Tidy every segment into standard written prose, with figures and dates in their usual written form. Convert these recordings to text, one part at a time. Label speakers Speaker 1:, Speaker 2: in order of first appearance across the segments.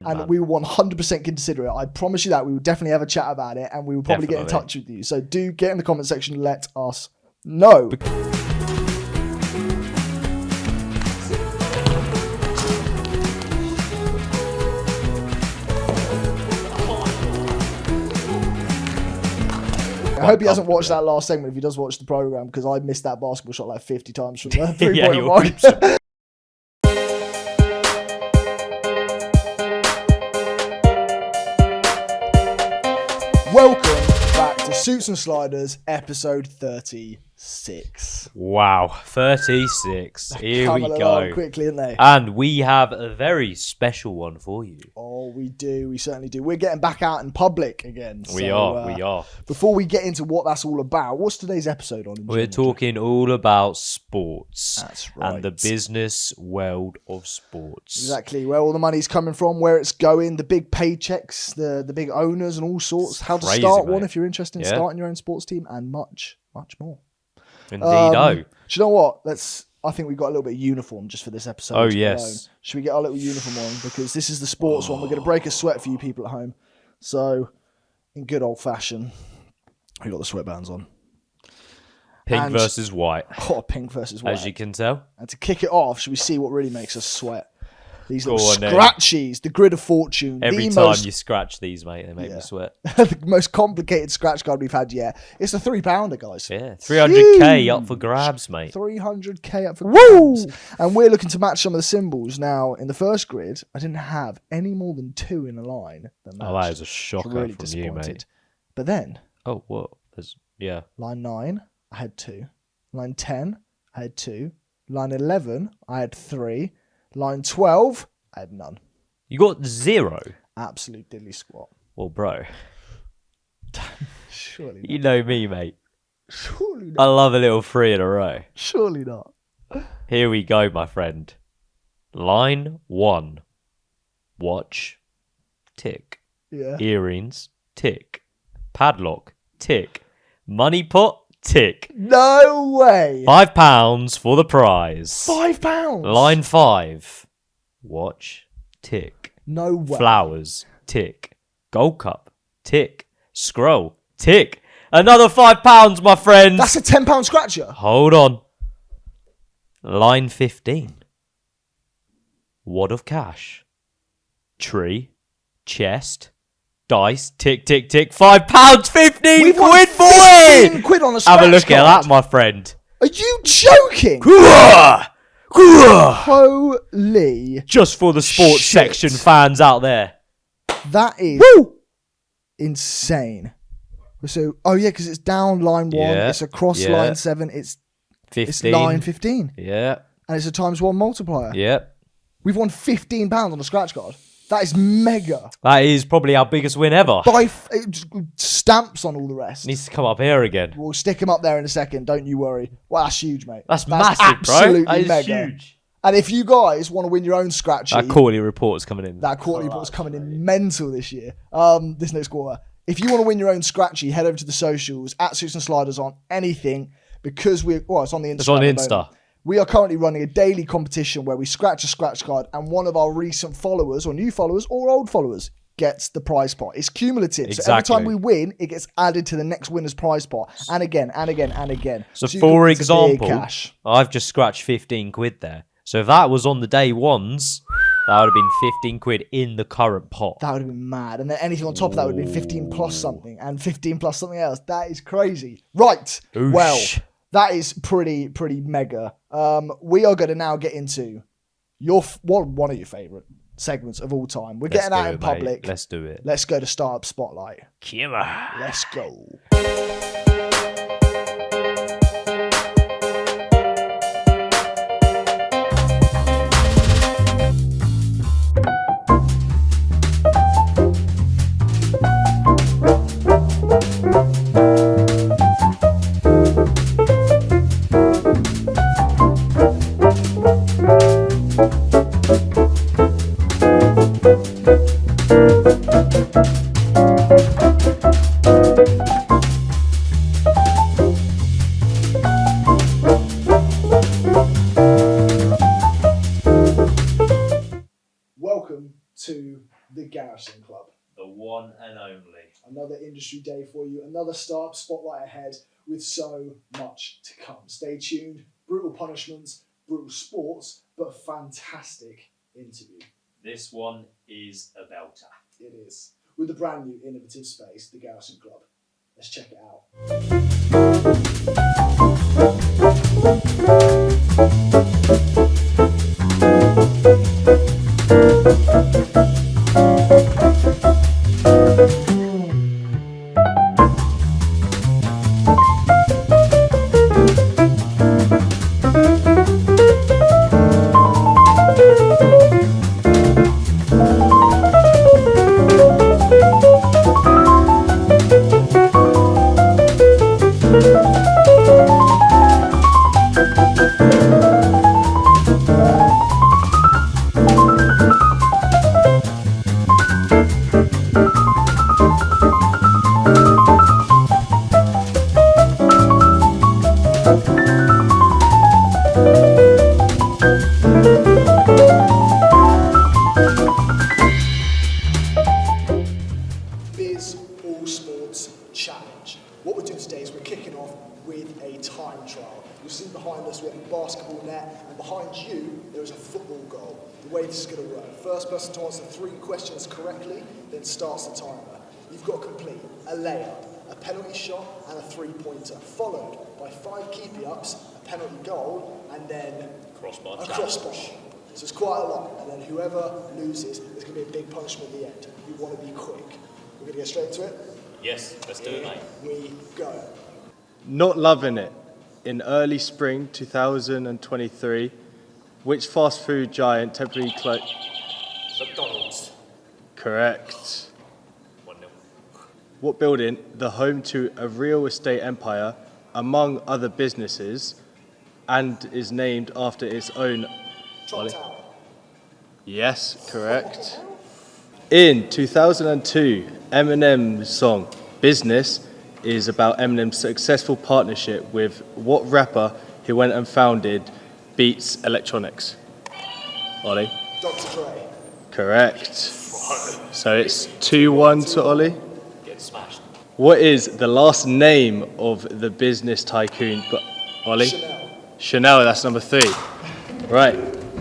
Speaker 1: And we will 100% consider it. I promise you that. We will definitely have a chat about it, and we will probably get in touch with you. So do get in the comment section, let us know. I hope he hasn't watched that last segment if he does watch the program, because I missed that basketball shot like 50 times from the 3-point mark. Welcome back to Suits and Sliders, episode 36.
Speaker 2: Wow, 36. Here we go.
Speaker 1: Quickly, isn't they?
Speaker 2: And we have a very special one for you.
Speaker 1: Oh, we do. We certainly do. We're getting back out in public again.
Speaker 2: We are.
Speaker 1: Before we get into what that's all about, what's today's episode on?
Speaker 2: We're talking all about sports.
Speaker 1: That's right.
Speaker 2: And the business world of sports.
Speaker 1: Exactly. Where all the money's coming from, where it's going, the big paychecks, the big owners and all sorts. How to start one if you're interested in starting your own sports team, and much, much more.
Speaker 2: Indeed.
Speaker 1: Do you know what? I think we got a little bit of uniform just for this episode.
Speaker 2: Oh, yes.
Speaker 1: Should we get our little uniform on? Because this is the sports one. We're going to break a sweat for you people at home. So, in good old fashion, we got the sweatbands on.
Speaker 2: Pink versus white.
Speaker 1: Oh, pink versus white.
Speaker 2: As you can tell.
Speaker 1: And to kick it off, should we see what really makes us sweat? These little scratchies, the grid of fortune.
Speaker 2: Every time you scratch these, mate, they make me sweat.
Speaker 1: The most complicated scratch card we've had yet. It's a £3, guys.
Speaker 2: Yeah, 300k up for grabs, mate.
Speaker 1: 300k up for grabs. And we're looking to match some of the symbols. Now, in the first grid, I didn't have any more than 2 in a line.
Speaker 2: That is a shocker really from you, mate.
Speaker 1: But then...
Speaker 2: Oh, what?
Speaker 1: Line 9, I had 2. Line 10, I had 2. Line 11, I had 3. Line 12, I had none.
Speaker 2: You got 0?
Speaker 1: Absolute diddly squat.
Speaker 2: Well, bro.
Speaker 1: Surely not.
Speaker 2: You know me, mate.
Speaker 1: Surely not.
Speaker 2: I love a little 3 in a row.
Speaker 1: Surely not.
Speaker 2: Here we go, my friend. Line 1. Watch. Tick.
Speaker 1: Yeah.
Speaker 2: Earrings. Tick. Padlock. Tick. Money pot. Tick.
Speaker 1: No way.
Speaker 2: £5 for the prize.
Speaker 1: £5.
Speaker 2: Line 5. Watch. Tick.
Speaker 1: No way.
Speaker 2: Flowers. Tick. Gold cup. Tick. Scroll. Tick. Another £5, my friend.
Speaker 1: That's a £10 scratcher.
Speaker 2: Hold on. Line 15. Wad of cash. Tree. Chest. Dice, tick, tick, tick. £5, 15 quid, boy!
Speaker 1: 15 quid on a scratch
Speaker 2: Have a look
Speaker 1: card.
Speaker 2: at that, my friend.
Speaker 1: Are you joking? Holy.
Speaker 2: Just for the sports section fans out there.
Speaker 1: That is insane. So, because it's down line 1, it's across line 7, it's
Speaker 2: 15.
Speaker 1: It's line 15.
Speaker 2: Yeah.
Speaker 1: And it's a ×1 multiplier.
Speaker 2: Yep.
Speaker 1: We've won £15 on a scratch card. That is mega.
Speaker 2: That is probably our biggest win ever.
Speaker 1: Stamps on all the rest.
Speaker 2: Needs to come up here again.
Speaker 1: We'll stick him up there in a second. Don't you worry. Well, that's huge, mate.
Speaker 2: That's massive,
Speaker 1: absolutely
Speaker 2: bro. That is
Speaker 1: mega.
Speaker 2: huge.
Speaker 1: And if you guys want to win your own scratchy...
Speaker 2: That quarterly report's coming in.
Speaker 1: That quarterly report's coming in mental this year. This next quarter. If you want to win your own scratchy, head over to the socials, at Suits and Sliders on anything, because it's on the Insta.
Speaker 2: It's on Insta.
Speaker 1: We are currently running a daily competition where we scratch a scratch card, and one of our recent followers, or new followers, or old followers, gets the prize pot. It's cumulative.
Speaker 2: Exactly.
Speaker 1: So every time we win, it gets added to the next winner's prize pot. And again, and again, and again.
Speaker 2: So for example, I've just scratched 15 quid there. So if that was on the day ones, that would have been 15 quid in the current pot.
Speaker 1: That would have been mad. And then anything on top of that would have been 15 plus something, and 15 plus something else. That is crazy. Right.
Speaker 2: Oosh.
Speaker 1: Well, that is pretty mega. We are going to now get into one of your favourite segments of all time. We're getting out in public.
Speaker 2: Let's do it.
Speaker 1: Let's go to Startup Spotlight.
Speaker 2: Kima.
Speaker 1: Let's go. the Garrison Club.
Speaker 2: The one and only.
Speaker 1: Another industry day for you, another startup spotlight ahead with so much to come. Stay tuned. Brutal punishments, brutal sports, but fantastic interview.
Speaker 2: This one is a belter.
Speaker 1: It is. With the brand new innovative space, the Garrison Club. Let's check it out. What we're doing today is we're kicking off with a time trial. You'll see behind us we have a basketball net, and behind you there is a football goal. The way this is going to work: first person to answer 3 questions correctly then starts the timer. You've got to complete a layup, a penalty shot and a 3-pointer, followed by 5 keepy-ups, a penalty goal, and then a crossbar. So it's quite a lot, and then whoever loses, there's going to be a big punishment at the end. You want to be quick. We're going to get straight into it?
Speaker 2: Yes, let's do it, mate.
Speaker 1: We go.
Speaker 3: Not loving it. In early spring 2023, which fast food giant temporarily closed?
Speaker 2: McDonald's.
Speaker 3: Correct.
Speaker 2: 1-0.
Speaker 3: What building, the home to a real estate empire, among other businesses, and is named after its own...
Speaker 1: Trump Tower.
Speaker 3: Yes, correct. In 2002, Eminem's song Business is about Eminem's successful partnership with what rapper who went and founded Beats Electronics? Ollie?
Speaker 1: Dr. Dre.
Speaker 3: Correct. So it's 2-1 to Ollie.
Speaker 2: Get smashed.
Speaker 3: What is the last name of the business tycoon? Ollie? Chanel, that's number 3. Right.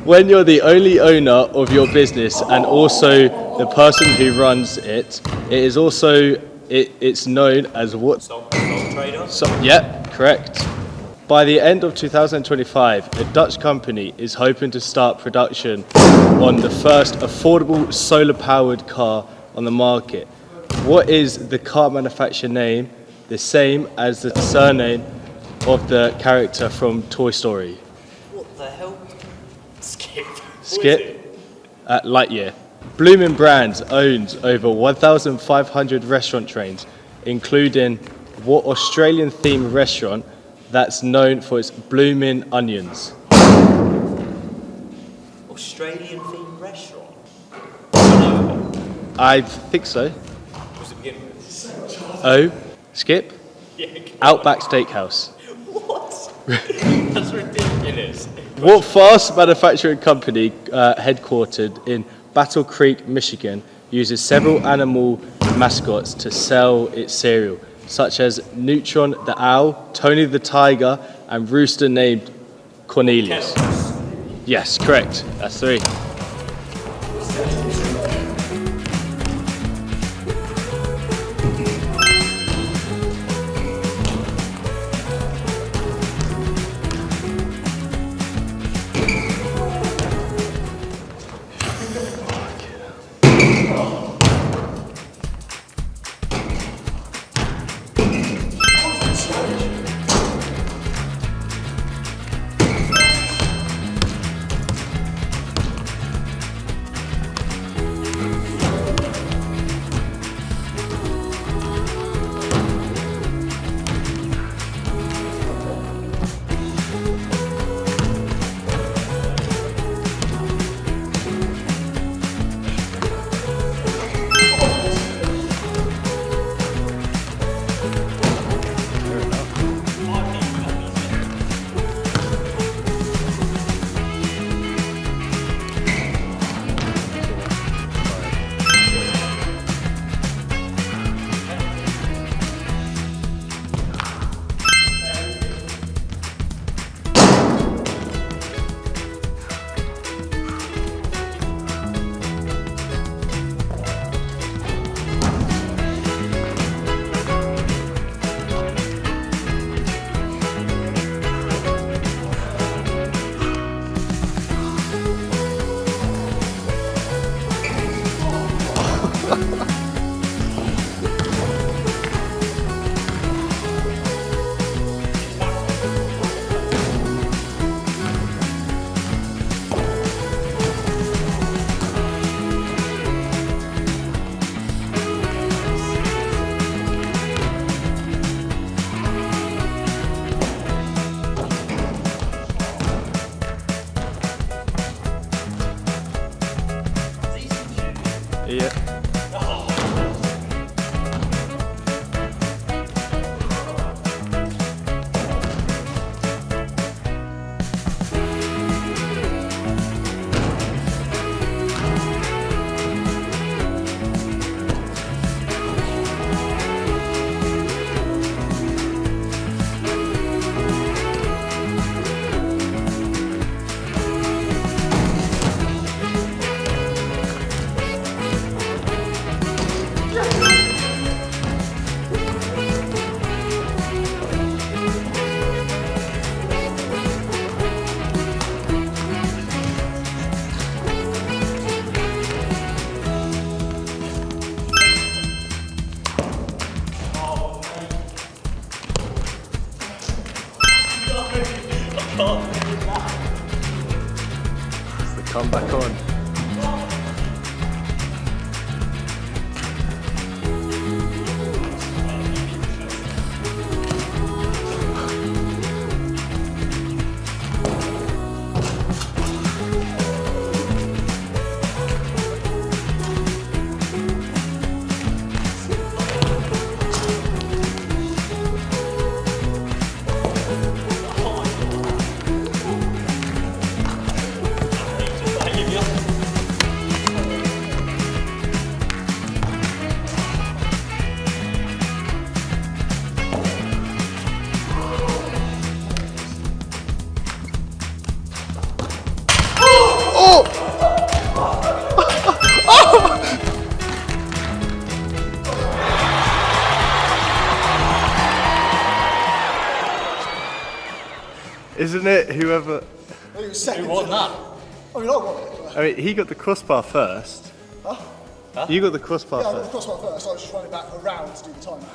Speaker 3: When you're the only owner of your business and also the person who runs it, it's known as what?
Speaker 2: Sole trader.
Speaker 3: Yep, correct. By the end of 2025, a Dutch company is hoping to start production on the first affordable solar-powered car on the market. What is the car manufacturer name, the same as the surname of the character from Toy Story?
Speaker 2: What the hell?
Speaker 3: Skip. Lightyear. Bloomin' Brands owns over 1,500 restaurant chains, including what Australian-themed restaurant that's known for its bloomin' onions?
Speaker 2: Australian-themed restaurant?
Speaker 3: I think so.
Speaker 2: What's it begin with?
Speaker 3: O. Skip.
Speaker 2: Yeah.
Speaker 3: Outback Steakhouse.
Speaker 2: What? That's ridiculous.
Speaker 3: What fast manufacturing company headquartered in Battle Creek, Michigan, uses several animal mascots to sell its cereal, such as Neutron the owl, Tony the tiger, and rooster named Cornelius? Yes, correct. That's 3. Yeah. Come back on. Isn't it whoever?
Speaker 1: Oh, you were second.
Speaker 2: Who won that?
Speaker 1: Oh, you won it.
Speaker 3: I mean, he got the crossbar first.
Speaker 1: Huh?
Speaker 3: You got the crossbar
Speaker 1: Yeah, I got the
Speaker 3: first.
Speaker 1: crossbar first. I was just running back around to do the timer.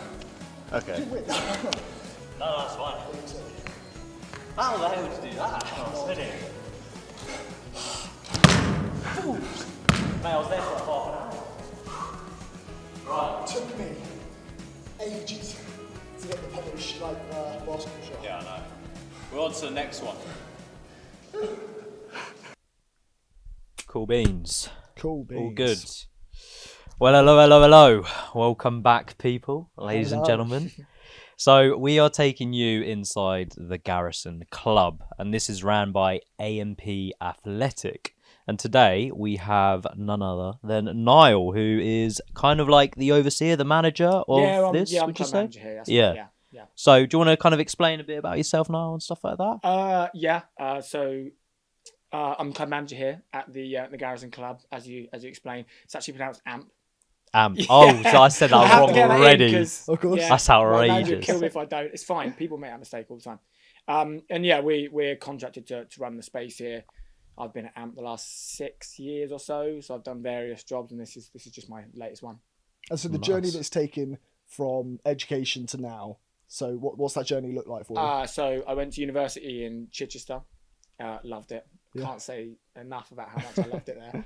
Speaker 3: Okay.
Speaker 1: You win.
Speaker 2: No, that's fine. How the hell did you do that? I was spinning. Mate, I was there for half an hour.
Speaker 1: It took me ages to get the penalty basketball shot.
Speaker 4: Yeah, I know. We're on to the next one.
Speaker 2: Cool beans.
Speaker 1: Cool beans.
Speaker 2: All good. Well, hello. Welcome back, people, ladies and
Speaker 1: Hello.
Speaker 2: gentlemen. So we are taking you inside the Garrison Club, and this is ran by AMP Athletic. And today we have none other than Niall, who is kind of like the overseer, the manager of this,
Speaker 5: I'm
Speaker 2: would you
Speaker 5: club
Speaker 2: say?
Speaker 5: manager here. That's
Speaker 2: Yeah.
Speaker 5: right, yeah.
Speaker 2: So do you want to kind of explain a bit about yourself, Niall, and stuff like that?
Speaker 5: So I'm club manager here at the Garrison Club, as you explained. It's actually pronounced AMP.
Speaker 2: AMP. Oh, so I said
Speaker 5: I
Speaker 2: that
Speaker 5: have
Speaker 2: wrong
Speaker 5: to get that in
Speaker 2: already.
Speaker 5: 'cause,
Speaker 1: Of course.
Speaker 2: That's
Speaker 5: my manager would
Speaker 2: outrageous.
Speaker 5: kill me if I don't. It's fine. People make that mistake all the time. And yeah, we're contracted to run the space here. I've been at AMP the last 6 years or so I've done various jobs, and this is just my latest one.
Speaker 1: And so the journey that's taken from education to now. So what's that journey look like for you?
Speaker 5: So I went to university in Chichester. Loved it.
Speaker 1: Yeah.
Speaker 5: Can't say enough about how much I loved it there.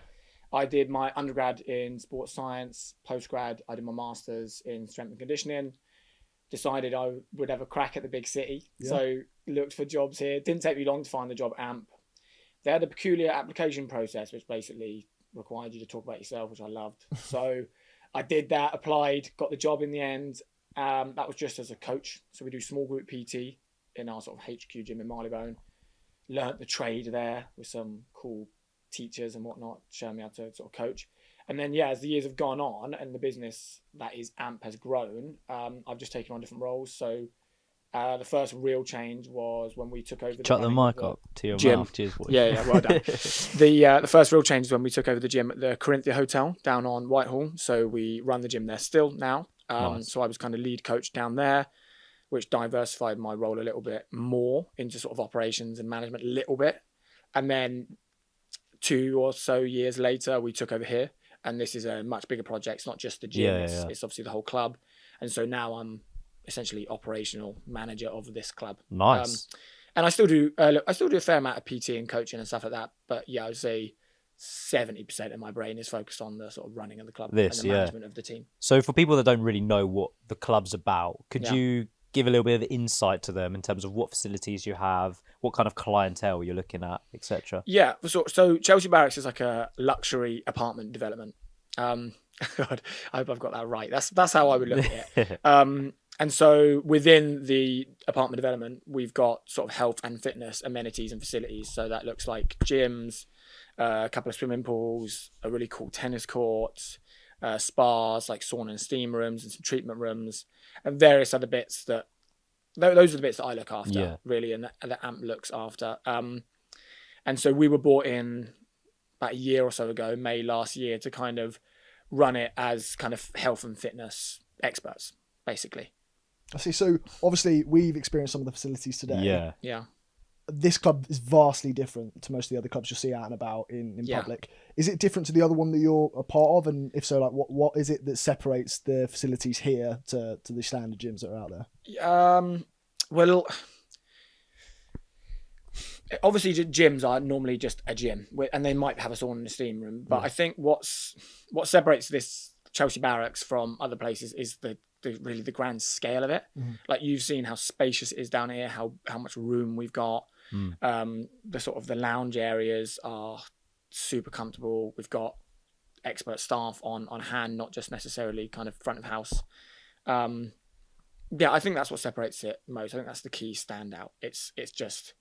Speaker 5: I did my undergrad in sports science, postgrad I did my masters in strength and conditioning. Decided I would have a crack at the big city, so looked for jobs here. Didn't take me long to find the job AMP. They had a peculiar application process, which basically required you to talk about yourself, which I loved. So I did that, applied, got the job in the end. That was just as a coach. So we do small group PT in our sort of HQ gym in Marylebone. Learnt the trade there with some cool teachers and whatnot, showing me how to sort of coach. And then, as the years have gone on and the business that is AMP has grown, I've just taken on different roles. So the first real change was when we took over the
Speaker 2: Chuck the
Speaker 5: running of
Speaker 2: mic up to your
Speaker 5: gym.
Speaker 2: mouth. Cheers, boys.
Speaker 5: Yeah, well done. The first real change is when we took over the gym at the Corinthia Hotel down on Whitehall. So we run the gym there still now.
Speaker 2: Nice.
Speaker 5: So I was kind of lead coach down there, which diversified my role a little bit more into sort of operations and management a little bit. And then 2 or so years later, we took over here. and this is a much bigger project. It's not just the gym; it's obviously the whole club. And so now I'm essentially operational manager of this club.
Speaker 2: Nice.
Speaker 5: And I still do a fair amount of PT and coaching and stuff like that. But yeah, I would say 70% of my brain is focused on the sort of running of the club and the management of the team.
Speaker 2: So for people that don't really know what the club's about, could you give a little bit of insight to them in terms of what facilities you have, what kind of clientele you're looking at, etc.?
Speaker 5: Yeah, so Chelsea Barracks is like a luxury apartment development. God, I hope I've got that right. That's how I would look at it. And so within the apartment development, we've got sort of health and fitness amenities and facilities. So that looks like gyms, a couple of swimming pools, a really cool tennis court, spas like sauna and steam rooms and some treatment rooms, and various other bits that those are the bits that I look after really, and that AMP looks after. And so we were brought in about a year or so ago, May last year, to kind of run it as kind of health and fitness experts, basically.
Speaker 1: I see. So obviously we've experienced some of the facilities today.
Speaker 5: Yeah.
Speaker 1: This club is vastly different to most of the other clubs you'll see out and about in public. Is it different to the other one that you're a part of? And if so, like what is it that separates the facilities here to the standard gyms that are out there?
Speaker 5: Well, obviously gyms are normally just a gym, and they might have a sauna and a steam room. But I think what separates this Chelsea Barracks from other places is really the grand scale of it. Like you've seen how spacious it is down here, how much room we've got. The sort of the lounge areas are super comfortable. We've got expert staff on hand, not just necessarily kind of front of house. I think that's what separates it most. I think that's the key standout. It's just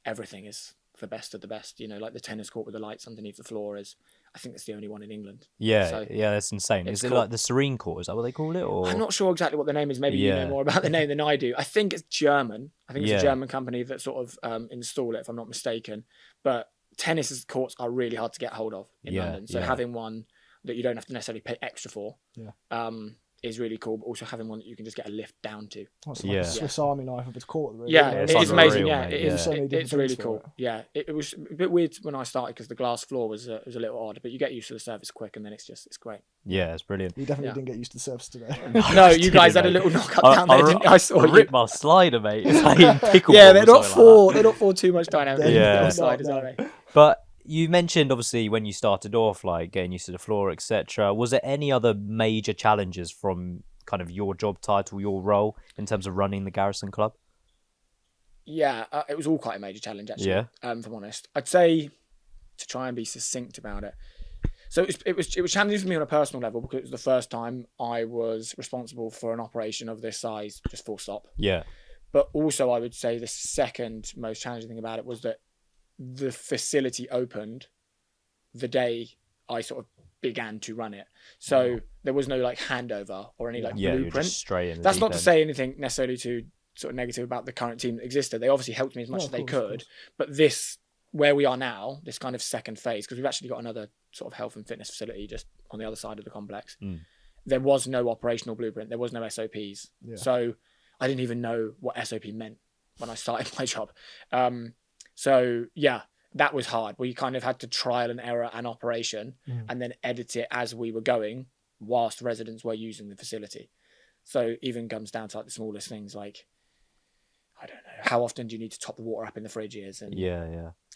Speaker 5: everything is the best of the best. You know, like the tennis court with the lights underneath the floor is, I think it's the only one in England. Yeah,
Speaker 2: that's insane. Is it like the Serene Court? Is that what they call it? Or
Speaker 5: I'm not sure exactly what the name is. Maybe you know more about the name than I do. I think it's German. I think it's a German company that sort of install it, if I'm not mistaken. But tennis courts are really hard to get hold of in London. So having one that you don't have to necessarily pay extra for is really cool, but also having one that you can just get a lift down to.
Speaker 1: Oh, it's like a Swiss Army knife of its court. Really.
Speaker 5: It is amazing.
Speaker 1: It
Speaker 5: It's really cool. It was a bit weird when I started because the glass floor was a little odd, but you get used to the surface quick, and then it's great.
Speaker 2: Yeah, it's brilliant.
Speaker 1: You definitely didn't get used to the surface today.
Speaker 5: No, you guys had a little knock up down there, didn't you? I saw you.
Speaker 2: ripped my slider, mate. It's like pickleball.
Speaker 5: They're not for too much dynamic sliders, are they?
Speaker 2: But you mentioned obviously when you started off, like getting used to the floor, etc. Was there any other major challenges from kind of your job title, your role in terms of running the Garrison club?
Speaker 5: Yeah, it was all quite a major challenge actually. If I'm honest, I'd say, to try and be succinct about it. So it was challenging for me on a personal level because it was the first time I was responsible for an operation of this size, just full stop.
Speaker 2: Yeah.
Speaker 5: But also I would say the second most challenging thing about it was that the facility opened the day I sort of began to run it. So there was no like handover or any blueprint.
Speaker 2: Just straight in.
Speaker 5: That's not to say anything necessarily to sort of negative about the current team that existed. They obviously helped me as much as they could. But this, where we are now, this kind of second phase, because we've actually got another sort of health and fitness facility just on the other side of the complex. There was no operational blueprint. There was no SOPs. So I didn't even know what SOP meant when I started my job. That was hard. We kind of had to trial and error an operation and then edit it as we were going whilst residents were using the facility. So even comes down to like the smallest things like, I don't know, how often do you need to top the water up in the fridges? And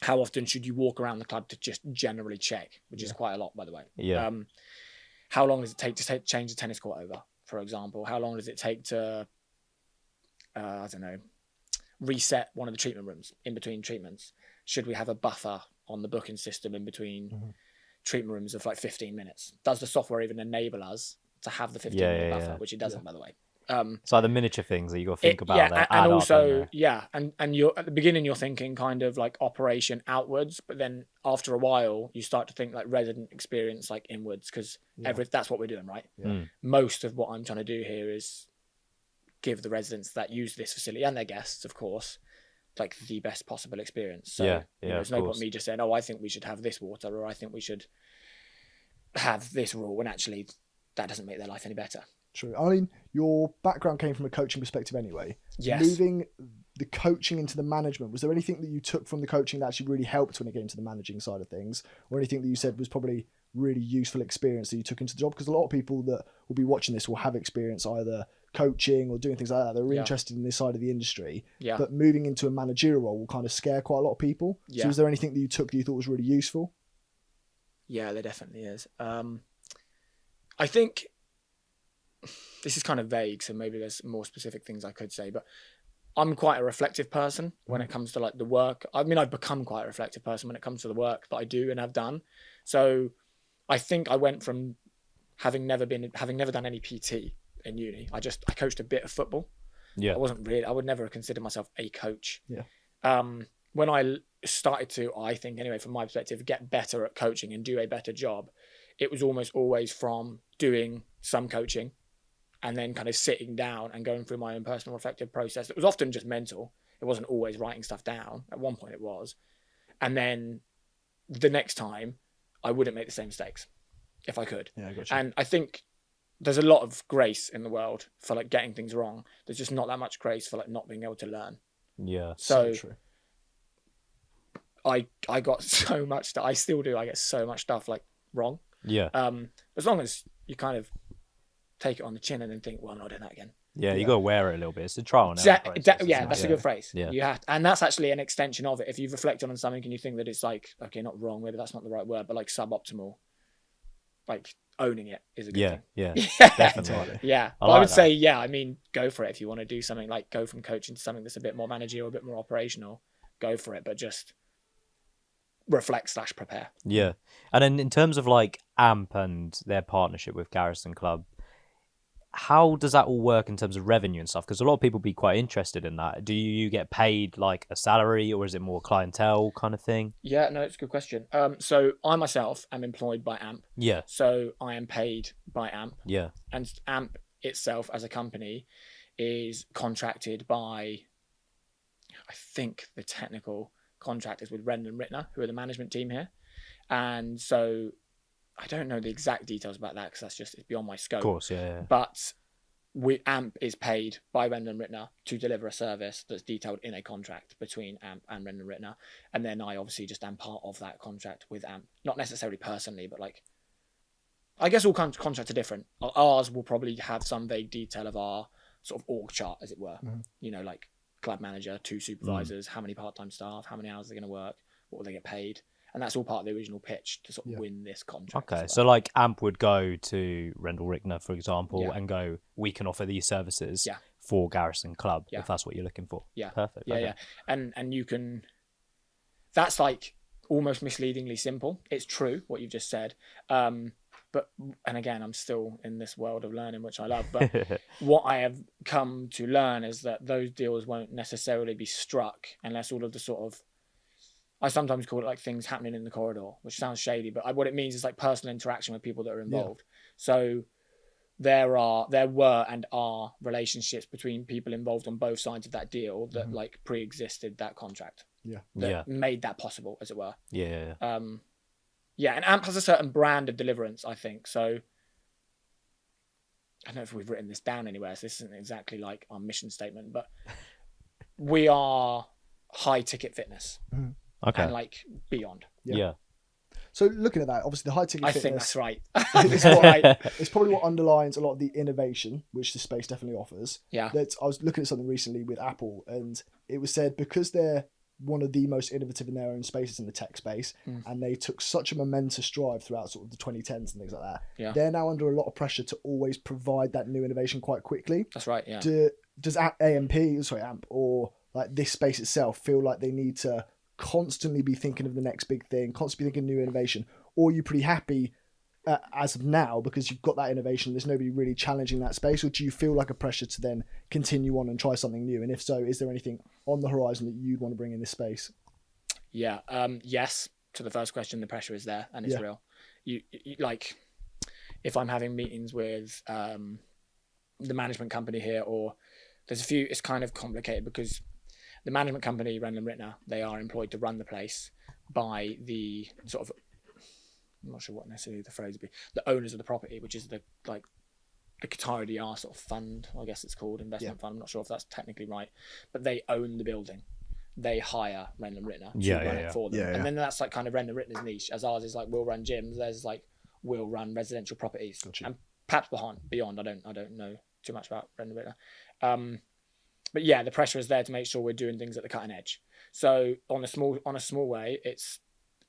Speaker 5: how often should you walk around the club to just generally check, which is quite a lot, by the way. How long does it take to change the tennis court over, for example? How long does it take to, reset one of the treatment rooms in between treatments? Should we have a buffer on the booking system in between treatment rooms of like 15 minutes? Does the software even enable us to have the 15-minute buffer, which it doesn't, by the way?
Speaker 2: It's like the miniature things that you got to think about.
Speaker 5: And also, and you're at the beginning, you're thinking kind of like operation outwards, but then after a while, you start to think like resident experience like inwards, because that's what we're doing, right? Most of what I'm trying to do here is give the residents that use this facility and their guests, of course, like the best possible experience. So there's no point me just saying, I think we should have this water, or I think we should have this rule, when actually that doesn't make their life any better.
Speaker 1: True. I mean, your background came from a coaching perspective anyway.
Speaker 5: Yes.
Speaker 1: Moving the coaching into the management, was there anything that you took from the coaching that actually really helped when it came to the managing side of things, or anything that you said was probably really useful experience that you took into the job? Because a lot of people that will be watching this will have experience either coaching or doing things like that. They're interested in this side of the industry, but moving into a managerial role will kind of scare quite a lot of people. So is there anything that you took that you thought was really useful?
Speaker 5: Yeah, there definitely is. I think this is kind of vague, so maybe there's more specific things I could say, but I'm quite a reflective person when it comes to like the work. I mean, I've become quite a reflective person when it comes to the work that I do and have done. So I think I went from having never done any PT in uni. I coached a bit of football. Yeah. I would never consider myself a coach. Yeah. When I started to, I think anyway, from my perspective, get better at coaching and do a better job, it was almost always from doing some coaching and then kind of sitting down and going through my own personal reflective process. It was often just mental. It wasn't always writing stuff down. At one point it was. And then the next time I wouldn't make the same mistakes if I could. Yeah, I got you. And I think there's a lot of grace in the world for like getting things wrong. There's just not that much grace for like not being able to learn. Yeah. So true. I got so much stuff. I still do. I get so much stuff like wrong. Yeah. As long as you kind of take it on the chin and then think, well, I'm not doing that again.
Speaker 2: Yeah, you got to wear it a little bit. It's a trial and error process,
Speaker 5: that's a good phrase. Yeah. You have to, and that's actually an extension of it. If you've reflected on something and you think that it's like, okay, not wrong, maybe that's not the right word, but like suboptimal, like owning it is a good thing. Yeah, definitely. Yeah, but I would say, I mean, go for it. If you want to do something like go from coaching to something that's a bit more managerial, a bit more operational, go for it. But just reflect/prepare.
Speaker 2: Yeah. And then in terms of like AMP and their partnership with Garrison Club, how does that all work in terms of revenue and stuff? Because a lot of people be quite interested in that. Do you get paid like a salary, or is it more clientele kind of thing?
Speaker 5: Yeah, no, it's a good question. So I myself am employed by AMP. Yeah. So I am paid by AMP. Yeah. And AMP itself as a company is contracted by, I think the technical contract is with Rendon Rittner, who are the management team here. And so I don't know the exact details about that because it's beyond my scope.
Speaker 2: Of course, yeah.
Speaker 5: But AMP is paid by Rendon Rittner to deliver a service that's detailed in a contract between AMP and Rendon Rittner. And then I obviously just am part of that contract with AMP. Not necessarily personally, but like, I guess all contracts are different. Ours will probably have some vague detail of our sort of org chart, as it were. Mm-hmm. You know, like club manager, 2 supervisors, how many part-time staff, how many hours they're going to work, what will they get paid. And that's all part of the original pitch to sort of win this contract.
Speaker 2: Okay, so like AMP would go to Rendon Rittner, for example, and go, we can offer these services for Garrison Club, if that's what you're looking for. Yeah. Perfect.
Speaker 5: Yeah, okay. And you can, that's like almost misleadingly simple. It's true, what you've just said. But, and again, I'm still in this world of learning, which I love. But what I have come to learn is that those deals won't necessarily be struck unless all of the sort of, I sometimes call it like things happening in the corridor, which sounds shady, but what it means is like personal interaction with people that are involved. Yeah. So there were and are relationships between people involved on both sides of that deal that like pre-existed that contract. Yeah. That made that possible, as it were. Yeah. And AMP has a certain brand of deliverance, I think. So I don't know if we've written this down anywhere, so this isn't exactly like our mission statement, but we are high ticket fitness. Mm-hmm. Okay. And like beyond.
Speaker 2: Yeah.
Speaker 1: So looking at that, obviously the high ticket fitness.
Speaker 5: I think that's right.
Speaker 1: It's probably what underlines a lot of the innovation which the space definitely offers. Yeah. I was looking at something recently with Apple, and it was said because they're one of the most innovative in their own spaces in the tech space, and they took such a momentous drive throughout sort of the 2010s and things like that. Yeah. They're now under a lot of pressure to always provide that new innovation quite quickly.
Speaker 5: That's right. Yeah.
Speaker 1: Does AMP or like this space itself feel like they need to constantly be thinking of the next big thing, constantly thinking new innovation, or are you pretty happy as of now because you've got that innovation, there's nobody really challenging that space, or do you feel like a pressure to then continue on and try something new? And if so, is there anything on the horizon that you'd want to bring in this space?
Speaker 5: Yeah, yes, to the first question, the pressure is there and it's real. You like, if I'm having meetings with the management company here, or there's a few, it's kind of complicated because the management company, Rendon Rittner, they are employed to run the place by the sort of, I'm not sure what necessarily the phrase would be, the owners of the property, which is the Qatar DR sort of fund, I guess it's called, investment fund. I'm not sure if that's technically right, but they own the building. They hire Rendon Rittner to run it for them. And then that's like kind of Rendon Rittner's niche, as ours is like, we'll run gyms. There's like will run residential properties,
Speaker 1: Gotcha.
Speaker 5: and perhaps beyond. I don't know too much about renovator. But yeah, the pressure is there to make sure we're doing things at the cutting edge. So on a small way, it's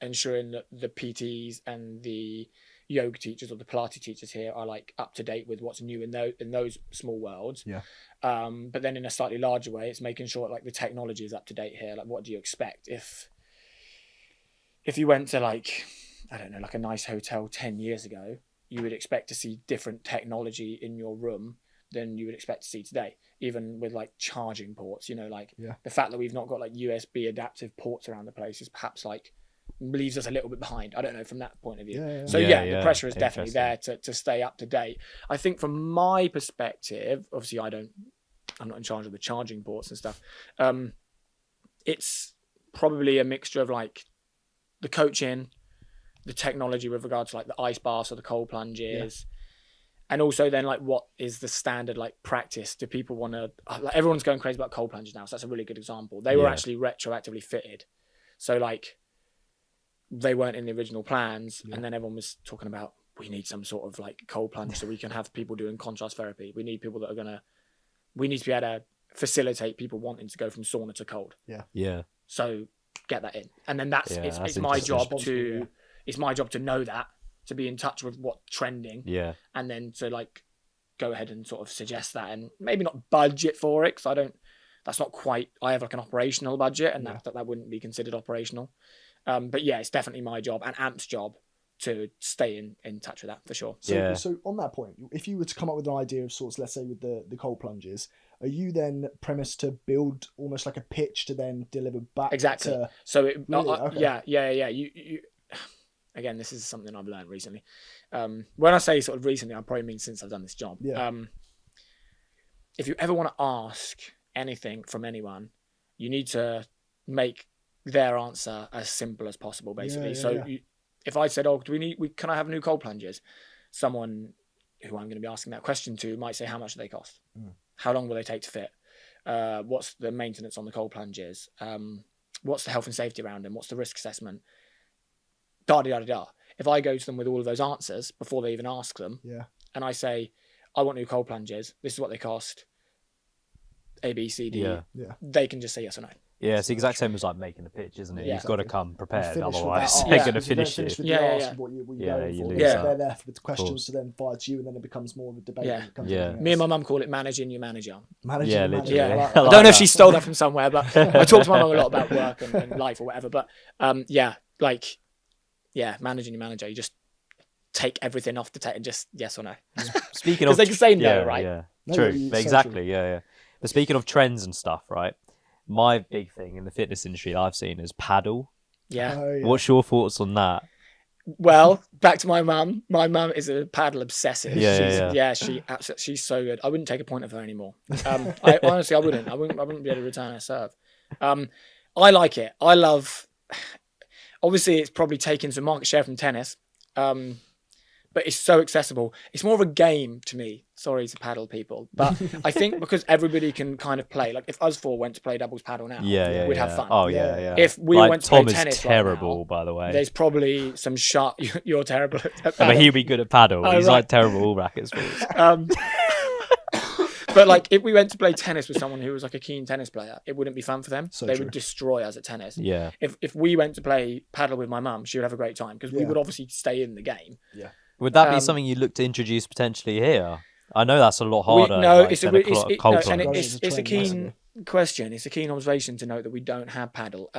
Speaker 5: ensuring that the PTs and the yoga teachers or the Pilates teachers here are like up to date with what's new in those small worlds.
Speaker 1: Yeah.
Speaker 5: But then in a slightly larger way, it's making sure like the technology is up to date here. Like, what do you expect if you went to like, I don't know, like a nice hotel 10 years ago, you would expect to see different technology in your room than you would expect to see today, even with like charging ports, like the fact that we've not got like USB adaptive ports around the place is perhaps like leaves us a little bit behind. I don't know, from that point of view. So the pressure is definitely there to stay up to date. I think from my perspective, obviously I'm not in charge of the charging ports and stuff. It's probably a mixture of like the coaching, the technology with regards to like the ice baths or the cold plunges, and also then like what is the standard like practice? Do people want to? Like, everyone's going crazy about cold plunges now, so that's a really good example. They were actually retroactively fitted, so like they weren't in the original plans, and then everyone was talking about we need some sort of like cold plunge so we can have people doing contrast therapy. We need people that are we need to be able to facilitate people wanting to go from sauna to cold.
Speaker 2: Yeah.
Speaker 5: So get that in, and then that's
Speaker 2: that's
Speaker 5: my job
Speaker 1: interesting.
Speaker 5: it's my job to know that, to be in touch with what's trending, and then to like go ahead and sort of suggest that, and maybe not budget for it, because that's not quite. I have like an operational budget, and that wouldn't be considered operational. But yeah, it's definitely my job and AMP's job to stay in touch with that for sure.
Speaker 1: So on that point, if you were to come up with an idea of sorts, let's say with the cold plunges, are you then premised to build almost like a pitch to then deliver back?
Speaker 5: Exactly. So
Speaker 1: Okay.
Speaker 5: yeah. You again, this is something I've learned recently. When I say sort of recently, I probably mean since I've done this job.
Speaker 1: Yeah.
Speaker 5: If you ever want to ask anything from anyone, you need to make their answer as simple as possible, basically. If I said, "Oh, can I have new cold plunges?" Someone who I'm going to be asking that question to might say, "How much do they cost? How long will they take to fit? What's the maintenance on the cold plunges? What's the health and safety around them? What's the risk assessment?" Da-da-da-da-da. If I go to them with all of those answers before they even ask them, and I say, "I want new cold plunges. This is what they cost. A, B, C, D." They can just say yes or no.
Speaker 2: Yeah, it's the exact same as like making a pitch, isn't it?
Speaker 5: Yeah.
Speaker 2: You've got to come prepared,
Speaker 1: Finish with
Speaker 2: otherwise
Speaker 1: that
Speaker 2: they're
Speaker 1: ask.
Speaker 2: going to
Speaker 1: If you don't
Speaker 2: finish
Speaker 1: finish
Speaker 2: it.
Speaker 1: with
Speaker 5: Yeah,
Speaker 1: the
Speaker 5: yeah,
Speaker 1: ask
Speaker 5: yeah.
Speaker 1: of what you're
Speaker 2: Yeah,
Speaker 1: going
Speaker 2: you
Speaker 1: for.
Speaker 2: lose
Speaker 1: They're
Speaker 2: that.
Speaker 1: there with questions
Speaker 2: course.
Speaker 1: to then fire to you, and then it becomes more of a debate.
Speaker 5: Yeah.
Speaker 1: when it comes to
Speaker 2: Yeah.
Speaker 1: everything
Speaker 5: Me and
Speaker 1: else.
Speaker 5: my mum call it managing your manager.
Speaker 1: Managing
Speaker 2: Yeah,
Speaker 1: your manager.
Speaker 2: literally.
Speaker 5: Yeah,
Speaker 1: I like
Speaker 5: I
Speaker 1: that.
Speaker 5: don't know if she stole that from somewhere, but I talk to my mum a lot about work and life or whatever. But managing your manager, you just take everything off the table and just yes or no.
Speaker 2: Speaking
Speaker 5: Because
Speaker 2: of
Speaker 5: they can say no, right?
Speaker 2: Yeah,
Speaker 1: No,
Speaker 2: true.
Speaker 1: it's so
Speaker 2: Exactly.
Speaker 1: true.
Speaker 2: Yeah. But speaking of trends and stuff, right? My big thing in the fitness industry that I've seen is paddle.
Speaker 5: Yeah.
Speaker 1: Oh, yeah.
Speaker 2: What's your thoughts on that?
Speaker 5: Well, back to my mum. My mum is a paddle obsessive.
Speaker 2: Yeah.
Speaker 5: She's so good. I wouldn't take a point of her anymore. I honestly, I wouldn't be able to return her serve. I like it. I love. Obviously, it's probably taken some market share from tennis, but it's so accessible. It's more of a game to me. Sorry to paddle people, but I think because everybody can kind of play. Like if us four went to play doubles paddle now, we'd have fun.
Speaker 2: Oh yeah.
Speaker 5: If we
Speaker 2: like,
Speaker 5: went to
Speaker 2: Tom
Speaker 5: play
Speaker 2: is
Speaker 5: tennis
Speaker 2: terrible,
Speaker 5: right now,
Speaker 2: by the way.
Speaker 5: there's probably some sharp. You're terrible at
Speaker 2: But
Speaker 5: paddle.
Speaker 2: he'll be good at paddle.
Speaker 5: Oh,
Speaker 2: He's
Speaker 5: right.
Speaker 2: like terrible all racket sports.
Speaker 5: But like if we went to play tennis with someone who was like a keen tennis player, it wouldn't be fun for them.
Speaker 1: So
Speaker 5: they
Speaker 1: true.
Speaker 5: would destroy us at tennis.
Speaker 2: Yeah.
Speaker 5: If we went to play paddle with my mum, she would have a great time because we
Speaker 1: Yeah.
Speaker 5: would obviously stay in the game.
Speaker 1: Yeah.
Speaker 2: Would that be something you look to introduce potentially here? I know that's a lot harder.
Speaker 5: It's a
Speaker 2: cold plunge.
Speaker 5: it's a keen question. It's a keen observation to note that we don't have paddle.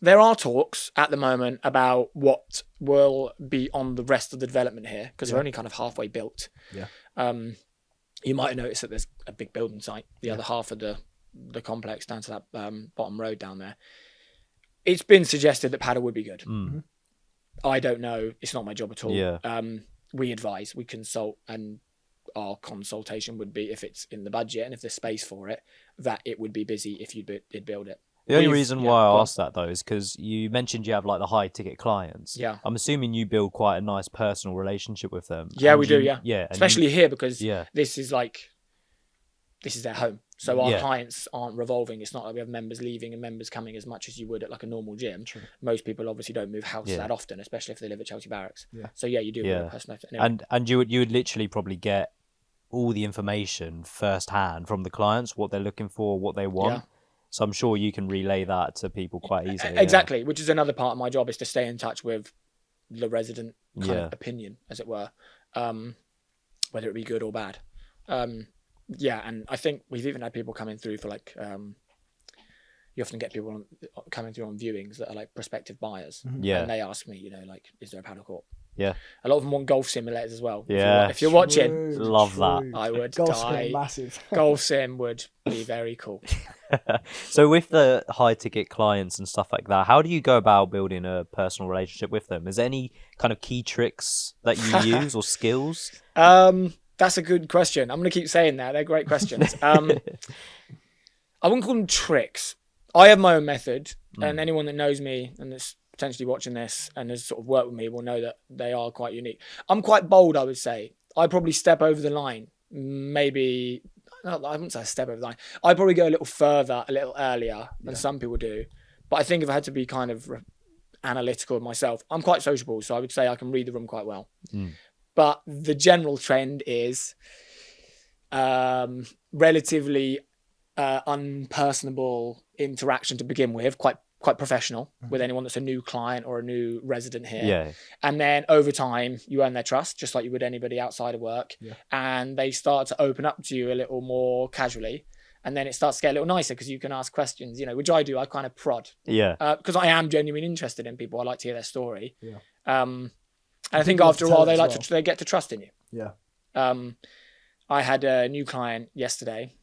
Speaker 5: There are talks at the moment about what will be on the rest of the development here because we're only kind of halfway built.
Speaker 1: Yeah.
Speaker 5: You might have noticed that there's a big building site, the other half of the complex down to that bottom road down there. It's been suggested that paddle would be good. I don't know. It's not my job at all.
Speaker 2: Yeah.
Speaker 5: We advise, we consult, and our consultation would be if it's in the budget and if there's space for it, that it would be busy if you did build it.
Speaker 2: The only reason why I asked that though is because you mentioned you have like the high ticket clients.
Speaker 5: Yeah.
Speaker 2: I'm assuming you build quite a nice personal relationship with them.
Speaker 5: Yeah,
Speaker 2: And
Speaker 5: we do.
Speaker 2: you-
Speaker 5: Yeah.
Speaker 2: Yeah. and
Speaker 5: Especially here because
Speaker 2: Yeah.
Speaker 5: this is their home. So our
Speaker 2: Yeah.
Speaker 5: clients aren't revolving. It's not like we have members leaving and members coming as much as you would at like a normal gym. Most people obviously don't move house
Speaker 2: Yeah.
Speaker 5: that often, especially if they live at Chelsea Barracks.
Speaker 1: Yeah.
Speaker 5: So yeah, you do
Speaker 2: Yeah.
Speaker 5: want a personal. Anyway.
Speaker 2: And you would literally probably get all the information firsthand from the clients, what they're looking for, what they want.
Speaker 5: Yeah.
Speaker 2: So I'm sure you can relay that to people quite easily.
Speaker 5: Exactly, which is another part of my job, is to stay in touch with the resident kind
Speaker 2: Yeah.
Speaker 5: of opinion, as it were, whether it be good or bad. Yeah, and I think we've even had people coming through for like, you often get people coming through on viewings that are like prospective buyers.
Speaker 2: Yeah.
Speaker 5: And they ask me, like, is there a paddle court?
Speaker 2: Yeah.
Speaker 5: A lot of them want golf simulators as well.
Speaker 2: Yeah.
Speaker 5: If you're watching,
Speaker 1: True,
Speaker 2: Love that.
Speaker 1: true.
Speaker 5: I would
Speaker 1: Golf's
Speaker 5: die.
Speaker 1: massive.
Speaker 5: Golf sim would be very cool.
Speaker 2: So with the high ticket clients and stuff like that, how do you go about building a personal relationship with them? Is there any kind of key tricks that you use or skills?
Speaker 5: That's a good question. I'm going to keep saying that. They're great questions. I wouldn't call them tricks. I have my own method, and anyone that knows me and is potentially watching this and has sort of worked with me will know that they are quite unique. I'm quite bold, I would say. I probably step over the line. Maybe, I wouldn't say I step over the line. I probably go a little further, a little earlier than some people do. But I think if I had to be kind of analytical of myself, I'm quite sociable, so I would say I can read the room quite well. But the general trend is relatively unpersonable interaction to begin with, quite professional with anyone that's a new client or a new resident here.
Speaker 2: Yeah.
Speaker 5: And then over time, you earn their trust, just like you would anybody outside of work.
Speaker 1: Yeah.
Speaker 5: And they start to open up to you a little more casually. And then it starts to get a little nicer because you can ask questions, which I do. I kind of prod.
Speaker 2: Yeah.
Speaker 5: Because I am genuinely interested in people. I like to hear their story.
Speaker 1: Yeah.
Speaker 5: And I think
Speaker 1: love
Speaker 5: after
Speaker 1: to
Speaker 5: a while,
Speaker 1: tell it
Speaker 5: they
Speaker 1: as
Speaker 5: like
Speaker 1: well.
Speaker 5: they get to trust in you.
Speaker 1: Yeah.
Speaker 5: I had a new client yesterday.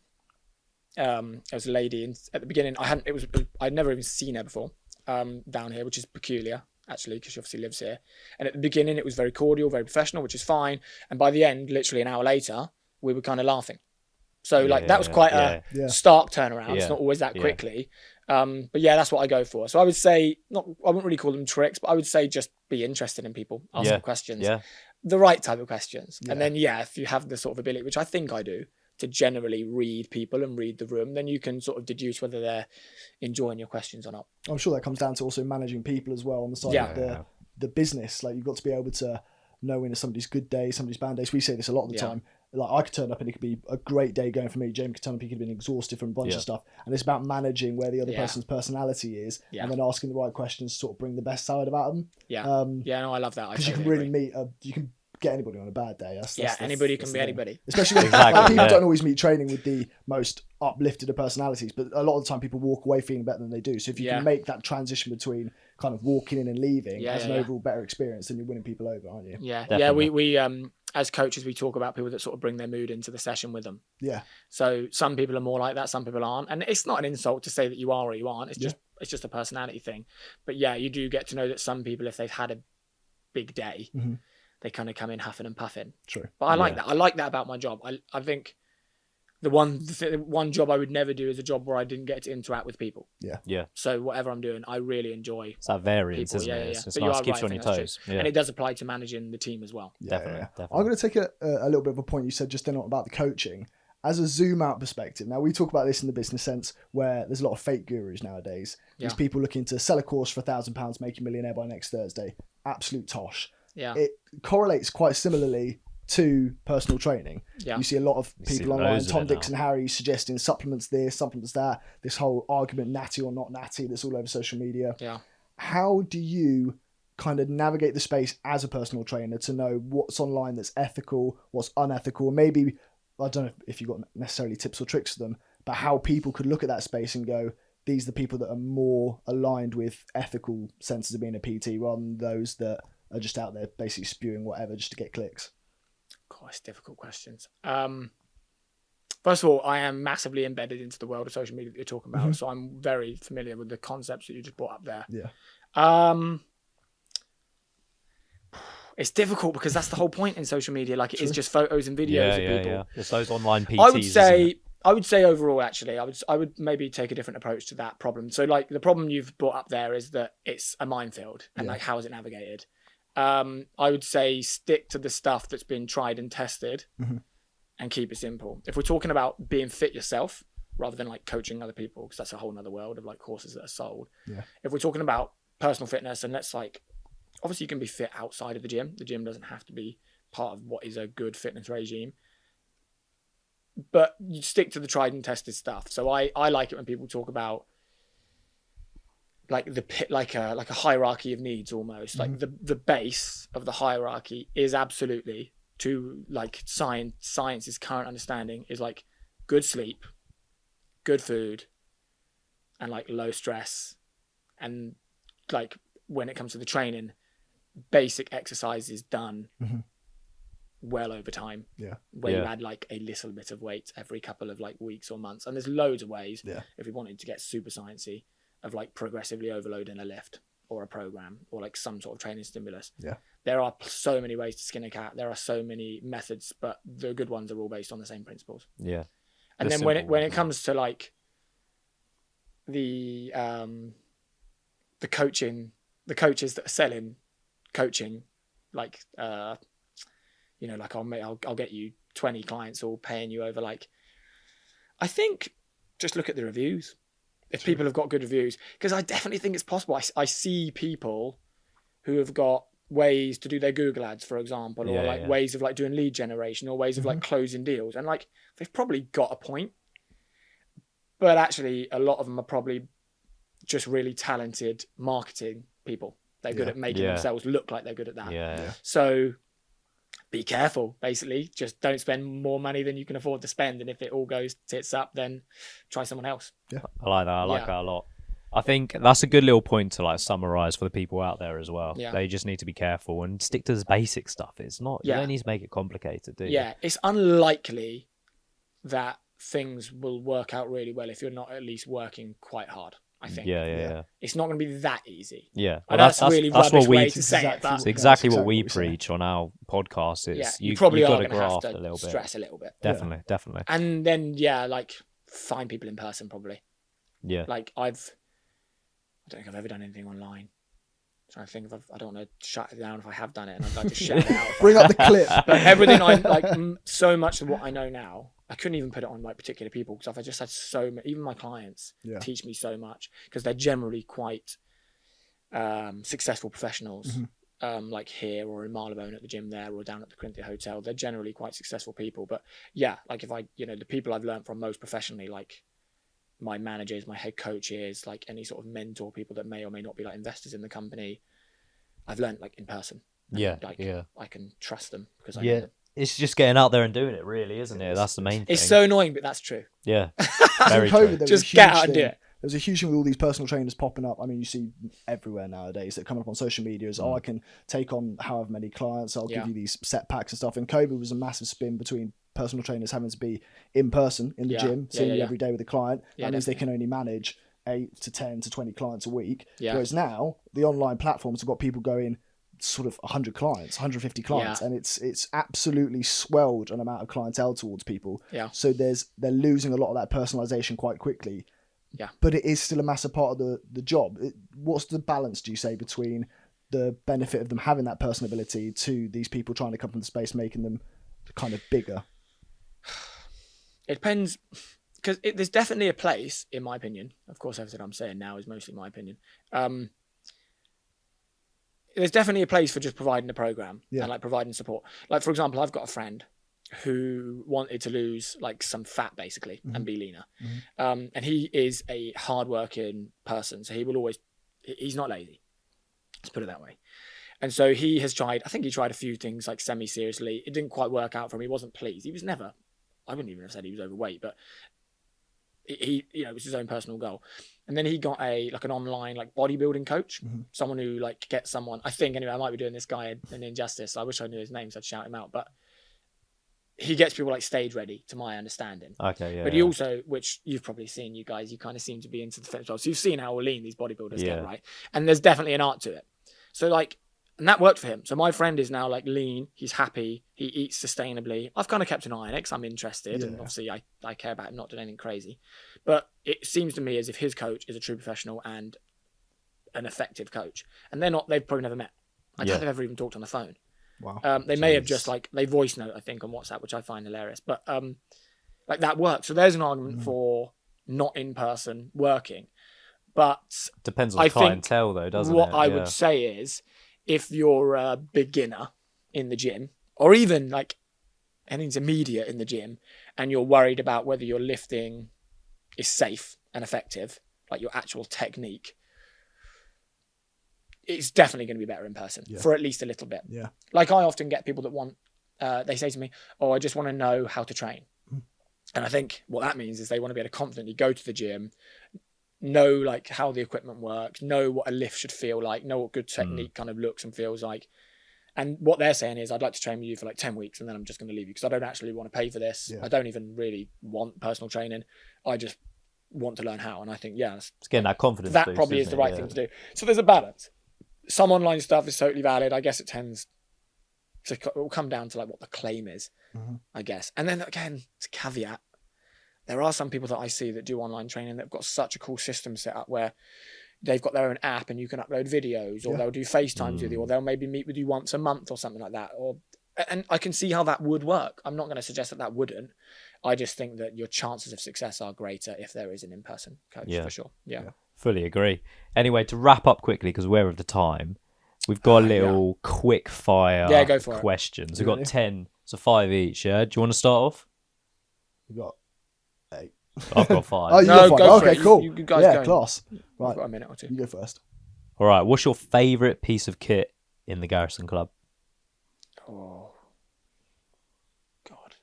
Speaker 5: There was a lady at the beginning. I'd never even seen her before down here, which is peculiar actually, because she obviously lives here. And at the beginning, it was very cordial, very professional, which is fine. And by the end, literally an hour later, we were kind of laughing. So that was quite a stark turnaround.
Speaker 2: Yeah.
Speaker 5: It's not always that
Speaker 2: Yeah.
Speaker 5: quickly. But yeah, that's what I go for. So I would say, I wouldn't really call them tricks, but I would say just be interested in people, ask them questions, the right type of questions. And then, if you have the sort of ability, which I think I do, to generally read people and read the room, then you can sort of deduce whether they're enjoying your questions or not.
Speaker 1: I'm sure that comes down to also managing people as well on the side of the business. Like, you've got to be able to know when it's somebody's good day, somebody's bad day. So we say this a lot of the time. Like, I could turn up and it could be a great day going for me. Jamie could turn up, he could have been exhausted from a bunch of stuff. And it's about managing where the other person's personality is and then asking the right questions to sort of bring the best side about them.
Speaker 5: Yeah. No, I love that.
Speaker 1: Because you can really meet, you can get anybody on a bad day.
Speaker 5: Anybody can be anybody.
Speaker 1: Especially when people don't always meet training with the most uplifted of personalities, but a lot of the time people walk away feeling better than they do. So if you can make that transition between kind of walking in and leaving as an overall better experience, then you're winning people over, aren't you?
Speaker 5: Yeah.
Speaker 2: Definitely.
Speaker 5: Yeah, we as coaches, we talk about people that sort of bring their mood into the session with them.
Speaker 1: Yeah.
Speaker 5: So some people are more like that, some people aren't. And it's not an insult to say that you are or you aren't. It's just a personality thing. But yeah, you do get to know that some people, if they've had a big day, they kind of come in huffing and puffing.
Speaker 1: True.
Speaker 5: But I like that. I like that about my job. I think the one job I would never do is a job where I didn't get to interact with people.
Speaker 1: Yeah.
Speaker 2: Yeah.
Speaker 5: So whatever I'm doing, I really enjoy.
Speaker 2: It's that variance,
Speaker 5: people.
Speaker 2: isn't it?
Speaker 5: Yeah.
Speaker 2: It's
Speaker 5: But you
Speaker 2: nice.
Speaker 5: are
Speaker 2: Keeps you
Speaker 5: right,
Speaker 2: on
Speaker 5: I
Speaker 2: your
Speaker 5: think that's
Speaker 2: toes.
Speaker 5: true.
Speaker 2: Yeah.
Speaker 5: And it does apply to managing the team as well.
Speaker 2: Definitely.
Speaker 1: I'm going to take a little bit of a point you said just then about the coaching. As a zoom out perspective, now we talk about this in the business sense where there's a lot of fake gurus nowadays. These people looking to sell a course for £1,000, make a millionaire by next Thursday. Absolute tosh.
Speaker 5: Yeah.
Speaker 1: It correlates quite similarly to personal training.
Speaker 5: Yeah.
Speaker 1: You see a lot of
Speaker 2: see
Speaker 1: people online,
Speaker 2: loads of
Speaker 1: Tom,
Speaker 2: it
Speaker 1: Dix
Speaker 2: now.
Speaker 1: and Harry, suggesting supplements this, supplements that, this whole argument natty or not natty that's all over social media.
Speaker 5: Yeah.
Speaker 1: How do you kind of navigate the space as a personal trainer to know what's online that's ethical, what's unethical? Maybe, I don't know if you've got necessarily tips or tricks for them, but how people could look at that space and go, these are the people that are more aligned with ethical senses of being a PT rather than those that are just out there basically spewing whatever just to get clicks.
Speaker 5: God, it's difficult questions. First of all, I am massively embedded into the world of social media that you're talking about, so I'm very familiar with the concepts that you just brought up there.
Speaker 1: Yeah.
Speaker 5: It's difficult because that's the whole point in social media. Like, it is just photos and videos of people.
Speaker 2: Yeah. It's those online PTs.
Speaker 5: I would say overall, actually, I would maybe take a different approach to that problem. So, like, the problem you've brought up there is that it's a minefield, and like, how is it navigated? I would say stick to the stuff that's been tried and tested, and keep it simple. If we're talking about being fit yourself, rather than like coaching other people, because that's a whole nother world of like courses that are sold.
Speaker 1: Yeah.
Speaker 5: If we're talking about personal fitness, and let's like, obviously you can be fit outside of the gym. The gym doesn't have to be part of what is a good fitness regime, but you stick to the tried and tested stuff. So I like it when people talk about like like a hierarchy of needs almost. Like the base of the hierarchy is absolutely, to like science's current understanding, is like good sleep, good food, and like low stress. And like when it comes to the training, basic exercises done well over time.
Speaker 1: Yeah.
Speaker 5: Where you add like a little bit of weight every couple of like weeks or months. And there's loads of ways, if we wanted to get super sciencey, of like progressively overloading a lift or a program or like some sort of training stimulus.
Speaker 1: Yeah.
Speaker 5: There are so many ways to skin a cat. There are so many methods, but the good ones are all based on the same principles.
Speaker 2: Yeah.
Speaker 5: And then when it comes to like the coaching, the coaches that are selling coaching, like you know, like I'll get you 20 clients all paying you over, like, I think just look at the reviews. If people have got good reviews, because I definitely think it's possible. I see people who have got ways to do their Google ads, for example, or ways of like doing lead generation, or ways of like closing deals, and like they've probably got a point, but actually a lot of them are probably just really talented marketing people. They're good at making themselves look like they're good at that. So be careful, basically. Just don't spend more money than you can afford to spend. And if it all goes tits up, then try someone else.
Speaker 1: Yeah.
Speaker 2: I like that. I like that a lot. I think that's a good little point to like summarize for the people out there as well.
Speaker 5: Yeah.
Speaker 2: They just need to be careful and stick to the basic stuff. It's not, you don't need to make it complicated, do you?
Speaker 5: Yeah. It's unlikely that things will work out really well if you're not at least working quite hard, I think.
Speaker 2: Yeah.
Speaker 5: It's not going to be that easy.
Speaker 2: Yeah.
Speaker 5: Well, that's really rubbish way to say it, but
Speaker 2: it's exactly what we preach on our podcast. Is
Speaker 5: you probably
Speaker 2: you've
Speaker 5: are
Speaker 2: got to
Speaker 5: going to have
Speaker 2: graft a little
Speaker 5: to
Speaker 2: bit.
Speaker 5: stress a little bit.
Speaker 2: Definitely.
Speaker 5: And then, like find people in person probably.
Speaker 2: Yeah.
Speaker 5: Like I don't think I've ever done anything online. I'm trying to think if I don't want to shut it down if I have done it, and I'd like to shout it out.
Speaker 1: Bring up the clip.
Speaker 5: But everything I like, so much of what I know now, I couldn't even put it on like particular people, because I've just had so many, even my clients teach me so much, because they're generally quite successful professionals. Like here or in Marylebone at the gym there, or down at the Corinthia Hotel, they're generally quite successful people. But yeah, like if I, the people I've learned from most professionally, like my managers, my head coaches, like any sort of mentor people that may or may not be like investors in the company, I've learned like in person. I can trust them because I know them.
Speaker 2: It's just getting out there and doing it, really, isn't it? That's the main thing.
Speaker 5: It's so annoying, but that's true.
Speaker 2: Yeah.
Speaker 1: Very true.
Speaker 5: Just get out and do it.
Speaker 1: There was a huge thing with all these personal trainers popping up. I mean, you see everywhere nowadays that come up on social media as, I can take on however many clients, I'll give you these set packs and stuff. And COVID was a massive spin between personal trainers having to be in person in the gym, seeing you every day with a client. That means they can only manage 8 to 10 to 20 clients a week. Whereas now, the online platforms have got people going sort of 100 clients, 150 clients, and it's absolutely swelled an amount of clientele towards people. So they're losing a lot of that personalization quite quickly. But it is still a massive part of the job. What's the balance, do you say, between the benefit of them having that personability to these people trying to come from the space, making them kind of bigger?
Speaker 5: It depends, because there's definitely a place, in my opinion. Of course, everything I'm saying now is mostly my opinion. There's definitely a place for just providing a program and like providing support. Like, for example, I've got a friend who wanted to lose like some fat basically and be leaner. And he is a hardworking person. So he's not lazy. Let's put it that way. And so he has tried, I think he tried a few things like semi-seriously. It didn't quite work out for him. He wasn't pleased. He was never, I wouldn't even have said he was overweight, but he it was his own personal goal. And then he got an online like bodybuilding coach, someone who like gets someone, I think anyway, I might be doing this guy an injustice. I wish I knew his name so I'd shout him out, but he gets people like stage ready, to my understanding. Okay, yeah. But he also, which you've probably seen, you guys, you kind of seem to be into the fitness world. So you've seen how lean these bodybuilders get, right? And there's definitely an art to it. So like, and that worked for him. So my friend is now like lean. He's happy. He eats sustainably. I've kind of kept an eye on it because I'm interested. And obviously I care about him not doing anything crazy. But it seems to me as if his coach is a true professional and an effective coach. And they've probably never met. I don't think they've ever even talked on the phone. Wow. They may have just like, they voice note, I think, on WhatsApp, which I find hilarious. But like that works. So there's an argument for not in person working. But
Speaker 2: Depends on the clientele, though, doesn't it?
Speaker 5: What I would say is, if you're a beginner in the gym, or even like an intermediate in the gym, and you're worried about whether your lifting is safe and effective, like your actual technique, it's definitely going to be better in person for at least a little bit.
Speaker 1: Yeah.
Speaker 5: Like I often get people that want, they say to me, "Oh, I just want to know how to train." And I think what that means is they want to be able to confidently go to the gym, know like how the equipment works, know what a lift should feel like, know what good technique kind of looks and feels like. And what they're saying is, I'd like to train with you for like 10 weeks and then I'm just going to leave you because I don't actually want to pay for this.
Speaker 1: Yeah.
Speaker 5: I don't even really want personal training. I just want to learn how. And I think,
Speaker 2: it's getting that confidence.
Speaker 5: That
Speaker 2: boost,
Speaker 5: probably is
Speaker 2: isn't
Speaker 5: the
Speaker 2: it?
Speaker 5: right thing to do. So there's a balance. Some online stuff is totally valid. I guess it tends to, it will come down to like what the claim is, I guess. And then again, it's a caveat. There are some people that I see that do online training that have got such a cool system set up where they've got their own app and you can upload videos, or they'll do FaceTimes with you, or they'll maybe meet with you once a month or something like that. And I can see how that would work. I'm not going to suggest that wouldn't. I just think that your chances of success are greater if there is an in-person coach, for sure. Yeah.
Speaker 2: Fully agree. Anyway, to wrap up quickly, because we're of the time, we've got a little quick fire
Speaker 5: go for
Speaker 2: questions. We've got 10, so 5 each, yeah? Do you want to start off?
Speaker 1: We got 8.
Speaker 2: I've got 5.
Speaker 1: Oh, you
Speaker 5: No,
Speaker 1: got 5.
Speaker 5: go for
Speaker 1: Okay,
Speaker 5: it.
Speaker 1: cool.
Speaker 5: You guys
Speaker 1: yeah,
Speaker 5: go.
Speaker 1: class. Right.
Speaker 5: I've got a minute or two.
Speaker 1: You go first.
Speaker 2: All right, what's your favourite piece of kit in the Garrison Club?
Speaker 5: Oh, God.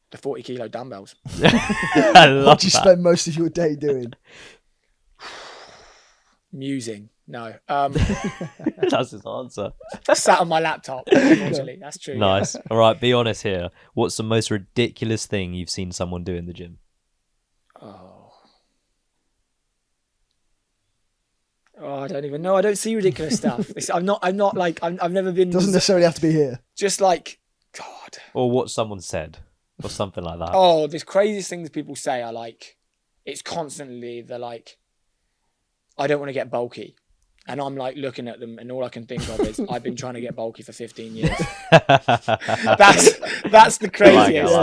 Speaker 5: The 40-kilo dumbbells.
Speaker 2: I love
Speaker 1: What do you
Speaker 2: that.
Speaker 1: spend most of your day doing?
Speaker 5: Musing. No.
Speaker 2: That's his answer.
Speaker 5: Sat on my laptop, unfortunately. That's true.
Speaker 2: Nice. All right, be honest here. What's the most ridiculous thing you've seen someone do in the gym?
Speaker 5: Oh, I don't even know. I don't see ridiculous stuff. I've never been.
Speaker 1: Doesn't necessarily have to be here.
Speaker 5: Just like, God.
Speaker 2: Or what someone said, or something like that.
Speaker 5: Oh, the craziest things people say are like, it's constantly, they're like, I don't want to get bulky. And I'm like looking at them and all I can think of is, I've been trying to get bulky for 15 years. That's the craziest.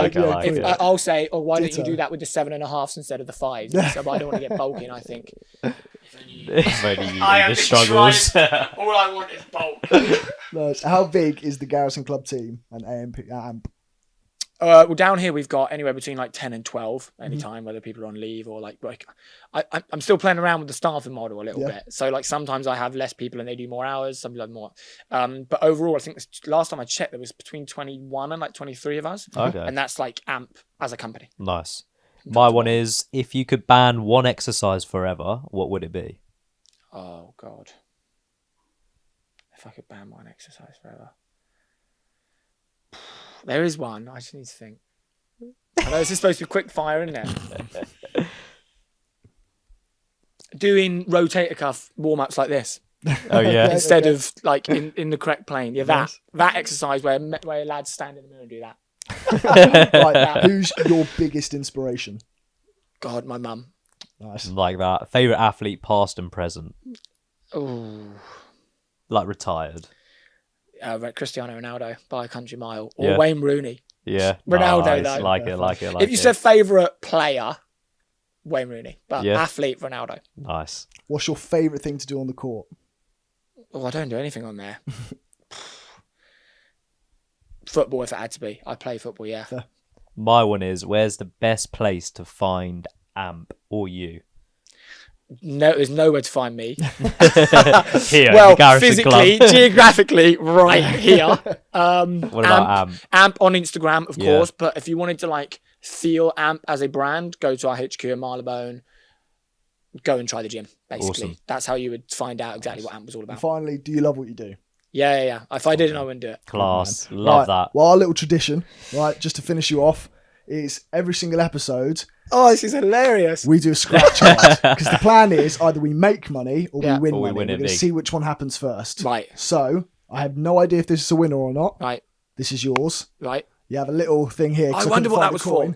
Speaker 5: I'll say, oh, why don't you do that with the 7.5s instead of the 5s? So I don't want to get bulky. And I think,
Speaker 2: If only you
Speaker 5: I
Speaker 2: knew
Speaker 5: am
Speaker 2: the struggles.
Speaker 5: all I want is bulk.
Speaker 1: Nice. How big is the Garrison Club team and AMP?
Speaker 5: Well, down here we've got anywhere between like 10 and 12 anytime, whether people are on leave or like I'm still playing around with the staffing model a little bit. So like sometimes I have less people and they do more hours, some people have more. But overall, I think last time I checked, there was between 21 and like 23 of us.
Speaker 2: Okay.
Speaker 5: And that's like AMP as a company.
Speaker 2: Nice. My one is, if you could ban one exercise forever, what would it be?
Speaker 5: Oh, God. If I could ban one exercise forever. There is one. I just need to think. I know this is supposed to be quick fire, isn't it? Doing rotator cuff warm-ups like this.
Speaker 2: Oh, yeah.
Speaker 5: Instead of like in the correct plane. Yeah, that exercise where lads stand in the mirror and do that.
Speaker 1: Right, who's your biggest inspiration?
Speaker 5: God, my mum.
Speaker 1: Nice.
Speaker 2: Like that. Favourite athlete, past and present?
Speaker 5: Oh.
Speaker 2: Like retired?
Speaker 5: Cristiano Ronaldo by a country mile. Or Wayne Rooney.
Speaker 2: Yeah.
Speaker 5: Ronaldo,
Speaker 2: nice.
Speaker 5: though.
Speaker 2: Like it.
Speaker 5: If you said favourite player, Wayne Rooney. But athlete, Ronaldo.
Speaker 2: Nice.
Speaker 1: What's your favourite thing to do on the court?
Speaker 5: Oh, I don't do anything on there. Football, if it had to be. I play football, yeah.
Speaker 2: My one is, where's the best place to find AMP or you?
Speaker 5: No, there's nowhere to find me.
Speaker 2: Here,
Speaker 5: well,
Speaker 2: the Garrison
Speaker 5: physically,
Speaker 2: Club.
Speaker 5: geographically, right here.
Speaker 2: What about AMP?
Speaker 5: AMP on Instagram, of course. But if you wanted to like feel AMP as a brand, go to our HQ in Marylebone. Go and try the gym. Basically, that's how you would find out exactly what AMP was all about.
Speaker 1: And finally, do you love what you do?
Speaker 5: Yeah. If I didn't, I wouldn't do it.
Speaker 2: Class. Love that.
Speaker 1: Well, our little tradition, right, just to finish you off, is every single episode.
Speaker 5: Oh, this is hilarious.
Speaker 1: We do a scratch card because the plan is either we make money or we win
Speaker 2: Or we
Speaker 1: money.
Speaker 2: win it
Speaker 1: We're going to
Speaker 2: big.
Speaker 1: see which one happens first.
Speaker 5: Right.
Speaker 1: So I have no idea if this is a winner or not.
Speaker 5: Right.
Speaker 1: This is yours.
Speaker 5: Right.
Speaker 1: You have a little thing here.
Speaker 5: I wonder what that was for.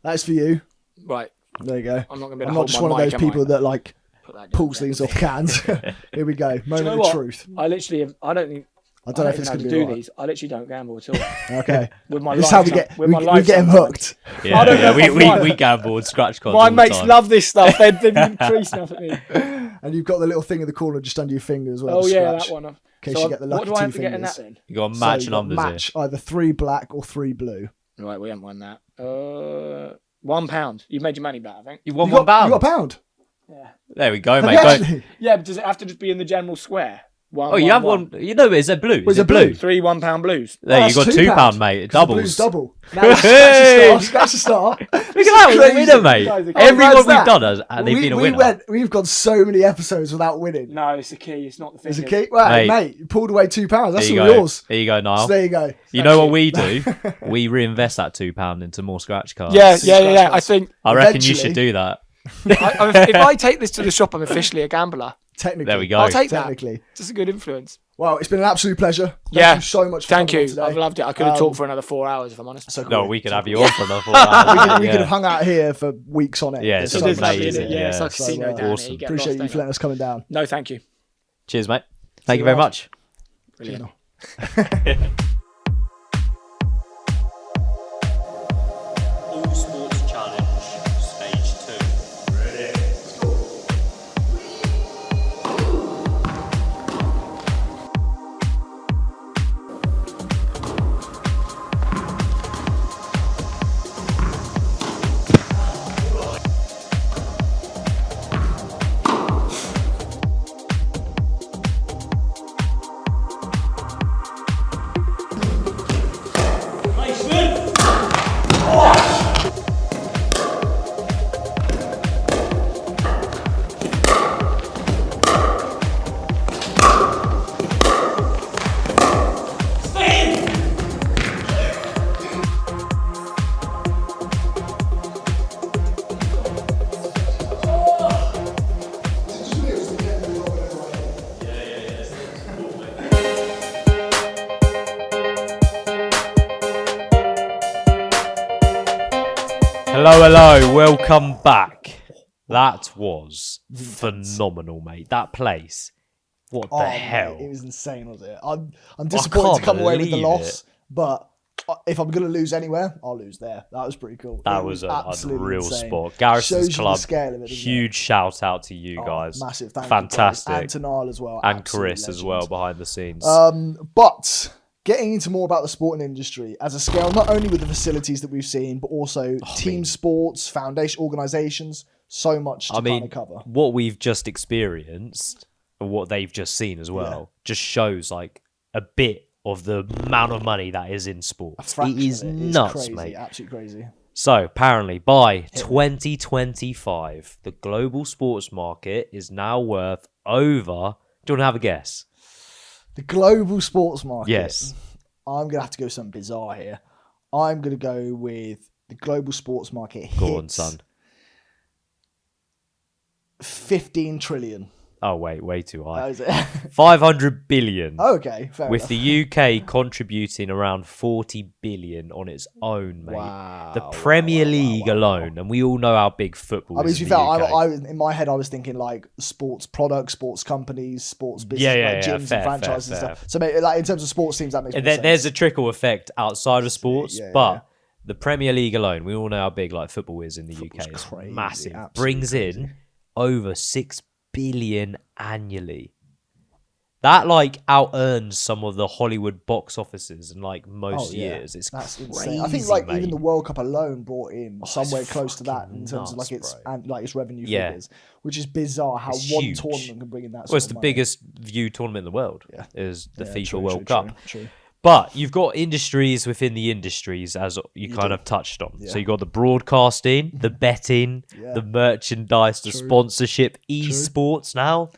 Speaker 1: That is for you.
Speaker 5: Right.
Speaker 1: There you go.
Speaker 5: I'm not going to be able
Speaker 1: I'm
Speaker 5: to
Speaker 1: not just
Speaker 5: hold
Speaker 1: one
Speaker 5: my
Speaker 1: of those
Speaker 5: mic,
Speaker 1: people
Speaker 5: am I?
Speaker 1: that like
Speaker 5: Put that down
Speaker 1: pulls
Speaker 5: there.
Speaker 1: things off cans. Here we go. Moment
Speaker 5: You know
Speaker 1: of
Speaker 5: what?
Speaker 1: truth.
Speaker 5: I literally, I don't think,
Speaker 1: I don't know if it's going to be
Speaker 5: do
Speaker 1: right.
Speaker 5: these. I literally don't gamble at all.
Speaker 1: Okay.
Speaker 5: With my
Speaker 1: This is
Speaker 5: life,
Speaker 1: how we get
Speaker 5: life
Speaker 1: him hooked.
Speaker 2: Yeah,
Speaker 5: I don't know if I'm
Speaker 2: we gamble on scratch cards.
Speaker 5: My
Speaker 2: all the
Speaker 5: mates
Speaker 2: time.
Speaker 5: love this stuff. They've been creasing up at me.
Speaker 1: And you've got the little thing in the corner just under your finger as well.
Speaker 5: Oh
Speaker 1: to
Speaker 5: yeah,
Speaker 1: scratch,
Speaker 5: that one.
Speaker 1: In case you get the lucky
Speaker 5: what do I have
Speaker 1: two
Speaker 5: to get in that
Speaker 1: fingers.
Speaker 5: then?
Speaker 2: You got to
Speaker 1: So
Speaker 2: match
Speaker 1: you've got
Speaker 2: numbers
Speaker 1: match either 3 black or 3 blue.
Speaker 5: Right, we haven't won that. £1. You've made your money back, I think.
Speaker 2: here. You won
Speaker 1: You got
Speaker 2: £1.
Speaker 1: a pound.
Speaker 5: Yeah.
Speaker 2: There we go,
Speaker 1: Have
Speaker 2: mate.
Speaker 1: you
Speaker 2: Go.
Speaker 1: actually?
Speaker 5: Yeah, but does it have to just be in the general square?
Speaker 2: Oh, you have one. You know, is it blue?
Speaker 1: Was
Speaker 2: Is
Speaker 1: it
Speaker 2: it blue?
Speaker 5: 3 £1 blues.
Speaker 2: There,
Speaker 1: Oh,
Speaker 2: you got
Speaker 1: that's
Speaker 2: £2,
Speaker 1: £2,
Speaker 2: mate. It
Speaker 1: 'cause the blue's
Speaker 2: doubles.
Speaker 1: double. Now,
Speaker 2: Hey!
Speaker 1: scratch the start.
Speaker 2: Look at that, we're a winner, mate.
Speaker 5: Guys,
Speaker 2: Everyone
Speaker 1: How's
Speaker 2: we've
Speaker 1: that?
Speaker 2: done has they've been a winner.
Speaker 1: We've gone so many episodes without winning.
Speaker 5: No, it's the key. It's not the
Speaker 1: There's a
Speaker 5: fingers.
Speaker 1: key. Well,
Speaker 2: Mate.
Speaker 1: mate, you pulled away £2. That's
Speaker 2: There
Speaker 1: all
Speaker 2: you go.
Speaker 1: yours.
Speaker 2: There you go, Niall.
Speaker 1: So there you go.
Speaker 2: You know what we do? We reinvest that £2 into more scratch cards.
Speaker 5: Yeah. I think
Speaker 2: I reckon you
Speaker 1: Eventually-
Speaker 2: should do that.
Speaker 5: if I take this to the shop, I'm officially a gambler.
Speaker 1: Technically.
Speaker 2: There we go.
Speaker 5: I'll take that.
Speaker 1: Technically.
Speaker 5: Just a good influence.
Speaker 1: Well, it's been an absolute pleasure.
Speaker 5: Yeah.
Speaker 1: Thank you so much for
Speaker 5: Thank
Speaker 1: coming
Speaker 5: you.
Speaker 1: on today.
Speaker 5: I've loved it. I could have talked for another 4 hours if I'm honest.
Speaker 1: So cool.
Speaker 2: No, we could have you on for another 4 hours.
Speaker 1: We could have hung out here for weeks on it.
Speaker 2: Yeah,
Speaker 1: There's
Speaker 2: it's
Speaker 1: so
Speaker 5: It is
Speaker 1: much
Speaker 5: lovely,
Speaker 2: amazing,
Speaker 5: isn't it?
Speaker 2: yeah.
Speaker 5: It's like a
Speaker 1: So,
Speaker 5: casino down
Speaker 2: awesome.
Speaker 5: here. You get
Speaker 1: Appreciate
Speaker 5: lost,
Speaker 1: you
Speaker 5: don't
Speaker 1: for letting us coming down.
Speaker 5: No, thank you.
Speaker 2: Cheers, mate. Thank you very much.
Speaker 5: Brilliant.
Speaker 4: All Sports Challenge, Stage 2.
Speaker 2: Hello, welcome back. That was phenomenal, mate. That place. What the hell?
Speaker 1: Mate, it was insane, was it? I'm disappointed
Speaker 2: can't
Speaker 1: to come away with the
Speaker 2: believe
Speaker 1: loss, but if I'm going to lose anywhere, I'll lose there. That was pretty cool.
Speaker 2: That
Speaker 1: It
Speaker 2: was an
Speaker 1: absolutely
Speaker 2: unreal
Speaker 1: insane.
Speaker 2: spot.
Speaker 1: Shows
Speaker 2: Garrison's
Speaker 1: you the
Speaker 2: club.
Speaker 1: scale of it, doesn't
Speaker 2: Huge shout out to you
Speaker 1: it?
Speaker 2: guys.
Speaker 1: Massive thank
Speaker 2: Fantastic.
Speaker 1: you, guys. And to Niall as well.
Speaker 2: And
Speaker 1: Absolute
Speaker 2: Chris as
Speaker 1: legend.
Speaker 2: well behind the scenes.
Speaker 1: But getting into more about the sporting industry as a scale, not only with the facilities that we've seen, but also team sports, foundation organisations, so much to kind of cover.
Speaker 2: What we've just experienced and what they've just seen as well just shows like a bit of the amount of money that is in sports.
Speaker 1: Fraction
Speaker 2: It is
Speaker 1: of
Speaker 2: nuts,
Speaker 1: crazy,
Speaker 2: mate.
Speaker 1: Absolutely crazy.
Speaker 2: So apparently by 2025, the global sports market is now worth over. Do you want to have a guess?
Speaker 1: The global sports market.
Speaker 2: Yes.
Speaker 1: I'm going to have to go something bizarre here. I'm going to go with the global sports market
Speaker 2: Go on,
Speaker 1: hits
Speaker 2: son.
Speaker 1: 15 trillion.
Speaker 2: Oh, wait, way too
Speaker 1: That
Speaker 2: high.
Speaker 1: is it.
Speaker 2: 500 billion.
Speaker 1: Okay, fair
Speaker 2: With
Speaker 1: enough.
Speaker 2: the UK contributing around 40 billion on its own, mate.
Speaker 1: Wow,
Speaker 2: The Premier
Speaker 1: wow,
Speaker 2: League alone, and we all know how big football
Speaker 1: I mean,
Speaker 2: is
Speaker 1: to
Speaker 2: in
Speaker 1: be
Speaker 2: the
Speaker 1: fair,
Speaker 2: UK.
Speaker 1: I was in my head, I was thinking like sports products, sports companies, sports business,
Speaker 2: Yeah,
Speaker 1: like gyms
Speaker 2: fair,
Speaker 1: and franchises
Speaker 2: fair,
Speaker 1: and stuff. So, mate, like in terms of sports teams, that makes more
Speaker 2: And
Speaker 1: sense.
Speaker 2: there's a trickle effect outside of sports,
Speaker 1: yeah,
Speaker 2: but
Speaker 1: yeah.
Speaker 2: the Premier League alone, we all know how big like football is in the
Speaker 1: Football's
Speaker 2: UK. It's
Speaker 1: crazy,
Speaker 2: massive.
Speaker 1: absolutely
Speaker 2: Brings
Speaker 1: crazy.
Speaker 2: in over 6 billion annually. That like out earns some of the Hollywood box offices in like most years. It's
Speaker 1: That's
Speaker 2: crazy.
Speaker 1: insane. I think like
Speaker 2: mate.
Speaker 1: even the World Cup alone brought in somewhere
Speaker 2: it's
Speaker 1: close to that
Speaker 2: fucking
Speaker 1: in terms of like
Speaker 2: nuts,
Speaker 1: its
Speaker 2: bro.
Speaker 1: and like its revenue
Speaker 2: Yeah.
Speaker 1: figures, which is bizarre how
Speaker 2: It's
Speaker 1: one
Speaker 2: huge.
Speaker 1: tournament can bring in that.
Speaker 2: Well,
Speaker 1: Sort
Speaker 2: it's
Speaker 1: of
Speaker 2: the
Speaker 1: money.
Speaker 2: biggest viewed tournament in the world. Is the
Speaker 1: Yeah,
Speaker 2: FIFA
Speaker 1: true,
Speaker 2: World
Speaker 1: true,
Speaker 2: Cup.
Speaker 1: True.
Speaker 2: But you've got industries within the industries, as you kind of touched on. So you've got the broadcasting, the betting, the merchandise, the sponsorship, esports now.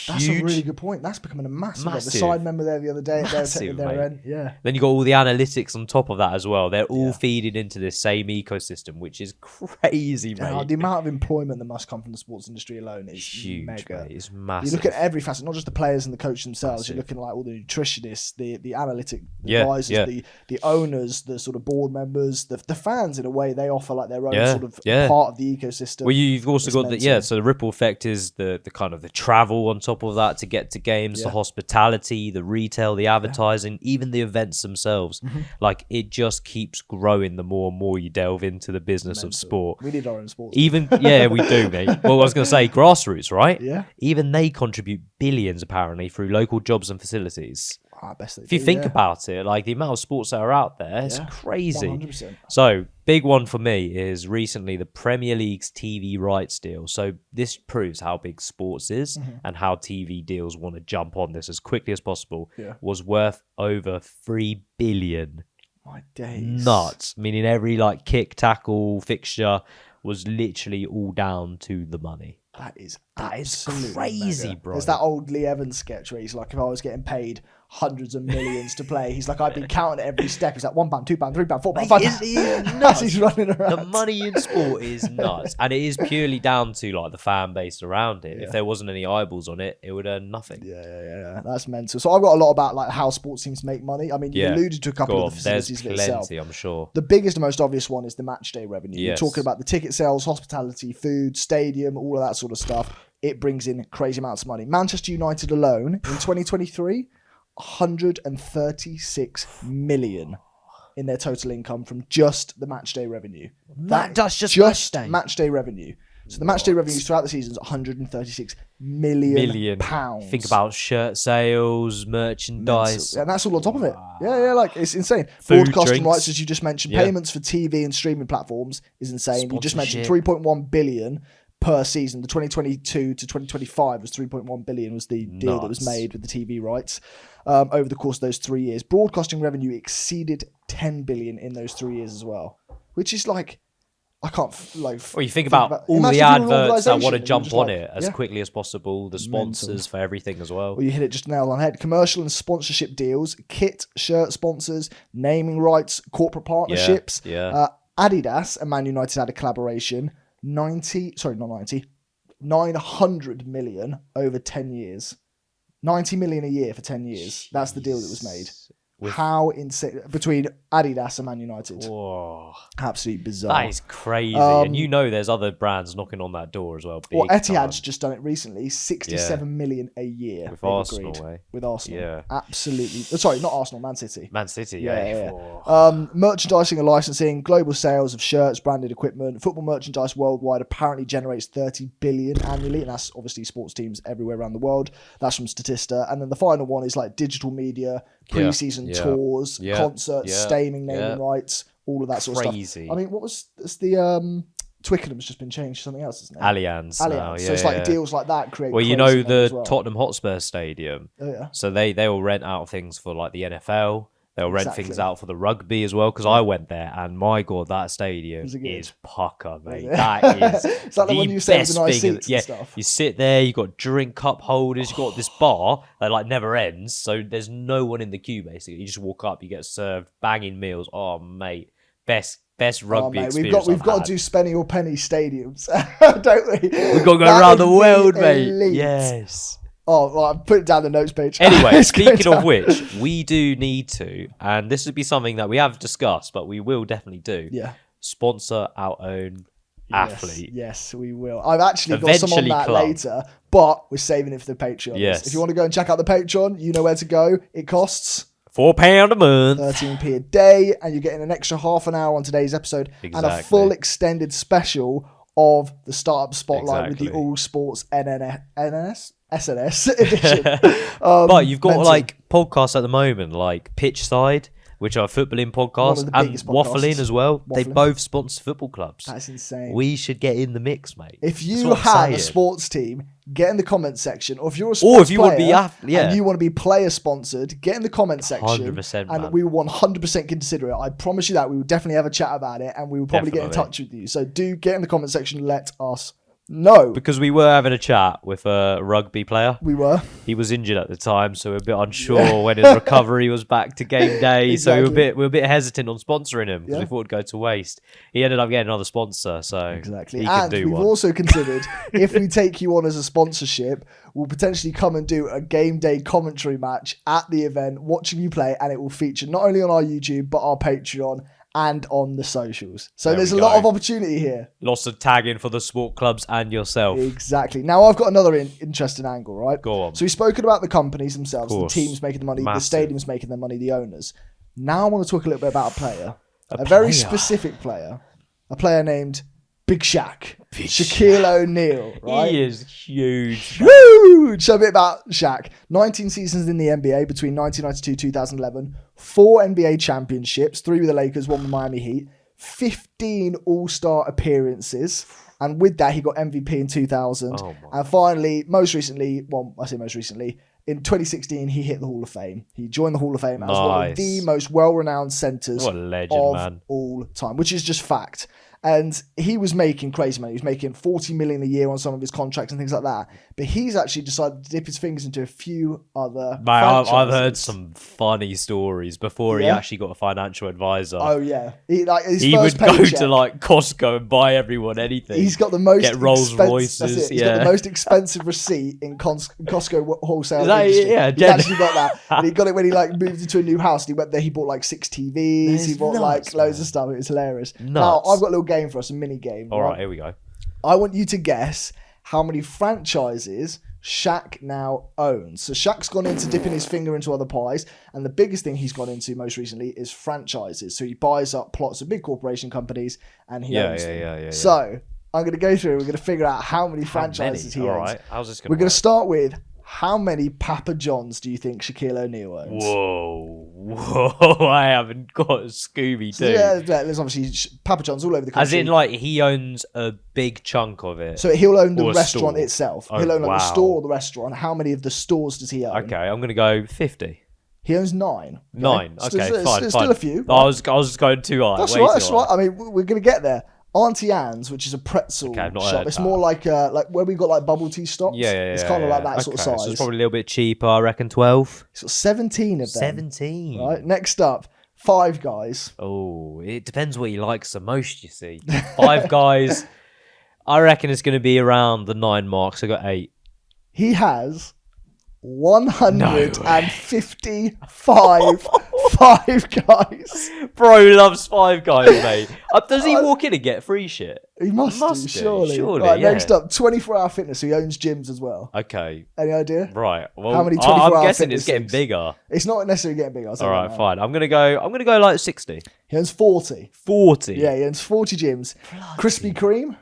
Speaker 1: That's
Speaker 2: Huge.
Speaker 1: a really good point. That's becoming a massive. Like the
Speaker 2: Massive.
Speaker 1: side member there the other day,
Speaker 2: Massive,
Speaker 1: their
Speaker 2: mate.
Speaker 1: end. Yeah.
Speaker 2: Then you got all the analytics on top of that as well. They're all feeding into this same ecosystem, which is crazy, mate.
Speaker 1: The amount of employment that must come from the sports industry alone is
Speaker 2: Huge,
Speaker 1: mega.
Speaker 2: mate. It's
Speaker 1: You
Speaker 2: massive.
Speaker 1: look at every facet, not just the players and the coach themselves.
Speaker 2: Massive.
Speaker 1: You're looking at like all the nutritionists, the analytic
Speaker 2: Yeah,
Speaker 1: advisors,
Speaker 2: yeah.
Speaker 1: the owners, the sort of board members, the fans. In a way, they offer like their own
Speaker 2: Yeah,
Speaker 1: sort of
Speaker 2: yeah.
Speaker 1: part of the ecosystem.
Speaker 2: Well, you've also
Speaker 1: It's
Speaker 2: got the
Speaker 1: mental.
Speaker 2: so the ripple effect is the kind of the travel on on top of that to get to games, the hospitality, the retail, the advertising, even the events themselves. Like, it just keeps growing the more and more you delve into the business of sport.
Speaker 6: We need our own sports.
Speaker 2: Even, yeah, we do, mate. Well, I was going to say, grassroots, right?
Speaker 6: Yeah.
Speaker 2: Even they contribute billions, apparently, through local jobs and facilities.
Speaker 6: I best they
Speaker 2: If you
Speaker 6: do,
Speaker 2: think about it, like the amount of sports that are out there, it's crazy.
Speaker 6: 100%.
Speaker 2: So, big one for me is recently the Premier League's TV rights deal. So, this proves how big sports is and how TV deals want to jump on this as quickly as possible.
Speaker 6: Yeah.
Speaker 2: Was worth over 3 billion.
Speaker 6: My days.
Speaker 2: Nuts. Meaning every like kick, tackle, fixture was literally all down to the money.
Speaker 6: That is
Speaker 2: absolutely crazy,
Speaker 6: mega.
Speaker 2: bro.
Speaker 6: It's that old Lee Evans sketch where he's like, if I was getting paid hundreds of millions to play, he's like, I'd be counting every step. He's like, £1, £2, £3, £4, £5. As he's running around.
Speaker 2: The money in sport is nuts, and it is purely down to like the fan base around it. If there wasn't any eyeballs on it, it would earn nothing.
Speaker 6: Yeah. That's mental. So I've got a lot about like how sports teams make money. I mean, you alluded to a couple of the facilities
Speaker 2: there's
Speaker 6: itself.
Speaker 2: plenty, I'm sure.
Speaker 6: The biggest and most obvious one is the match day revenue.
Speaker 2: Yes.
Speaker 6: You're talking about the ticket sales, hospitality, food, stadium, all of that sort of stuff. It brings in crazy amounts of money. Manchester United alone in 2023, 136 million in their total income from just the match day revenue.
Speaker 2: That's just
Speaker 6: match day revenue. So the match day revenues throughout the season is 136 million pounds.
Speaker 2: Think about shirt sales, merchandise.
Speaker 6: And that's all on top of it. Yeah, like it's insane.
Speaker 2: Food,
Speaker 6: Broadcasting
Speaker 2: drinks.
Speaker 6: rights, as you just mentioned, payments for TV and streaming platforms is insane. You just mentioned 3.1 billion per season. The 2022 to 2025 was 3.1 billion was the deal that was made with the TV rights over the course of those 3 years. Broadcasting revenue exceeded 10 billion in those 3 years as well, which is like, I can't like.
Speaker 2: Well, you think about all the adverts that want to jump on it as quickly as possible, the sponsors for everything as well.
Speaker 6: Well, you hit it just nail on the head. Commercial and sponsorship deals, kit, shirt sponsors, naming rights, corporate partnerships. Adidas and Man United had a collaboration. 900 million over 10 years. 90 million a year for 10 years. That's the deal that was made. How insane. Between Adidas and Man United.
Speaker 2: Whoa.
Speaker 6: Absolutely bizarre.
Speaker 2: That is crazy. And you know there's other brands knocking on that door as well.
Speaker 6: Well, Etihad's just done it recently. 67 million a year.
Speaker 2: With Arsenal,
Speaker 6: With Arsenal.
Speaker 2: Yeah.
Speaker 6: Absolutely. Sorry, not Arsenal, Man City.
Speaker 2: Man City,
Speaker 6: Merchandising and licensing, global sales of shirts, branded equipment. Football merchandise worldwide apparently generates 30 billion annually. And that's obviously sports teams everywhere around the world. That's from Statista. And then the final one is like digital media, pre-season tours, concerts, stadium naming rights, all of that sort of stuff. I mean, it's the Twickenham's just been changed to something else, isn't it?
Speaker 2: Allianz.
Speaker 6: Now, so it's like deals like that create.
Speaker 2: Well, you know the Tottenham Hotspur Stadium.
Speaker 6: Oh yeah.
Speaker 2: So they will rent out things for like the NFL. They'll rent things out for the rugby as well, because I went there and my God, that stadium is pucker, mate. That is
Speaker 6: it's like the one you said with the nice seats and stuff.
Speaker 2: You sit there, you got drink cup holders, you got this bar that like never ends, so there's no one in the queue basically. You just walk up, you get served banging meals. Oh mate, best rugby experience.
Speaker 6: We've got to do Spenny or Penny stadiums, don't we?
Speaker 2: We've got to go around the world, mate. Yes.
Speaker 6: Oh, well, I've put it down the notes page.
Speaker 2: Anyway, speaking of which, we do need to, and this would be something that we have discussed, but we will definitely do.
Speaker 6: Yeah.
Speaker 2: Sponsor our own athlete.
Speaker 6: Yes, we will. I've actually got some on that later, but we're saving it for the Patreon.
Speaker 2: Yes.
Speaker 6: If you want to go and check out the Patreon, you know where to go. It costs
Speaker 2: £4 a month,
Speaker 6: 13p a day, and you're getting an extra half an hour on today's episode and a full extended special of the Startup Spotlight with the All Sports SNS edition.
Speaker 2: But you've got like podcasts at the moment, like Pitch Side, which are a footballing podcast, and Waffling as well. They both sponsor football clubs.
Speaker 6: That's insane.
Speaker 2: We should get in the mix, mate.
Speaker 6: If you have a sports team, get in the comment section. Or if you're a sports player and you want to be player sponsored, get in the comment section.
Speaker 2: 100%,
Speaker 6: and we will 100% consider it. I promise you that. We will definitely have a chat about it, and we will probably get in touch with you. So do get in the comment section. Let us know.
Speaker 2: Because we were having a chat with a rugby player.
Speaker 6: We were.
Speaker 2: He was injured at the time, so we're a bit unsure when his recovery was back to game day.
Speaker 6: Exactly.
Speaker 2: So we were a bit hesitant on sponsoring him because we thought it'd go to waste. He ended up getting another sponsor, so
Speaker 6: exactly.
Speaker 2: He
Speaker 6: and
Speaker 2: can do
Speaker 6: we've
Speaker 2: one.
Speaker 6: also considered if we take you on as a sponsorship, we'll potentially come and do a game day commentary match at the event, watching you play, and it will feature not only on our YouTube but our Patreon. and on the socials. So
Speaker 2: There
Speaker 6: there's a
Speaker 2: we
Speaker 6: lot
Speaker 2: go.
Speaker 6: of opportunity here.
Speaker 2: Lots of tagging for the sport clubs and yourself.
Speaker 6: Exactly. Now I've got another interesting angle, right?
Speaker 2: Go on.
Speaker 6: So we've spoken about the companies themselves, the
Speaker 2: Course.
Speaker 6: teams making the money,
Speaker 2: Massive.
Speaker 6: the stadiums making the money, the owners. Now I want to talk a little bit about a player, a
Speaker 2: player.
Speaker 6: very specific player, a player named Big Shaq, Shaquille O'Neal, right?
Speaker 2: He is huge.
Speaker 6: Huge! So a bit about Shaq. 19 seasons in the NBA between 1992-2011, 4 NBA championships, 3 with the Lakers, 1 with Miami Heat, 15 All-Star appearances, and with that he got MVP in 2000.
Speaker 2: Oh my.
Speaker 6: And finally, most recently, in 2016 he hit the Hall of Fame. He joined the Hall of Fame as one of
Speaker 2: Nice.
Speaker 6: the most well-renowned centers
Speaker 2: What a legend,
Speaker 6: of
Speaker 2: man.
Speaker 6: all time, which is just fact. And he was making crazy money. He was making $40 million a year on some of his contracts and things like that. But he's actually decided to dip his fingers into a few other
Speaker 2: Mate, I've
Speaker 6: franchises.
Speaker 2: heard some funny stories before he
Speaker 6: Yeah?
Speaker 2: actually got a financial advisor.
Speaker 6: Oh yeah, his
Speaker 2: He
Speaker 6: first
Speaker 2: would go
Speaker 6: paycheck,
Speaker 2: to like Costco and buy everyone anything.
Speaker 6: He's got the most
Speaker 2: Get Rolls Royces,
Speaker 6: That's it. He's
Speaker 2: yeah.
Speaker 6: got the most expensive receipt in Costco wholesale
Speaker 2: Is that-
Speaker 6: industry.
Speaker 2: yeah,
Speaker 6: He
Speaker 2: gen-
Speaker 6: actually got that, and he got it when he like moved into a new house. And he went there. He bought like 6 TVs.
Speaker 2: That's
Speaker 6: he bought
Speaker 2: nuts,
Speaker 6: like loads
Speaker 2: man.
Speaker 6: of stuff. It was hilarious. Now
Speaker 2: Nuts.
Speaker 6: I've got a little game for us, a mini game.
Speaker 2: All right, here we go.
Speaker 6: I want you to guess how many franchises Shaq now owns. So Shaq's gone into dipping his finger into other pies, and the biggest thing he's gone into most recently is franchises. So he buys up plots of big corporation companies and he owns them.
Speaker 2: Yeah.
Speaker 6: So I'm going to go through. We're going to figure out how many franchises he
Speaker 2: All
Speaker 6: owns.
Speaker 2: right, how's this going
Speaker 6: We're going to start with how many Papa Johns do you think Shaquille O'Neal owns?
Speaker 2: Whoa, I haven't got a Scooby
Speaker 6: So
Speaker 2: Doo.
Speaker 6: there's obviously Papa John's all over the country.
Speaker 2: As in, like, he owns a big chunk of it.
Speaker 6: So he'll own the
Speaker 2: Or a
Speaker 6: restaurant
Speaker 2: store.
Speaker 6: itself.
Speaker 2: Oh,
Speaker 6: He'll own like, the
Speaker 2: wow.
Speaker 6: store or the restaurant. How many of the stores does he own?
Speaker 2: Okay, I'm going to go 50.
Speaker 6: He owns 9.
Speaker 2: 9. Okay,
Speaker 6: There's
Speaker 2: fine.
Speaker 6: still a few.
Speaker 2: I was just going too high.
Speaker 6: That's
Speaker 2: way
Speaker 6: right.
Speaker 2: too
Speaker 6: That's
Speaker 2: high.
Speaker 6: right. I mean, we're going to get there. Auntie Anne's, which is a pretzel
Speaker 2: Okay, I've not
Speaker 6: shop.
Speaker 2: heard
Speaker 6: It's
Speaker 2: that.
Speaker 6: more like where we got like bubble tea stops.
Speaker 2: Yeah.
Speaker 6: It's kind of like that sort of
Speaker 2: Okay,
Speaker 6: size.
Speaker 2: So it's probably a little bit cheaper, I reckon 12.
Speaker 6: It's got 17 of them.
Speaker 2: 17.
Speaker 6: Right. Next up, Five Guys.
Speaker 2: Oh, it depends what he likes the most, you see. 5 Guys, I reckon it's going to be around the 9 mark, so I got 8.
Speaker 6: He has 155 Five Guys.
Speaker 2: Bro loves 5 Guys, mate. Does he walk in and get free shit?
Speaker 6: He must do,
Speaker 2: do,
Speaker 6: surely.
Speaker 2: surely,
Speaker 6: Next
Speaker 2: yeah.
Speaker 6: up, 24-hour fitness. So he owns gyms as well.
Speaker 2: Okay,
Speaker 6: Any idea?
Speaker 2: right. Well,
Speaker 6: How many
Speaker 2: I'm
Speaker 6: 24-hour
Speaker 2: guessing it's
Speaker 6: fitness
Speaker 2: getting
Speaker 6: things?
Speaker 2: bigger.
Speaker 6: It's not necessarily getting bigger. I'll tell
Speaker 2: All
Speaker 6: you
Speaker 2: right,
Speaker 6: that now.
Speaker 2: fine. I'm gonna go like 60.
Speaker 6: He owns 40.
Speaker 2: 40.
Speaker 6: Yeah, he owns 40 gyms. Krispy Kreme.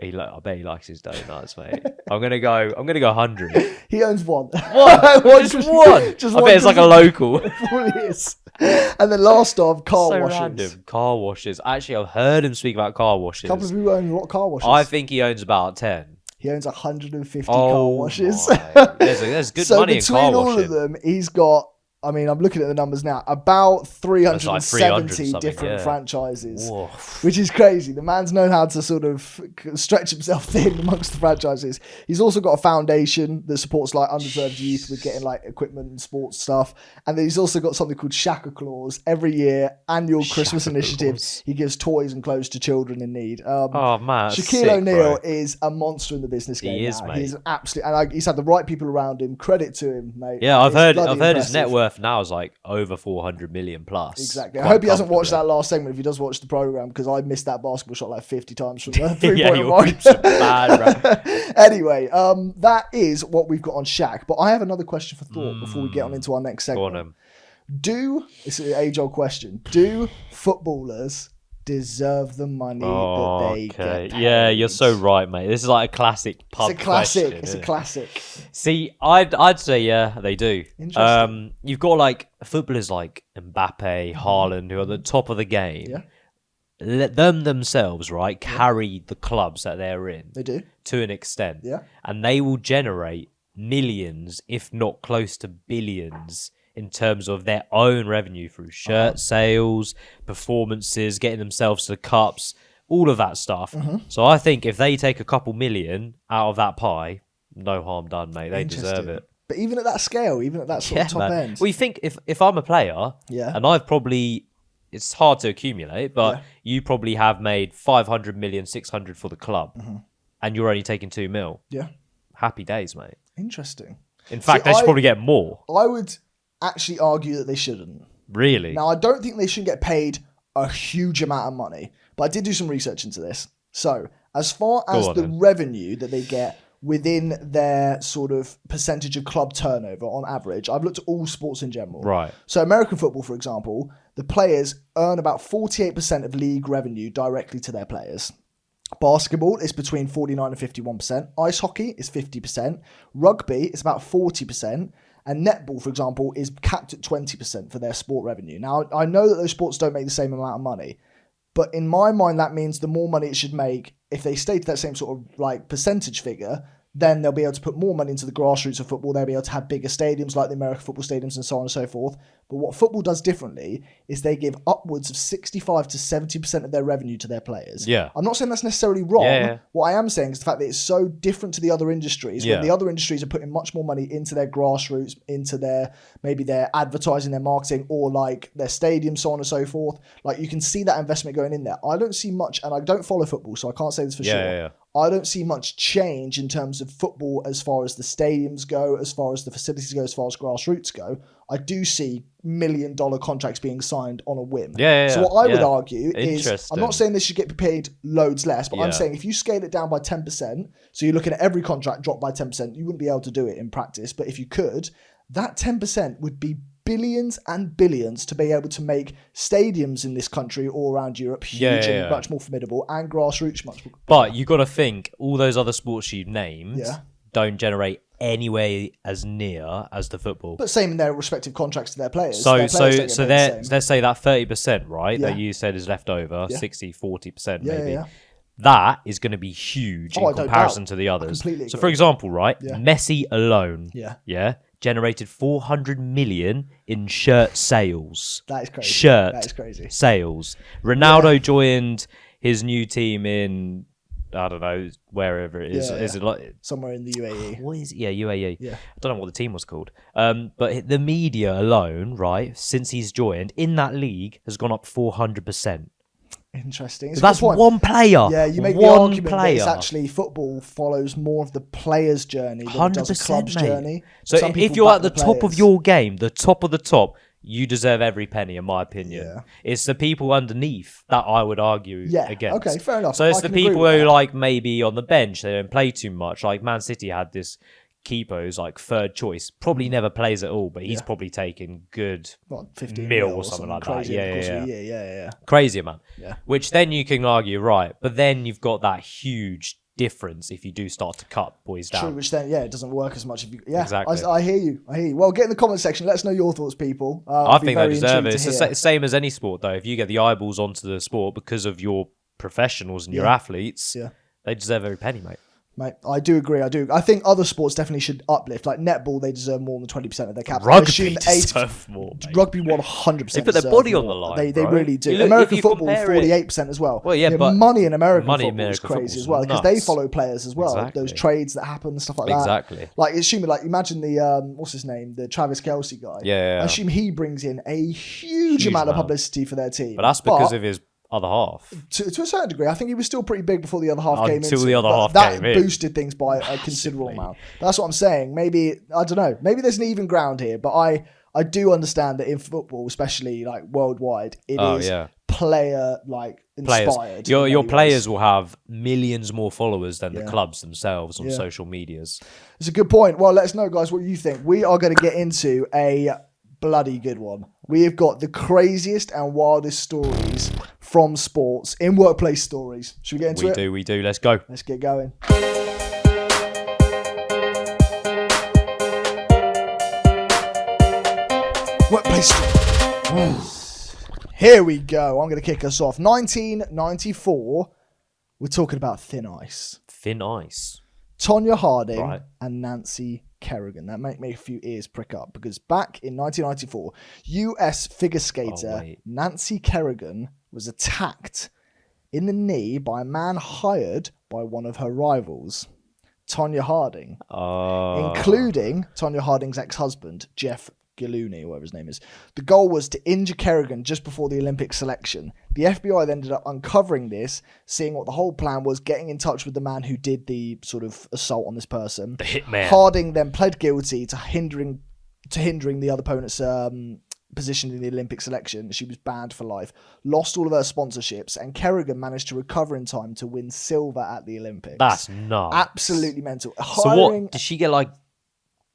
Speaker 2: I bet he likes his donuts, mate. I'm gonna go 100.
Speaker 6: He owns 1.
Speaker 2: What? Just
Speaker 6: Krispy-
Speaker 2: one.
Speaker 6: Just
Speaker 2: I
Speaker 6: one
Speaker 2: bet it's like a
Speaker 6: Krispy-
Speaker 2: local.
Speaker 6: It probably is. And then last of car
Speaker 2: So
Speaker 6: washes.
Speaker 2: random. Car washes. Actually, I've heard him speak about car washes.
Speaker 6: A couple of people own a lot of car washes.
Speaker 2: I think he owns about 10.
Speaker 6: He owns 150 car
Speaker 2: Oh,
Speaker 6: washes.
Speaker 2: my. There's good
Speaker 6: So
Speaker 2: money in
Speaker 6: between
Speaker 2: car
Speaker 6: all
Speaker 2: washing.
Speaker 6: of them, he's got, I mean, I'm looking at the numbers now, about
Speaker 2: That's like 300
Speaker 6: 370
Speaker 2: something,
Speaker 6: different
Speaker 2: yeah.
Speaker 6: franchises,
Speaker 2: Whoa.
Speaker 6: which is crazy. The man's known how to sort of stretch himself thin amongst the franchises. He's also got a foundation that supports like underserved youth with getting like equipment and sports stuff. And then he's also got something called Shaka Claus. Every year, annual Christmas
Speaker 2: Shaka
Speaker 6: initiative,
Speaker 2: Claus.
Speaker 6: he gives toys and clothes to children in need.
Speaker 2: Oh, man. that's
Speaker 6: Shaquille
Speaker 2: sick,
Speaker 6: O'Neal
Speaker 2: bro.
Speaker 6: is a monster in the business game.
Speaker 2: He is,
Speaker 6: now.
Speaker 2: mate.
Speaker 6: He's an absolute, and he's had the right people around him. Credit to him, mate.
Speaker 2: Yeah, I've
Speaker 6: It's
Speaker 2: heard
Speaker 6: bloody
Speaker 2: his net
Speaker 6: impressive.
Speaker 2: worth now is like over 400 million plus.
Speaker 6: Exactly. I
Speaker 2: Quite
Speaker 6: hope he hasn't watched that
Speaker 2: comfortably.
Speaker 6: last segment if he does watch the program because I missed that basketball shot like 50 times from the 3
Speaker 2: Yeah,
Speaker 6: point
Speaker 2: your
Speaker 6: mark.
Speaker 2: hoops are bad, bro.
Speaker 6: Anyway, that is what we've got on Shaq. But I have another question for thought before we get on into our next
Speaker 2: Go
Speaker 6: segment.
Speaker 2: on,
Speaker 6: It's an age-old question. Do footballers deserve the money that they get paid?
Speaker 2: Yeah, you're so right, mate. This is like a classic pub
Speaker 6: It's a classic.
Speaker 2: question,
Speaker 6: It's a
Speaker 2: isn't it?
Speaker 6: classic.
Speaker 2: See, I'd say yeah, they do.
Speaker 6: Interesting.
Speaker 2: You've got like footballers like Mbappe, Haaland, who are at the top of the game.
Speaker 6: Yeah.
Speaker 2: Let them themselves, right, carry the clubs that they're in
Speaker 6: They do.
Speaker 2: to an extent.
Speaker 6: Yeah.
Speaker 2: And they will generate millions, if not close to billions, in terms of their own revenue through shirt sales, performances, getting themselves to the cups, all of that stuff. So I think if they take a couple million out of that pie, no harm done, mate. They deserve
Speaker 6: Interesting.
Speaker 2: it.
Speaker 6: But even at that scale, even at that sort of top
Speaker 2: man.
Speaker 6: end.
Speaker 2: Well, you think if I'm a player,
Speaker 6: Yeah.
Speaker 2: and I've probably, it's hard to accumulate, but
Speaker 6: Yeah.
Speaker 2: you probably have made 500 million, 600 for the club, and you're only taking 2 mil.
Speaker 6: Yeah.
Speaker 2: Happy days, mate.
Speaker 6: Interesting.
Speaker 2: In fact,
Speaker 6: See,
Speaker 2: they should probably get more.
Speaker 6: I would actually argue that they shouldn't.
Speaker 2: Really?
Speaker 6: Now, I don't think they should get paid a huge amount of money. But I did do some research into this. So as far
Speaker 2: Go
Speaker 6: as
Speaker 2: on
Speaker 6: the
Speaker 2: then.
Speaker 6: revenue that they get within their sort of percentage of club turnover on average, I've looked at all sports in general.
Speaker 2: Right.
Speaker 6: So American football, for example, the players earn about 48% of league revenue directly to their players. Basketball is between 49 and 51%. Ice hockey is 50%. Rugby is about 40%. And netball, for example, is capped at 20% for their sport revenue. Now, I know that those sports don't make the same amount of money, but in my mind, that means the more money it should make, if they stay to that same sort of like percentage figure, then they'll be able to put more money into the grassroots of football. They'll be able to have bigger stadiums like the American football stadiums and so on and so forth. But what football does differently is they give upwards of 65 to 70% of their revenue to their players.
Speaker 2: Yeah.
Speaker 6: I'm not saying that's necessarily wrong.
Speaker 2: Yeah.
Speaker 6: What I am saying is the fact that it's so different to the other industries,
Speaker 2: Yeah.
Speaker 6: when the other industries are putting much more money into their grassroots, into their, maybe their advertising, their marketing, or like their stadiums, so on and so forth. Like you can see that investment going in there. I don't see much, and I don't follow football, so I can't say this for sure.
Speaker 2: Yeah.
Speaker 6: I don't see much change in terms of football as far as the stadiums go, as far as the facilities go, as far as grassroots go. I do see $1 million contracts being signed on a whim. So what I would argue is, I'm not saying they should get paid loads less, but I'm saying if you scale it down by 10%, so you're looking at every contract drop by 10%, you wouldn't be able to do it in practice. But if you could, that 10% would be billions and billions to be able to make stadiums in this country all around Europe huge and much more formidable, and grassroots much more.
Speaker 2: But you got to think, all those other sports you've named
Speaker 6: Yeah.
Speaker 2: don't generate anywhere as near as the football.
Speaker 6: But same in their respective contracts to their players.
Speaker 2: So
Speaker 6: Their players don't get paid the same.
Speaker 2: let's say that 30%, right,
Speaker 6: Yeah.
Speaker 2: that you said is left over,
Speaker 6: Yeah.
Speaker 2: 60, 40%
Speaker 6: Yeah,
Speaker 2: maybe.
Speaker 6: yeah.
Speaker 2: That is going to be huge
Speaker 6: Oh, I
Speaker 2: in
Speaker 6: don't
Speaker 2: comparison
Speaker 6: doubt.
Speaker 2: to the others.
Speaker 6: completely
Speaker 2: So
Speaker 6: agree.
Speaker 2: for example, right,
Speaker 6: Yeah.
Speaker 2: Messi alone,
Speaker 6: Yeah.
Speaker 2: generated 400 million in shirt sales.
Speaker 6: That is crazy.
Speaker 2: Shirt
Speaker 6: That is crazy.
Speaker 2: sales. Ronaldo joined his new team in, I don't know, wherever it is.
Speaker 6: Yeah,
Speaker 2: Is it like
Speaker 6: Somewhere in the UAE.
Speaker 2: what is it? Yeah, UAE.
Speaker 6: Yeah.
Speaker 2: I don't know what the team was called. But the media alone, right, since he's joined in that league has gone up 400%.
Speaker 6: Interesting. It's
Speaker 2: So
Speaker 6: a
Speaker 2: that's
Speaker 6: good point.
Speaker 2: one player.
Speaker 6: Yeah, you make the
Speaker 2: one
Speaker 6: argument that it's
Speaker 2: player.
Speaker 6: actually football follows more of the player's journey than it does a
Speaker 2: 100%,
Speaker 6: club's
Speaker 2: mate.
Speaker 6: journey.
Speaker 2: So
Speaker 6: Some
Speaker 2: if
Speaker 6: people
Speaker 2: you're
Speaker 6: back
Speaker 2: at the top of
Speaker 6: players.
Speaker 2: your game, the top of the top, you deserve every penny, in my opinion.
Speaker 6: Yeah.
Speaker 2: It's the people underneath that I would argue
Speaker 6: Yeah,
Speaker 2: against.
Speaker 6: okay, fair enough.
Speaker 2: So it's
Speaker 6: I
Speaker 2: the
Speaker 6: can agree
Speaker 2: people
Speaker 6: with
Speaker 2: who,
Speaker 6: that.
Speaker 2: like, maybe on the bench, they don't play too much. Like, Man City had this keeper who's, like, third choice. Probably never plays at all, but he's probably taking good
Speaker 6: What, 15
Speaker 2: mil
Speaker 6: mil
Speaker 2: or something like that.
Speaker 6: crazy
Speaker 2: Yeah,
Speaker 6: in the course
Speaker 2: yeah,
Speaker 6: of a
Speaker 2: yeah.
Speaker 6: year. Yeah.
Speaker 2: crazy amount.
Speaker 6: Yeah.
Speaker 2: Which then you can argue, right, but then you've got that huge difference if you do start to cut boys down.
Speaker 6: True, which then, it doesn't work as much if you... Yeah,
Speaker 2: Exactly.
Speaker 6: I hear you. Well, get in the comment section. Let us know your thoughts, people.
Speaker 2: I think they deserve it. It's the same as any sport, though. If you get the eyeballs onto the sport because of your professionals and your athletes, they deserve every penny, mate.
Speaker 6: Mate, I do agree. I think other sports definitely should uplift. Like netball, they deserve more than 20% of their cap.
Speaker 2: Rugby deserve more, mate.
Speaker 6: Rugby 100%.
Speaker 2: They put their
Speaker 6: deserve
Speaker 2: body on
Speaker 6: more.
Speaker 2: the line,
Speaker 6: They
Speaker 2: bro.
Speaker 6: really do.
Speaker 2: You look-
Speaker 6: American
Speaker 2: if you
Speaker 6: football,
Speaker 2: compare it-
Speaker 6: 48% as well.
Speaker 2: Well, yeah, but
Speaker 6: money in American
Speaker 2: money in
Speaker 6: football is
Speaker 2: American
Speaker 6: crazy
Speaker 2: football's
Speaker 6: as well because they
Speaker 2: nuts.
Speaker 6: follow players as well.
Speaker 2: Exactly.
Speaker 6: Those trades that happen and stuff like that.
Speaker 2: Exactly.
Speaker 6: Like assuming, like imagine the what's his name, the Travis Kelce guy.
Speaker 2: Yeah.
Speaker 6: I assume he brings in a huge amount of
Speaker 2: amount.
Speaker 6: publicity for their team.
Speaker 2: But that's because of his other half.
Speaker 6: to a certain degree, I think he was still pretty big before the other half came in.
Speaker 2: Until the other half
Speaker 6: that
Speaker 2: came in.
Speaker 6: boosted things by a considerable amount. That's what I'm saying. Maybe, I don't know, maybe there's an even ground here, but I do understand that in football, especially like worldwide, it is player like inspired.
Speaker 2: Your players will have millions more followers than the
Speaker 6: Yeah.
Speaker 2: clubs themselves on
Speaker 6: Yeah.
Speaker 2: social medias.
Speaker 6: It's a good point. Well, let us know, guys, what you think. We are going to get into a bloody good one. We have got the craziest and wildest stories from sports in workplace stories. Should we get into it?
Speaker 2: We do. Let's go.
Speaker 6: Let's get going. Workplace stories. Here we go. I'm going to kick us off. 1994. We're talking about thin ice.
Speaker 2: Thin ice.
Speaker 6: Tonya Harding
Speaker 2: Right.
Speaker 6: and Nancy Kerrigan. That might make a few ears prick up because back in 1994, US figure skater
Speaker 2: wait.
Speaker 6: Nancy Kerrigan was attacked in the knee by a man hired by one of her rivals, Tonya Harding, including Tonya Harding's ex-husband, Jeff Gillouni, or whatever his name is. The goal was to injure Kerrigan just before the Olympic selection. The FBI then ended up uncovering this, seeing what the whole plan was, getting in touch with the man who did the sort of assault on this person.
Speaker 2: The hitman.
Speaker 6: Harding then pled guilty to hindering the other opponent's positioned in the Olympic selection. She was banned for life, lost all of her sponsorships, and Kerrigan managed to recover in time to win silver at the Olympics.
Speaker 2: That's nuts.
Speaker 6: Absolutely mental.
Speaker 2: So what, did she get like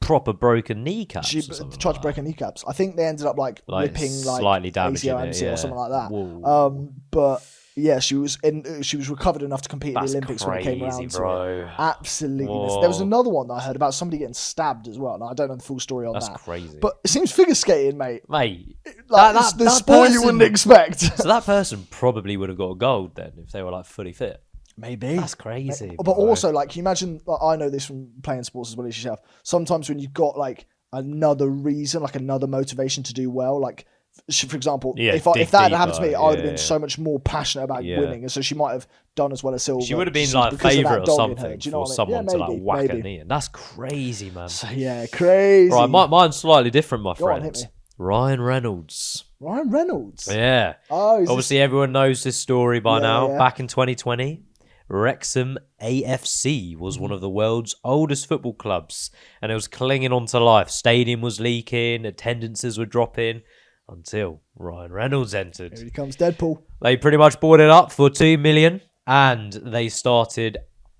Speaker 2: proper broken kneecaps?
Speaker 6: She tried to break her kneecaps. I think they ended up like ripping like
Speaker 2: slightly damaging
Speaker 6: ACL,
Speaker 2: it,
Speaker 6: MCL or something like that.
Speaker 2: Whoa.
Speaker 6: But yeah, she was recovered enough to compete in the Olympics when it came around
Speaker 2: bro.
Speaker 6: to it. Absolutely.
Speaker 2: Whoa.
Speaker 6: There was another one that I heard about somebody getting stabbed as well. Now I don't know the full story on
Speaker 2: That's
Speaker 6: that.
Speaker 2: crazy.
Speaker 6: But it seems figure skating, mate.
Speaker 2: Mate,
Speaker 6: Like the sport you wouldn't expect.
Speaker 2: So that person probably would have got a gold then if they were like fully fit.
Speaker 6: Maybe.
Speaker 2: That's crazy.
Speaker 6: But also, like, can you imagine, like, I know this from playing sports as well as yourself, sometimes when you've got like another reason, like another motivation to do well, like for example, if that had happened to me, I would have been so much more passionate about winning, and so she might have done as well as silver.
Speaker 2: She would have been like a favourite or something for someone to like whack a knee in. That's crazy, man.
Speaker 6: So, yeah, crazy.
Speaker 2: Right, mine's slightly different, my
Speaker 6: Go on,
Speaker 2: friend.
Speaker 6: hit me.
Speaker 2: Ryan Reynolds.
Speaker 6: Ryan Reynolds?
Speaker 2: Yeah.
Speaker 6: Oh,
Speaker 2: obviously everyone knows this story by now.
Speaker 6: Yeah.
Speaker 2: Back in 2020, Wrexham AFC was one of the world's oldest football clubs, and it was clinging on to life. Stadium was leaking, attendances were dropping, until Ryan Reynolds entered.
Speaker 6: Here he comes, Deadpool.
Speaker 2: They pretty much bought it up for $2 million, and they started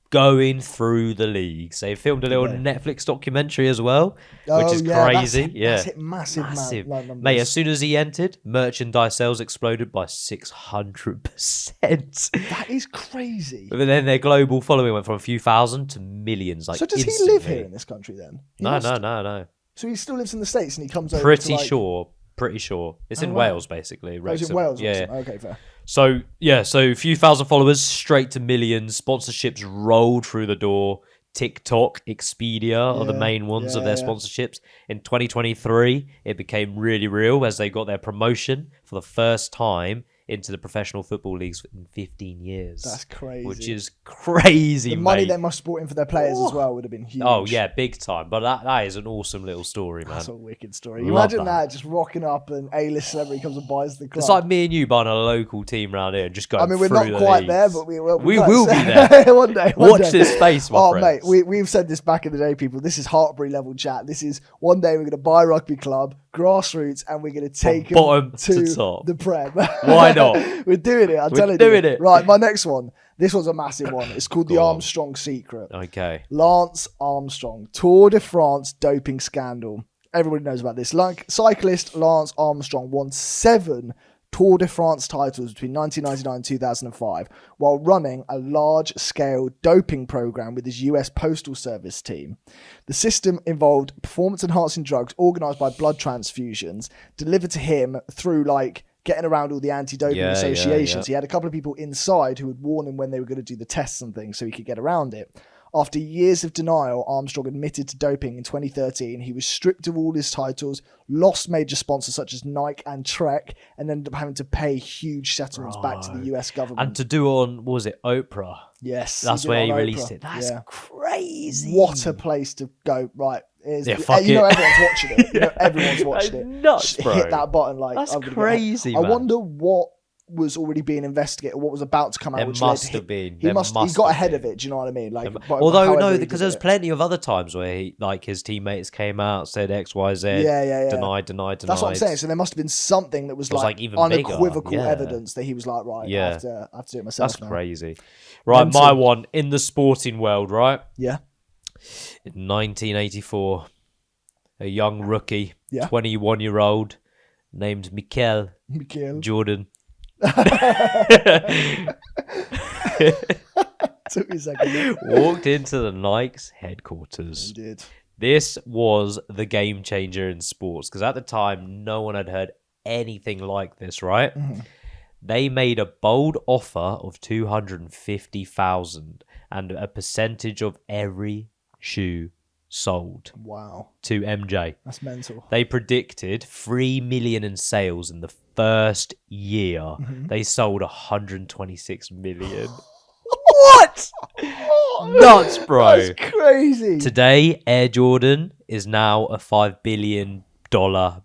Speaker 2: going through the leagues. They filmed a little Netflix documentary as well, which is crazy.
Speaker 6: That's hit massive.
Speaker 2: Mate, as soon as he entered, merchandise sales exploded by 600%.
Speaker 6: That is crazy.
Speaker 2: But then their global following went from a few thousand to millions. Like,
Speaker 6: so does
Speaker 2: instantly.
Speaker 6: he live here in this country then?
Speaker 2: No.
Speaker 6: So he still lives in the States and he comes over
Speaker 2: Pretty
Speaker 6: to, like...
Speaker 2: sure. It's in Wales, basically.
Speaker 6: Oh, it's in Wales?
Speaker 2: Yeah.
Speaker 6: Okay, fair.
Speaker 2: So a few thousand followers, straight to millions. Sponsorships rolled through the door. TikTok, Expedia are the main ones of their sponsorships. In 2023, it became really real as they got their promotion for the first time into the professional football leagues in 15 years.
Speaker 6: That's crazy.
Speaker 2: Which is crazy,
Speaker 6: The money they must have brought in for their players as well would have been huge.
Speaker 2: Oh, yeah, big time. But that is an awesome little story, man.
Speaker 6: That's a wicked story. Imagine that, just rocking up and A-list celebrity comes and buys the club.
Speaker 2: It's like me and you buying a local team round here and just going through the
Speaker 6: we're not quite
Speaker 2: leagues.
Speaker 6: there, but we will.
Speaker 2: We will be there.
Speaker 6: one day.
Speaker 2: Watch this space, my friends.
Speaker 6: Mate, we've said this back in the day, people. This is Hartbury level chat. This is one day we're going to buy a rugby club, grassroots, and we're going to take them
Speaker 2: bottom
Speaker 6: to
Speaker 2: to top.
Speaker 6: the Prem.
Speaker 2: Why not?
Speaker 6: We're doing it. I'm telling you.
Speaker 2: doing it.
Speaker 6: Right, my next one. This was a massive one. It's called The Armstrong Secret.
Speaker 2: Okay.
Speaker 6: Lance Armstrong, Tour de France doping scandal. Everybody knows about this. Like cyclist Lance Armstrong won 7 Tour de France titles between 1999 and 2005 while running a large-scale doping program with his US Postal Service team. The system involved performance-enhancing drugs organised by blood transfusions delivered to him through like getting around all the anti-doping associations. He had a couple of people inside who would warn him when they were going to do the tests and things so he could get around it. After years of denial, Armstrong admitted to doping in 2013. He was stripped of all his titles, lost major sponsors such as Nike and Trek, and ended up having to pay huge settlements back to the US government.
Speaker 2: And to do on, what was it, Oprah?
Speaker 6: Yes.
Speaker 2: That's where he
Speaker 6: Oprah.
Speaker 2: released it. That's crazy.
Speaker 6: What a place to go. Right.
Speaker 2: Fuck
Speaker 6: you know
Speaker 2: it.
Speaker 6: everyone's watching it. You know everyone's watching it.
Speaker 2: Nuts, bro.
Speaker 6: Hit that button like...
Speaker 2: That's crazy,
Speaker 6: I
Speaker 2: man.
Speaker 6: wonder what was already being investigated, what was about to come out.
Speaker 2: There
Speaker 6: which
Speaker 2: must
Speaker 6: led to
Speaker 2: have been.
Speaker 6: He got ahead of it. Do you know what I mean? Like,
Speaker 2: although no, because there's plenty of other times where he, like his teammates came out, said X, Y, Z, denied. That's
Speaker 6: what I'm saying. So there must have been something that was like
Speaker 2: even
Speaker 6: unequivocal
Speaker 2: bigger.
Speaker 6: evidence that he was like, right, I have to do it myself.
Speaker 2: That's
Speaker 6: now.
Speaker 2: crazy. Right, my one in the sporting world, right?
Speaker 6: Yeah.
Speaker 2: In 1984, a young rookie, 21-year-old, named Mikel Jordan.
Speaker 6: Took me a second.
Speaker 2: Walked into the Nike's headquarters.
Speaker 6: He did.
Speaker 2: This was the game changer in sports because at the time no one had heard anything like this, right? Mm-hmm. They made a bold offer of $250,000 and a percentage of every shoe sold.
Speaker 6: Wow.
Speaker 2: To MJ.
Speaker 6: That's mental.
Speaker 2: They predicted 3 million in sales in the first year. Mm-hmm. They sold 126 million. What? Nuts, bro.
Speaker 6: That's crazy.
Speaker 2: Today, Air Jordan is now a $5 billion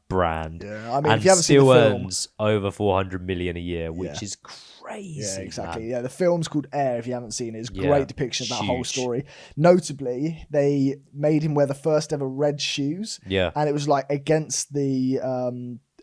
Speaker 2: brand.
Speaker 6: Yeah, I mean,
Speaker 2: and
Speaker 6: if you haven't seen the film,
Speaker 2: earns over 400 million a year, which is crazy.
Speaker 6: Yeah, exactly.
Speaker 2: Man.
Speaker 6: Yeah, the film's called Air. If you haven't seen it, it's a great depiction of that whole story. Notably, they made him wear the first ever red shoes.
Speaker 2: Yeah,
Speaker 6: and it was like against the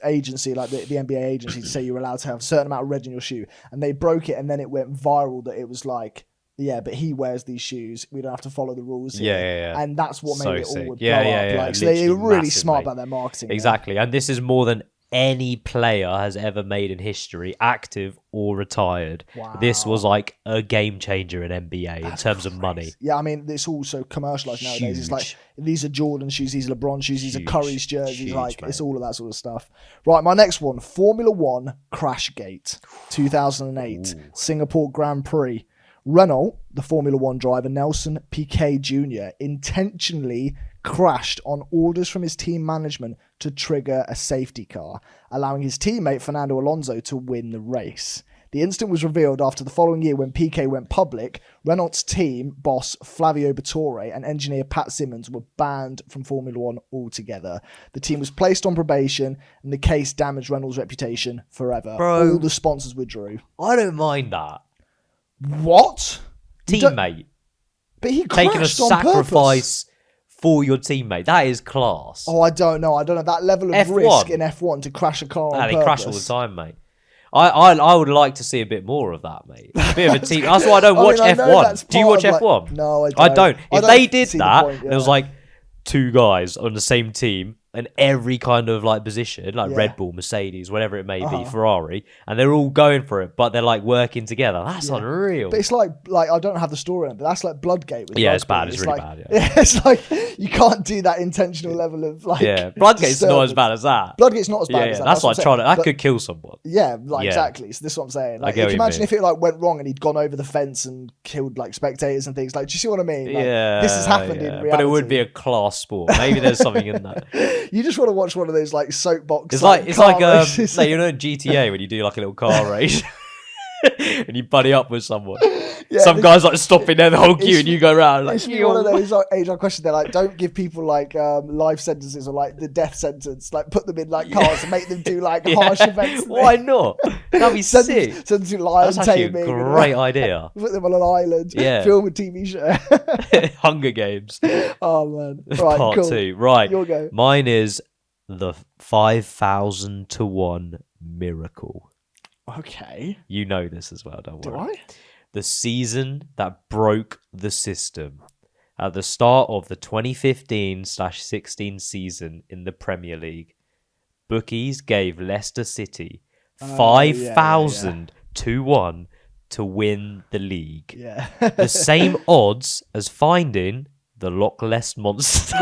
Speaker 6: agency, like the NBA agency, to say you're allowed to have a certain amount of red in your shoe, and they broke it, and then it went viral that it was like, yeah, but he wears these shoes. We don't have to follow the rules here.
Speaker 2: Yeah.
Speaker 6: And that's what
Speaker 2: So
Speaker 6: made it
Speaker 2: sick.
Speaker 6: all blow
Speaker 2: Yeah.
Speaker 6: up. Like, so they were
Speaker 2: Literally
Speaker 6: really
Speaker 2: massive,
Speaker 6: smart
Speaker 2: mate.
Speaker 6: about their marketing.
Speaker 2: Exactly. And this is more than any player has ever made in history, active or retired.
Speaker 6: Wow.
Speaker 2: This was like a game changer in NBA in terms of money.
Speaker 6: Yeah, I mean, it's all so commercialized nowadays. It's like,
Speaker 2: Huge.
Speaker 6: these are Jordan shoes, these are LeBron shoes, these are
Speaker 2: Huge.
Speaker 6: Curry's jerseys.
Speaker 2: Huge,
Speaker 6: Like,
Speaker 2: mate.
Speaker 6: it's all of that sort of stuff. Right, my next one, Formula One Crashgate, 2008, Singapore Grand Prix. Renault, the Formula One driver, Nelson Piquet Jr., intentionally crashed on orders from his team management to trigger a safety car, allowing his teammate Fernando Alonso to win the race. The incident was revealed after the following year when Piquet went public. Renault's team boss Flavio Briatore and engineer Pat Simmons were banned from Formula One altogether. The team was placed on probation, and the case damaged Renault's reputation forever.
Speaker 2: Bro.
Speaker 6: All the sponsors withdrew.
Speaker 2: I don't mind that.
Speaker 6: What? You don't-
Speaker 2: Teammate.
Speaker 6: But he
Speaker 2: Taking a
Speaker 6: crashed on purpose.
Speaker 2: sacrifice for your teammate. That is class.
Speaker 6: Oh, I don't know. That level of
Speaker 2: F1.
Speaker 6: risk in F1 to crash a car on
Speaker 2: They
Speaker 6: purpose.
Speaker 2: crash all the time, mate. I would like to see a bit more of that, mate. A bit of a team. That's why I don't watch
Speaker 6: I know
Speaker 2: F1.
Speaker 6: that's
Speaker 2: Do you
Speaker 6: part
Speaker 2: watch
Speaker 6: of, like-
Speaker 2: F1?
Speaker 6: No,
Speaker 2: I don't. If they did
Speaker 6: see the
Speaker 2: that,
Speaker 6: point,
Speaker 2: and it was
Speaker 6: yeah.
Speaker 2: like two guys on the same team in every kind of like position, like
Speaker 6: Yeah.
Speaker 2: Red Bull, Mercedes, whatever it may
Speaker 6: Uh-huh.
Speaker 2: be, Ferrari, and they're all going for it, but they're like working together. That's
Speaker 6: Yeah.
Speaker 2: unreal.
Speaker 6: But it's like I don't have the story on it, but that's like Bloodgate. With
Speaker 2: Yeah, it's
Speaker 6: rugby.
Speaker 2: bad. It's really
Speaker 6: like,
Speaker 2: bad, yeah.
Speaker 6: It's like you can't do that intentional level of like.
Speaker 2: Yeah, Bloodgate's not as
Speaker 6: disturbance.
Speaker 2: bad as that.
Speaker 6: Bloodgate's not as bad
Speaker 2: Yeah,
Speaker 6: as that.
Speaker 2: that's
Speaker 6: what
Speaker 2: like
Speaker 6: I'm
Speaker 2: trying to.
Speaker 6: saying.
Speaker 2: That
Speaker 6: But-
Speaker 2: could kill someone.
Speaker 6: Yeah, like
Speaker 2: Yeah.
Speaker 6: exactly. So this is what I'm saying. Like,
Speaker 2: get
Speaker 6: if
Speaker 2: what
Speaker 6: you
Speaker 2: you
Speaker 6: imagine
Speaker 2: mean.
Speaker 6: if it like went wrong and he'd gone over the fence and killed like spectators and things. Like, do you see what I mean? Like,
Speaker 2: Yeah,
Speaker 6: this has happened in
Speaker 2: yeah.
Speaker 6: reality.
Speaker 2: But it would be a class sport. Maybe there's something in that.
Speaker 6: You just want to watch one of those like soapbox.
Speaker 2: It's like
Speaker 6: car races.
Speaker 2: you know in GTA when you do like a little car race and you buddy up with someone.
Speaker 6: Yeah,
Speaker 2: Some
Speaker 6: this-
Speaker 2: guys like stopping there the whole queue
Speaker 6: it's-
Speaker 2: and you go around like
Speaker 6: It's one of those like, age-old questions. They're like, don't give people like life sentences or like the death sentence. Like, put them in like cars and make them do like harsh events. and
Speaker 2: Why
Speaker 6: things.
Speaker 2: not? That'd be
Speaker 6: Send
Speaker 2: sick.
Speaker 6: them to lion
Speaker 2: That's actually a
Speaker 6: taming. and,
Speaker 2: great
Speaker 6: like,
Speaker 2: idea.
Speaker 6: Put them on an island.
Speaker 2: Yeah.
Speaker 6: Film a TV show.
Speaker 2: Hunger Games
Speaker 6: Oh man. Right,
Speaker 2: Part
Speaker 6: cool.
Speaker 2: 2. Right.
Speaker 6: Your go.
Speaker 2: Mine is the 5,000 to 1 miracle.
Speaker 6: Okay.
Speaker 2: You know this as well, don't
Speaker 6: Do
Speaker 2: worry.
Speaker 6: I?
Speaker 2: The season that broke the system. At the start of the 2015/16 season in the Premier League, bookies gave Leicester City 5,000 to 1 to win the league.
Speaker 6: Yeah.
Speaker 2: The same odds as finding the Loch Ness Monster.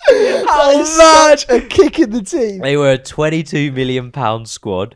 Speaker 6: That is such a kick in the teeth.
Speaker 2: They were a £22 million squad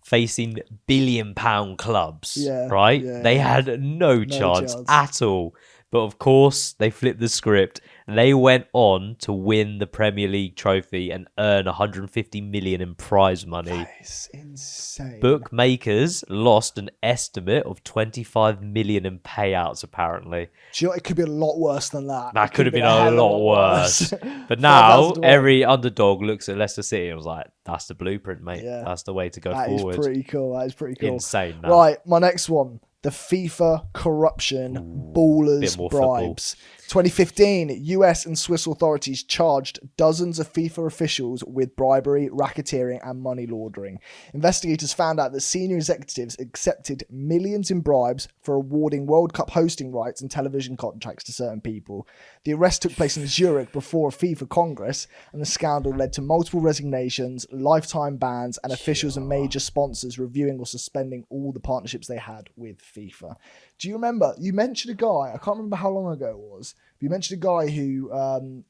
Speaker 2: facing £billion clubs,
Speaker 6: Yeah,
Speaker 2: right?
Speaker 6: yeah,
Speaker 2: They
Speaker 6: yeah.
Speaker 2: had no chance
Speaker 6: chance.
Speaker 2: at all. But of course, they flipped the script. They went on to win the Premier League trophy and earn 150 million in prize money.
Speaker 6: It's insane.
Speaker 2: Bookmakers lost an estimate of 25 million in payouts, apparently.
Speaker 6: Do you know, it could be a lot worse than that.
Speaker 2: That
Speaker 6: It
Speaker 2: could have been
Speaker 6: hell
Speaker 2: a
Speaker 6: of
Speaker 2: lot worse. But
Speaker 6: 5,000
Speaker 2: now,
Speaker 6: to 1.
Speaker 2: every underdog looks at Leicester City and was like, that's the blueprint, mate.
Speaker 6: Yeah.
Speaker 2: That's the way to go
Speaker 6: That is
Speaker 2: forward.
Speaker 6: pretty cool. That is pretty cool.
Speaker 2: Insane, that.
Speaker 6: Right, my next one. The FIFA corruption ballers
Speaker 2: bit more football.
Speaker 6: bribes. 2015, US and Swiss authorities charged dozens of FIFA officials with bribery, racketeering, and money laundering. Investigators found out that senior executives accepted millions in bribes for awarding World Cup hosting rights and television contracts to certain people. The arrest took place in Zurich before a FIFA Congress, and the scandal led to multiple resignations, lifetime bans, and officials and major sponsors reviewing or suspending all the partnerships they had with FIFA. Do you remember, you mentioned a guy, I can't remember how long ago it was, but you mentioned a guy who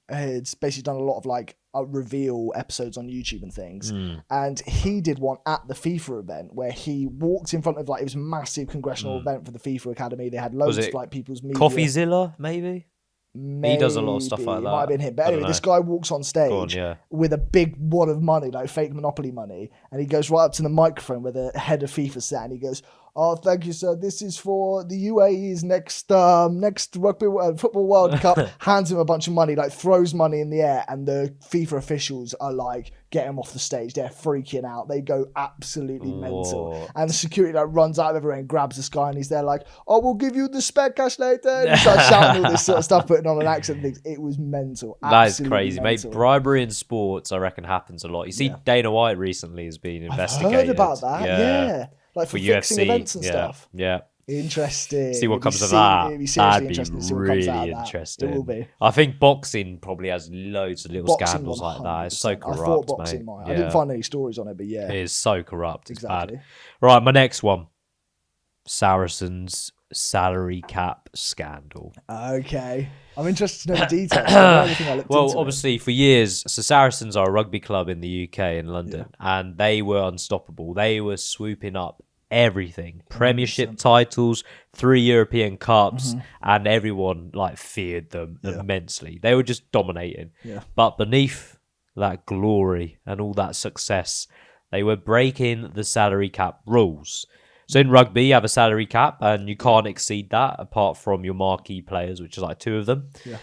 Speaker 6: had basically done a lot of like reveal episodes on YouTube and things. And he did one at the FIFA event where he walked in front of like, it was a massive congressional event for the FIFA Academy. They had loads
Speaker 2: it
Speaker 6: of like people's media.
Speaker 2: Coffeezilla, maybe? He does a lot of stuff
Speaker 6: Maybe.
Speaker 2: like
Speaker 6: It
Speaker 2: that.
Speaker 6: might have been him. But
Speaker 2: I don't
Speaker 6: anyway, this
Speaker 2: know.
Speaker 6: guy walks on stage
Speaker 2: Go on, yeah.
Speaker 6: with a big wad of money, like fake Monopoly money, and he goes right up to the microphone where the head of FIFA sat, and he goes, Oh, thank you, sir. This is for the UAE's next football World Cup. Hands him a bunch of money, like throws money in the air, and the FIFA officials are like, get him off the stage. They're freaking out. They go absolutely mental. And the security like runs out of everywhere and grabs this guy, and he's there like, oh, we'll give you the spare cash later. And he starts shouting all this sort of stuff, putting on an accent and things. It was mental.
Speaker 2: That is
Speaker 6: Absolutely
Speaker 2: crazy,
Speaker 6: mental.
Speaker 2: mate. Bribery in sports, I reckon, happens a lot. You see, Dana White recently has been investigated.
Speaker 6: I've heard about that, yeah. Like for fixing
Speaker 2: UFC
Speaker 6: events and stuff.
Speaker 2: Yeah.
Speaker 6: Interesting.
Speaker 2: See what comes of that.
Speaker 6: It'd be
Speaker 2: That'd
Speaker 6: seriously
Speaker 2: be
Speaker 6: interesting to see what comes out
Speaker 2: really
Speaker 6: of that.
Speaker 2: interesting.
Speaker 6: It will be.
Speaker 2: I think boxing probably has loads of little
Speaker 6: Boxing
Speaker 2: scandals like that. It's so
Speaker 6: 100%.
Speaker 2: corrupt,
Speaker 6: I thought boxing
Speaker 2: mate.
Speaker 6: might.
Speaker 2: Yeah.
Speaker 6: I didn't find any stories on it, but yeah.
Speaker 2: It is so corrupt. It's
Speaker 6: Exactly.
Speaker 2: bad. Right, my next one. Saracens salary cap scandal.
Speaker 6: Okay. I'm interested to know the details. I don't know anything I looked into it.
Speaker 2: Obviously, for years, so Saracens are a rugby club in the UK, in London, and they were unstoppable. They were swooping up everything. Premiership titles, 3 European Cups, and everyone like feared them immensely. They were just dominating.
Speaker 6: Yeah.
Speaker 2: But beneath that glory and all that success, they were breaking the salary cap rules. So in rugby, you have a salary cap, and you can't exceed that apart from your marquee players, which is like 2 of them.
Speaker 6: Yeah.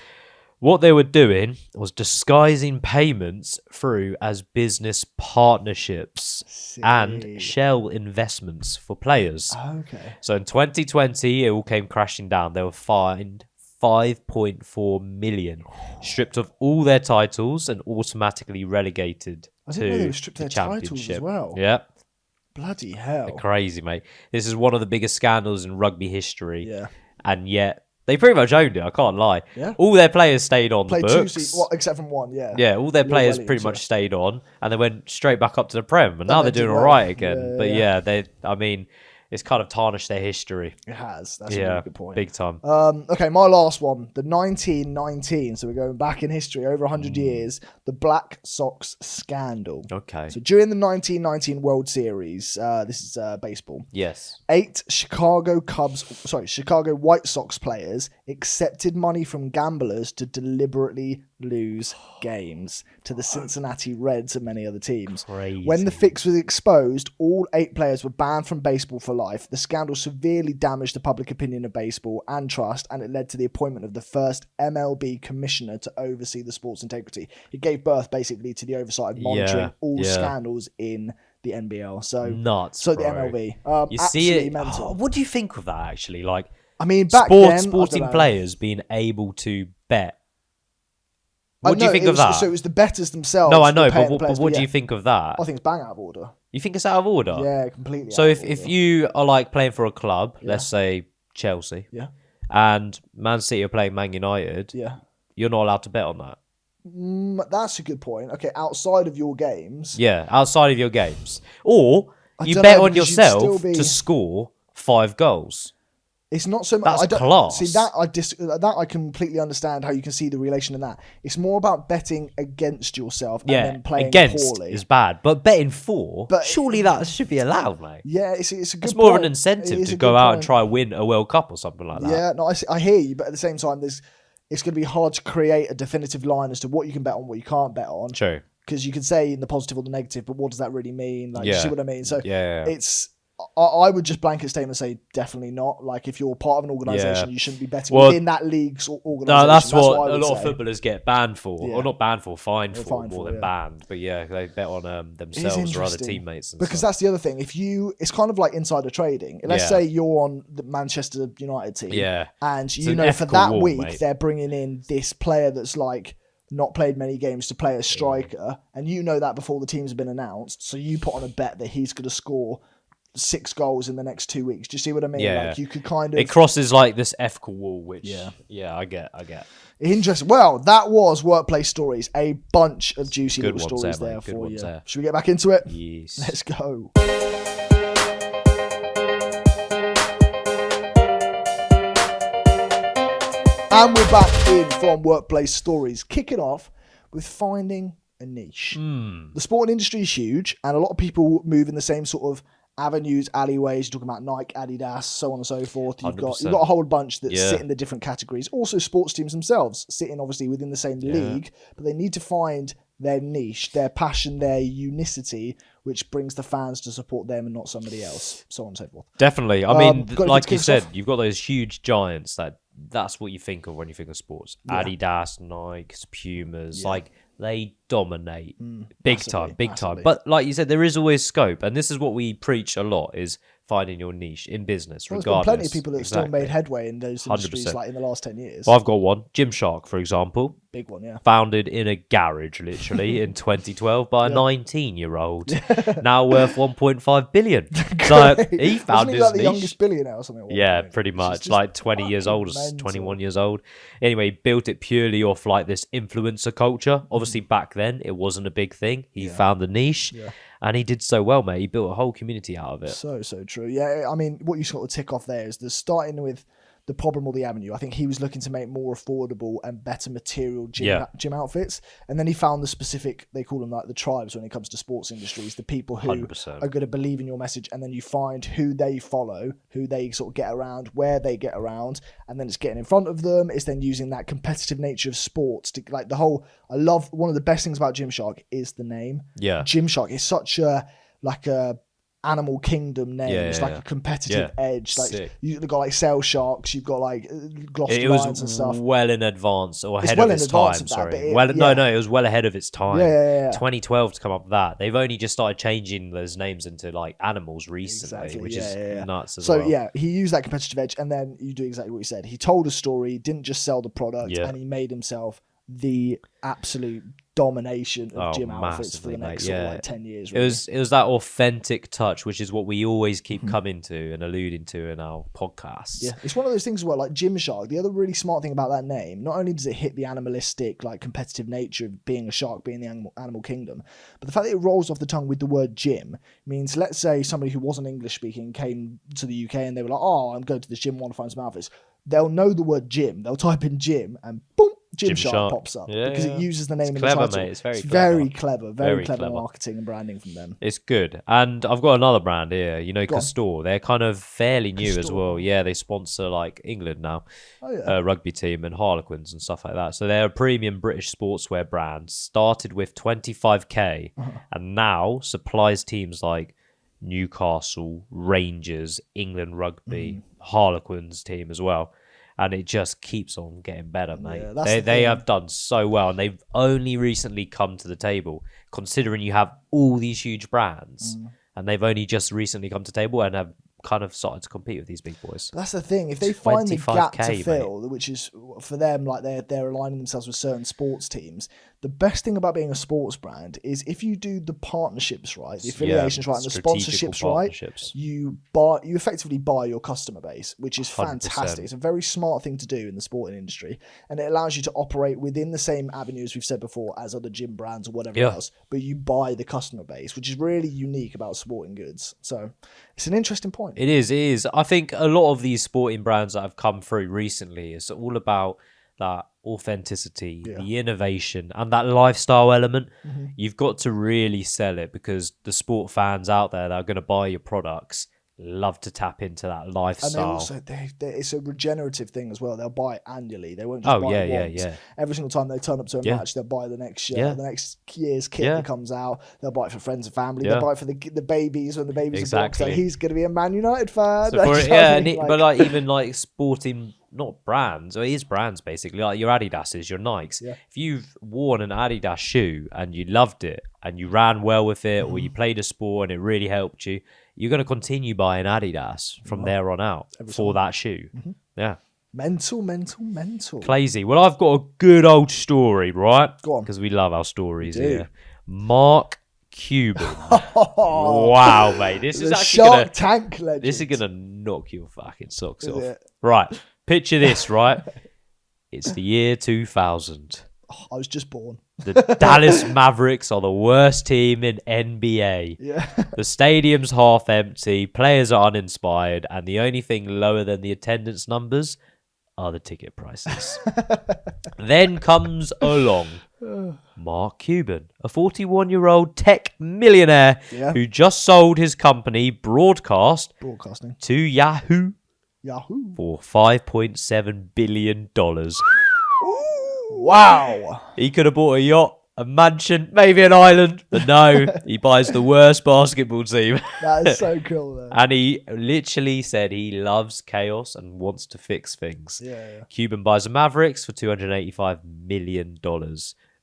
Speaker 2: What they were doing was disguising payments through as business partnerships and shell investments for players.
Speaker 6: Okay.
Speaker 2: So in 2020, it all came crashing down. They were fined 5.4 million, stripped of all their titles and automatically relegated
Speaker 6: I didn't know they
Speaker 2: to
Speaker 6: were stripped
Speaker 2: the
Speaker 6: their titles as
Speaker 2: championship.
Speaker 6: well.
Speaker 2: Yeah.
Speaker 6: Bloody hell.
Speaker 2: Crazy, mate. This is one of the biggest scandals in rugby history.
Speaker 6: Yeah.
Speaker 2: And yet, they pretty much owned it, I can't lie.
Speaker 6: Yeah.
Speaker 2: All their players stayed on
Speaker 6: Played
Speaker 2: the
Speaker 6: 2
Speaker 2: books.
Speaker 6: seasons, well, except from 1, yeah.
Speaker 2: Yeah, all their
Speaker 6: Lil
Speaker 2: players
Speaker 6: Williams,
Speaker 2: pretty much
Speaker 6: yeah.
Speaker 2: stayed on, and they went straight back up to the Prem. And now
Speaker 6: they
Speaker 2: they're doing
Speaker 6: did
Speaker 2: all
Speaker 6: well.
Speaker 2: right again.
Speaker 6: Yeah,
Speaker 2: But
Speaker 6: yeah.
Speaker 2: I mean, it's kind of tarnished their history.
Speaker 6: It has. That's a
Speaker 2: Yeah,
Speaker 6: really good point.
Speaker 2: big time.
Speaker 6: Okay, my last one. The 1919, so we're going back in history, over 100 years, the Black Sox scandal.
Speaker 2: Okay.
Speaker 6: So during the 1919 World Series, this is baseball,
Speaker 2: Yes.
Speaker 6: 8 Chicago White Sox players accepted money from gamblers to deliberately lose games to the Cincinnati Reds and many other teams.
Speaker 2: Crazy.
Speaker 6: When the fix was exposed, all 8 players were banned from baseball for life. The scandal severely damaged the public opinion of baseball and trust, and it led to the appointment of the first MLB commissioner to oversee the sport's integrity. It gave birth basically to the oversight of monitoring all scandals in the NBL. So
Speaker 2: Nuts,
Speaker 6: So the
Speaker 2: bro.
Speaker 6: MLB.
Speaker 2: You see
Speaker 6: Absolutely
Speaker 2: it.
Speaker 6: mental.
Speaker 2: What do you think of that, actually? Like,
Speaker 6: I mean, back then, I
Speaker 2: sporting
Speaker 6: don't know.
Speaker 2: players being able to bet. What do you
Speaker 6: No,
Speaker 2: think
Speaker 6: it
Speaker 2: of
Speaker 6: was-
Speaker 2: that?
Speaker 6: So it was the bettors themselves.
Speaker 2: No, I
Speaker 6: who
Speaker 2: know,
Speaker 6: were paying
Speaker 2: but
Speaker 6: the players,
Speaker 2: what do
Speaker 6: yeah.
Speaker 2: you think of that?
Speaker 6: I think it's bang out of order.
Speaker 2: You think it's out of order?
Speaker 6: Yeah, completely.
Speaker 2: So
Speaker 6: out
Speaker 2: if,
Speaker 6: of
Speaker 2: if
Speaker 6: order.
Speaker 2: you are like playing for a club, let's say Chelsea,
Speaker 6: Yeah.
Speaker 2: and Man City are playing Man United,
Speaker 6: Yeah.
Speaker 2: you're not allowed to bet on that.
Speaker 6: That's a good point. Okay, outside of your games.
Speaker 2: Yeah, outside of your games. Or
Speaker 6: I
Speaker 2: you
Speaker 6: don't
Speaker 2: bet
Speaker 6: know,
Speaker 2: on
Speaker 6: because you'd
Speaker 2: yourself
Speaker 6: still be-
Speaker 2: to score 5 goals.
Speaker 6: It's not so much.
Speaker 2: That's
Speaker 6: I don't
Speaker 2: class.
Speaker 6: see that. That I completely understand how you can see the relation in that. It's more about betting against yourself and
Speaker 2: Yeah,
Speaker 6: then playing
Speaker 2: against
Speaker 6: poorly.
Speaker 2: is bad. But betting for,
Speaker 6: But-
Speaker 2: surely that should be allowed, mate.
Speaker 6: Yeah, it's a good.
Speaker 2: It's more of an
Speaker 6: point. It
Speaker 2: incentive
Speaker 6: is
Speaker 2: to
Speaker 6: a
Speaker 2: go
Speaker 6: good
Speaker 2: out and
Speaker 6: point.
Speaker 2: try and win a World Cup or something like that.
Speaker 6: Yeah, no, I hear you, but at the same time, it's going to be hard to create a definitive line as to what you can bet on, what you can't bet on.
Speaker 2: True.
Speaker 6: Because you could say in the positive or the negative, but what does that really mean? Like, you
Speaker 2: Yeah.
Speaker 6: see what I mean? So
Speaker 2: Yeah.
Speaker 6: it's. I would just blanket statement say definitely not. Like if you're part of an organisation,
Speaker 2: Yeah.
Speaker 6: you shouldn't be betting
Speaker 2: Well,
Speaker 6: within that league's organisation.
Speaker 2: No, that's what
Speaker 6: I
Speaker 2: a
Speaker 6: would
Speaker 2: lot of
Speaker 6: say.
Speaker 2: footballers get banned for.
Speaker 6: Yeah.
Speaker 2: Or not banned for, fined
Speaker 6: Or
Speaker 2: for
Speaker 6: fined
Speaker 2: more
Speaker 6: for,
Speaker 2: than
Speaker 6: yeah.
Speaker 2: banned. But yeah, they bet on
Speaker 6: It is
Speaker 2: themselves or other
Speaker 6: interesting,
Speaker 2: teammates. And
Speaker 6: because
Speaker 2: stuff.
Speaker 6: that's the other thing. It's kind of like insider trading. Let's
Speaker 2: Yeah.
Speaker 6: say you're on the Manchester United team,
Speaker 2: Yeah.
Speaker 6: and
Speaker 2: It's
Speaker 6: you
Speaker 2: an
Speaker 6: know for
Speaker 2: ethical
Speaker 6: that
Speaker 2: war,
Speaker 6: week
Speaker 2: mate.
Speaker 6: they're bringing in this player that's like not played many games to play as striker, and you know that before the teams have been announced. So you put on a bet that he's going to score 6 goals in the next 2 weeks. Do you see what I mean?
Speaker 2: Yeah.
Speaker 6: Like you could kind of
Speaker 2: It crosses like this ethical wall, which
Speaker 6: Yeah.
Speaker 2: I get.
Speaker 6: Interesting. Well, that was workplace stories. A bunch of juicy
Speaker 2: Good
Speaker 6: little
Speaker 2: ones
Speaker 6: stories
Speaker 2: there,
Speaker 6: there
Speaker 2: mate. Good
Speaker 6: for
Speaker 2: ones
Speaker 6: you.
Speaker 2: there.
Speaker 6: Should we get back into it?
Speaker 2: Yes.
Speaker 6: Let's go. And we're back in from workplace stories, kicking off with finding a niche. The sporting industry is huge, and a lot of people move in the same sort of avenues, alleyways. You're talking about Nike, Adidas, so on and so forth. You've got
Speaker 2: 100%.
Speaker 6: a whole bunch that
Speaker 2: Yeah.
Speaker 6: sit in the different categories. Also, sports teams themselves sitting obviously within the same league, but they need to find their niche, their passion, their unicity, which brings the fans to support them and not somebody else, so on and so forth.
Speaker 2: Definitely. I mean,
Speaker 6: got
Speaker 2: like
Speaker 6: anything
Speaker 2: you
Speaker 6: to kick
Speaker 2: said,
Speaker 6: us off?
Speaker 2: you've got those huge giants that's what you think of when you think of sports.
Speaker 6: Yeah.
Speaker 2: Adidas, Nikes, Pumas,
Speaker 6: Yeah.
Speaker 2: like they dominate big time.
Speaker 6: massively.
Speaker 2: But like you said, there is always scope, and this is what we preach a lot: is finding your niche in business,
Speaker 6: Well, there's been
Speaker 2: regardless.
Speaker 6: plenty of people that have still made headway in those industries,
Speaker 2: 100%.
Speaker 6: like in the last 10 years.
Speaker 2: Well, I've got one, Gymshark, for example.
Speaker 6: Big one, yeah.
Speaker 2: Founded in a garage, literally, in 2012 by a 19-year-old, now worth 1.5 billion. So he found
Speaker 6: Wasn't he
Speaker 2: his
Speaker 6: like the
Speaker 2: niche.
Speaker 6: youngest billionaire or something? at one
Speaker 2: Yeah,
Speaker 6: point?
Speaker 2: pretty
Speaker 6: Which is
Speaker 2: much.
Speaker 6: just
Speaker 2: Like 20 years
Speaker 6: fucking
Speaker 2: old,
Speaker 6: mental.
Speaker 2: 21 years old. Anyway, built it purely off like this influencer culture. Obviously, back then, it wasn't a big thing. He found the niche, and he did so well, mate. He built a whole community out of it.
Speaker 6: So true. Yeah, I mean, what you sort of tick off there is the starting with the problem or the avenue. I think he was looking to make more affordable and better material gym outfits, and then he found the specific, they call them like the tribes when it comes to sports industries, the people who
Speaker 2: 100%.
Speaker 6: are going to believe in your message, and then you find who they follow, who they sort of get around, where they get around, and then it's getting in front of them. It's then using that competitive nature of sports to like the whole. I love one of the best things about Gymshark is the name.
Speaker 2: Yeah.
Speaker 6: Gymshark is such a animal kingdom name. It's like
Speaker 2: yeah.
Speaker 6: a competitive edge. Like
Speaker 2: Sick.
Speaker 6: you've got like sail sharks, you've got like Gloucester
Speaker 2: It
Speaker 6: lions
Speaker 2: was
Speaker 6: and stuff.
Speaker 2: well in advance, or
Speaker 6: It's
Speaker 2: ahead
Speaker 6: well
Speaker 2: of
Speaker 6: in
Speaker 2: its
Speaker 6: advance
Speaker 2: time.
Speaker 6: of that,
Speaker 2: Sorry.
Speaker 6: but it-
Speaker 2: Well,
Speaker 6: yeah.
Speaker 2: no, it was well ahead of its time.
Speaker 6: Yeah.
Speaker 2: 2012 to come up with that. They've only just started changing those names into like animals recently,
Speaker 6: Exactly,
Speaker 2: which
Speaker 6: yeah,
Speaker 2: is
Speaker 6: yeah.
Speaker 2: nuts as
Speaker 6: So
Speaker 2: well.
Speaker 6: yeah, he used that competitive edge, and then you do exactly what you said. He told a story, didn't just sell the product,
Speaker 2: Yeah.
Speaker 6: and he made himself the absolute domination of
Speaker 2: Oh,
Speaker 6: gym outfits for the
Speaker 2: massively, mate,
Speaker 6: next sort of
Speaker 2: yeah.
Speaker 6: like 10 years.
Speaker 2: It
Speaker 6: Really.
Speaker 2: was that authentic touch, which is what we always
Speaker 6: Mm-hmm.
Speaker 2: keep coming to and alluding to in our podcasts.
Speaker 6: Yeah, it's one of those things where, like Gymshark, the other really smart thing about that name, not only does it hit the animalistic, like competitive nature of being a shark, being the animal kingdom, but the fact that it rolls off the tongue with the word gym means, let's say somebody who wasn't English speaking came to the UK and they were like, oh, I'm going to this gym, want to find some outfits. They'll know the word gym. They'll type in gym and boom, Gymshark
Speaker 2: Gymshark.
Speaker 6: pops up
Speaker 2: Yeah,
Speaker 6: because
Speaker 2: yeah.
Speaker 6: it uses the name
Speaker 2: It's
Speaker 6: in
Speaker 2: clever,
Speaker 6: the title.
Speaker 2: mate. It's very
Speaker 6: very
Speaker 2: clever.
Speaker 6: clever, very
Speaker 2: Very
Speaker 6: clever
Speaker 2: clever.
Speaker 6: marketing and branding from them.
Speaker 2: It's good. And I've got another brand here,
Speaker 6: Go on.
Speaker 2: Castor. They're kind of fairly new as
Speaker 6: Castor.
Speaker 2: well. Yeah, they sponsor like England now,
Speaker 6: Oh yeah,
Speaker 2: rugby team and Harlequins and stuff like that. So they're a premium British sportswear brand. Started with 25k and now supplies teams like Newcastle, Rangers, England Rugby, Harlequins team as well. And it just keeps on getting better, mate.
Speaker 6: Yeah, that's
Speaker 2: they
Speaker 6: the thing.
Speaker 2: have done so well, and they've only recently come to the table, considering you have all these huge brands, and they've only just recently come to the table and have kind of started to compete with these big boys.
Speaker 6: That's the thing. If they find the gap to
Speaker 2: 25K,
Speaker 6: fill, which is for them, like they're aligning themselves with certain sports teams. The best thing about being a sports brand is if you do the partnerships right, the affiliations right, and the
Speaker 2: strategical
Speaker 6: sponsorships right,
Speaker 2: partnerships.
Speaker 6: you effectively buy your customer base, which is
Speaker 2: 100%.
Speaker 6: fantastic. It's a very smart thing to do in the sporting industry, and it allows you to operate within the same avenues we've said before as other gym brands or whatever
Speaker 2: Yeah.
Speaker 6: else, but you buy the customer base, which is really unique about sporting goods. So it's an interesting point.
Speaker 2: It is. I think a lot of these sporting brands that have come through recently is all about that authenticity, the innovation, and that lifestyle element. You've got to really sell it because the sport fans out there that are going to buy your products love to tap into that
Speaker 6: And they
Speaker 2: lifestyle.
Speaker 6: also, it's a regenerative thing as well. They'll buy it annually. They won't just
Speaker 2: Oh,
Speaker 6: buy it
Speaker 2: yeah,
Speaker 6: once.
Speaker 2: yeah.
Speaker 6: Every single time they turn up to a
Speaker 2: Yeah.
Speaker 6: match, they'll buy the next shirt,
Speaker 2: Yeah.
Speaker 6: the next year's kit
Speaker 2: Yeah.
Speaker 6: that comes out. They'll buy it for friends and family.
Speaker 2: Yeah.
Speaker 6: They'll buy it for the babies when the babies are born. So
Speaker 2: Exactly.
Speaker 6: he's going to be a Man United fan.
Speaker 2: So for
Speaker 6: You
Speaker 2: it,
Speaker 6: know what I
Speaker 2: yeah,
Speaker 6: mean?
Speaker 2: but like even like sporting, not brands, or it is brands basically, like your Adidas's, your Nikes.
Speaker 6: Yeah.
Speaker 2: If you've worn an Adidas shoe and you loved it and you ran well with it, or you played a sport and it really helped you, you're going to continue buying Adidas from there on out for that shoe. Yeah.
Speaker 6: mental.
Speaker 2: Crazy. Well, I've got a good old story, right?
Speaker 6: Go on.
Speaker 2: Because we love our stories
Speaker 6: We do.
Speaker 2: here. Mark Cuban. Wow, mate. This is
Speaker 6: The
Speaker 2: actually
Speaker 6: Shark
Speaker 2: going to...
Speaker 6: Tank legend.
Speaker 2: This is going to knock your fucking socks off.
Speaker 6: it?
Speaker 2: Right. Picture this, right? It's the year 2000.
Speaker 6: I was just born.
Speaker 2: The Dallas Mavericks are the worst team in NBA.
Speaker 6: Yeah.
Speaker 2: The stadium's half empty, players are uninspired, and the only thing lower than the attendance numbers are the ticket prices. Then comes along Mark Cuban, a 41-year-old tech millionaire
Speaker 6: Yeah.
Speaker 2: who just sold his company Broadcast
Speaker 6: Broadcasting.
Speaker 2: to Yahoo
Speaker 6: Yahoo.
Speaker 2: for $5.7 billion.
Speaker 6: Wow.
Speaker 2: He could have bought a yacht a mansion, maybe an island. But no, he buys the worst basketball team.
Speaker 6: That is so cool, though.
Speaker 2: And he literally said he loves chaos and wants to fix things.
Speaker 6: Yeah.
Speaker 2: Cuban buys the Mavericks for $285 million.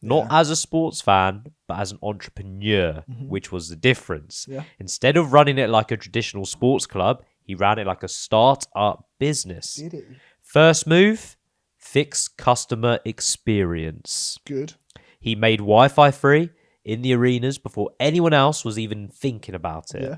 Speaker 2: Not as a sports fan, but as an entrepreneur, which was the difference.
Speaker 6: Yeah.
Speaker 2: Instead of running it like a traditional sports club, he ran it like a start-up business.
Speaker 6: Did he?
Speaker 2: First move, fix customer experience.
Speaker 6: Good.
Speaker 2: He made Wi-Fi free in the arenas before anyone else was even thinking about it.
Speaker 6: Yeah.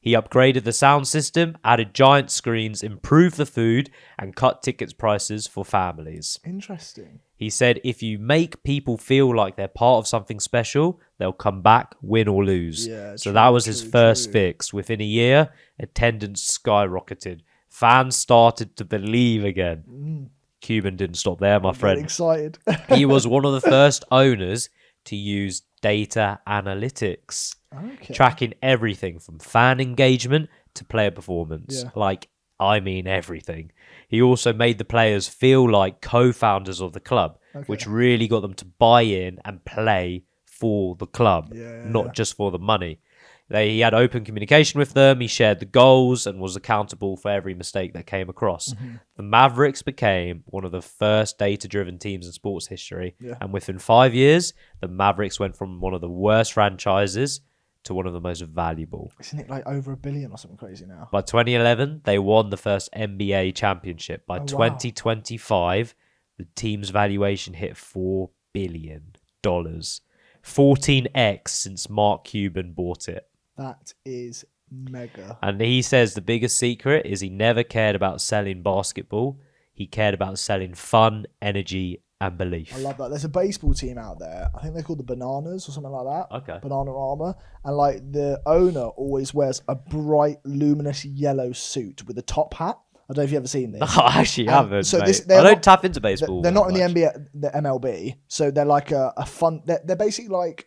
Speaker 2: He upgraded the sound system, added giant screens, improved the food, and cut tickets prices for families.
Speaker 6: Interesting.
Speaker 2: He said if you make people feel like they're part of something special, they'll come back, win or lose.
Speaker 6: Yeah,
Speaker 2: so
Speaker 6: true,
Speaker 2: that was his
Speaker 6: true,
Speaker 2: first
Speaker 6: true.
Speaker 2: fix. Within a year, attendance skyrocketed. Fans started to believe again. Cuban didn't stop there, my
Speaker 6: Get
Speaker 2: friend.
Speaker 6: excited.
Speaker 2: He was one of the first owners to use data analytics,
Speaker 6: Okay.
Speaker 2: tracking everything from fan engagement to player performance.
Speaker 6: Yeah.
Speaker 2: Like, I mean everything. He also made the players feel like co-founders of the club, which really got them to buy in and play for the club, not just for the money. He had open communication with them. He shared the goals and was accountable for every mistake that came across. The Mavericks became one of the first data-driven teams in sports history.
Speaker 6: Yeah.
Speaker 2: And within 5 years, the Mavericks went from one of the worst franchises to one of the most valuable.
Speaker 6: Isn't it like over $1 billion or something crazy now?
Speaker 2: By 2011, they won the first NBA championship. By 2025, the team's valuation hit $4 billion. 14x since Mark Cuban bought it.
Speaker 6: That is mega.
Speaker 2: And he says the biggest secret is he never cared about selling basketball. He cared about selling fun, energy, and belief.
Speaker 6: I love that. There's a baseball team out there. I think they're called the Bananas or something like that.
Speaker 2: Okay.
Speaker 6: Banana Armour. And like the owner always wears a bright, luminous yellow suit with a top hat. I don't know if you've ever seen this.
Speaker 2: I actually haven't.
Speaker 6: so
Speaker 2: mate.
Speaker 6: this-
Speaker 2: I
Speaker 6: they're
Speaker 2: don't
Speaker 6: not-
Speaker 2: tap into baseball.
Speaker 6: They're not in the
Speaker 2: much.
Speaker 6: NBA, the MLB. So they're like a fun. They're basically like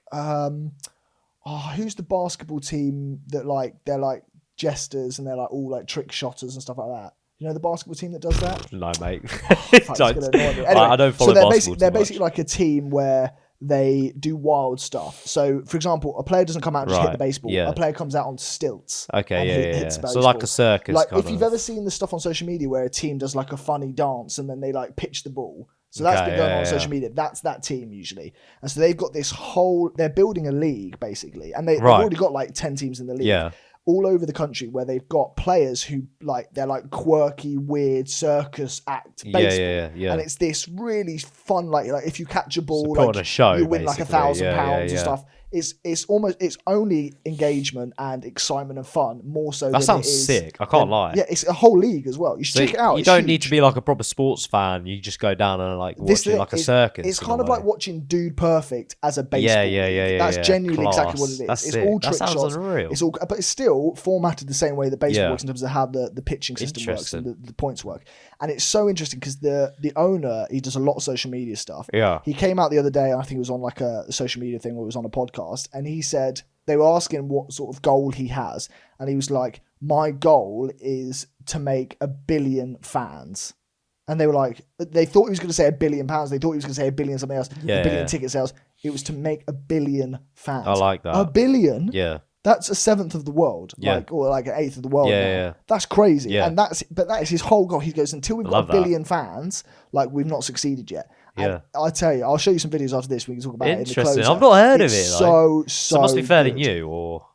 Speaker 6: who's the basketball team that like they're like jesters and they're like all like trick shotters and stuff like that. You know the basketball team that does that?
Speaker 2: No, mate.
Speaker 6: Fuck, it's gonna annoy me. Anyway,
Speaker 2: I don't follow
Speaker 6: so they're
Speaker 2: basketball
Speaker 6: they're
Speaker 2: too much.
Speaker 6: basically like a team where they do wild stuff. So, for example, a player doesn't come out and just hit the
Speaker 2: Right,
Speaker 6: baseball.
Speaker 2: yeah.
Speaker 6: A player comes out on stilts.
Speaker 2: Okay,
Speaker 6: and
Speaker 2: yeah.
Speaker 6: hits
Speaker 2: So like a
Speaker 6: baseball.
Speaker 2: circus
Speaker 6: Like
Speaker 2: kind
Speaker 6: if you've
Speaker 2: of.
Speaker 6: ever seen the stuff on social media where a team does like a funny dance and then they like pitch the ball. So that's
Speaker 2: Okay,
Speaker 6: been going
Speaker 2: yeah,
Speaker 6: on
Speaker 2: yeah.
Speaker 6: social media. That's that team usually. And so they've got this whole, they're building a league basically. And they've
Speaker 2: Right.
Speaker 6: already got like 10 teams in the league.
Speaker 2: Yeah.
Speaker 6: All over the country where they've got players who like, they're like quirky, weird circus act
Speaker 2: Yeah,
Speaker 6: baseball.
Speaker 2: yeah.
Speaker 6: And it's this really fun, like if you catch a ball,
Speaker 2: put on
Speaker 6: like
Speaker 2: a show,
Speaker 6: you win like
Speaker 2: basically.
Speaker 6: £1,000
Speaker 2: Yeah,
Speaker 6: and
Speaker 2: yeah.
Speaker 6: stuff. It's almost, it's only engagement and excitement and fun more so than
Speaker 2: That sounds
Speaker 6: it is
Speaker 2: sick. I can't lie.
Speaker 6: Yeah, it's a whole league as well. You should
Speaker 2: So
Speaker 6: check it out.
Speaker 2: you
Speaker 6: It's
Speaker 2: don't
Speaker 6: huge.
Speaker 2: need to be like a proper sports fan. You just go down and like
Speaker 6: This
Speaker 2: watching like a
Speaker 6: is-
Speaker 2: circus.
Speaker 6: It's
Speaker 2: in
Speaker 6: kind
Speaker 2: a
Speaker 6: of like
Speaker 2: way.
Speaker 6: watching Dude Perfect as a baseball.
Speaker 2: Yeah.
Speaker 6: league. That's genuinely exactly what
Speaker 2: Class.
Speaker 6: it is.
Speaker 2: That's
Speaker 6: It's
Speaker 2: sick.
Speaker 6: all
Speaker 2: That
Speaker 6: trick
Speaker 2: sounds
Speaker 6: shots.
Speaker 2: unreal.
Speaker 6: It's all, but it's still formatted the same way that baseball
Speaker 2: Yeah.
Speaker 6: works in terms of how the pitching system works and
Speaker 2: Interesting.
Speaker 6: the points work. And it's so interesting because the owner, he does a lot of social media stuff.
Speaker 2: Yeah.
Speaker 6: He came out the other day, I think it was on like a social media thing or it was on a podcast, and he said they were asking what sort of goal he has, and he was like, "My goal is to make 1 billion fans." And they were like, they thought he was going to say £1 billion. They thought he was going to say 1 billion something else.
Speaker 2: Yeah,
Speaker 6: 1 billion
Speaker 2: yeah.
Speaker 6: ticket sales. It was to make 1 billion fans.
Speaker 2: I like that.
Speaker 6: 1 billion?
Speaker 2: Yeah.
Speaker 6: That's a seventh of the world,
Speaker 2: Yeah.
Speaker 6: or like an eighth of the world.
Speaker 2: Yeah,
Speaker 6: now.
Speaker 2: yeah.
Speaker 6: That's crazy,
Speaker 2: Yeah.
Speaker 6: and that is his whole goal. He goes until we've got
Speaker 2: Love
Speaker 6: 1 billion fans, like we've not succeeded yet. And
Speaker 2: Yeah.
Speaker 6: I'll tell you, I'll show you some videos after this. We can talk about it. In the
Speaker 2: Interesting.
Speaker 6: closer.
Speaker 2: I've not heard of
Speaker 6: It's
Speaker 2: it. Like.
Speaker 6: So
Speaker 2: So it must be fairly
Speaker 6: good.
Speaker 2: new, or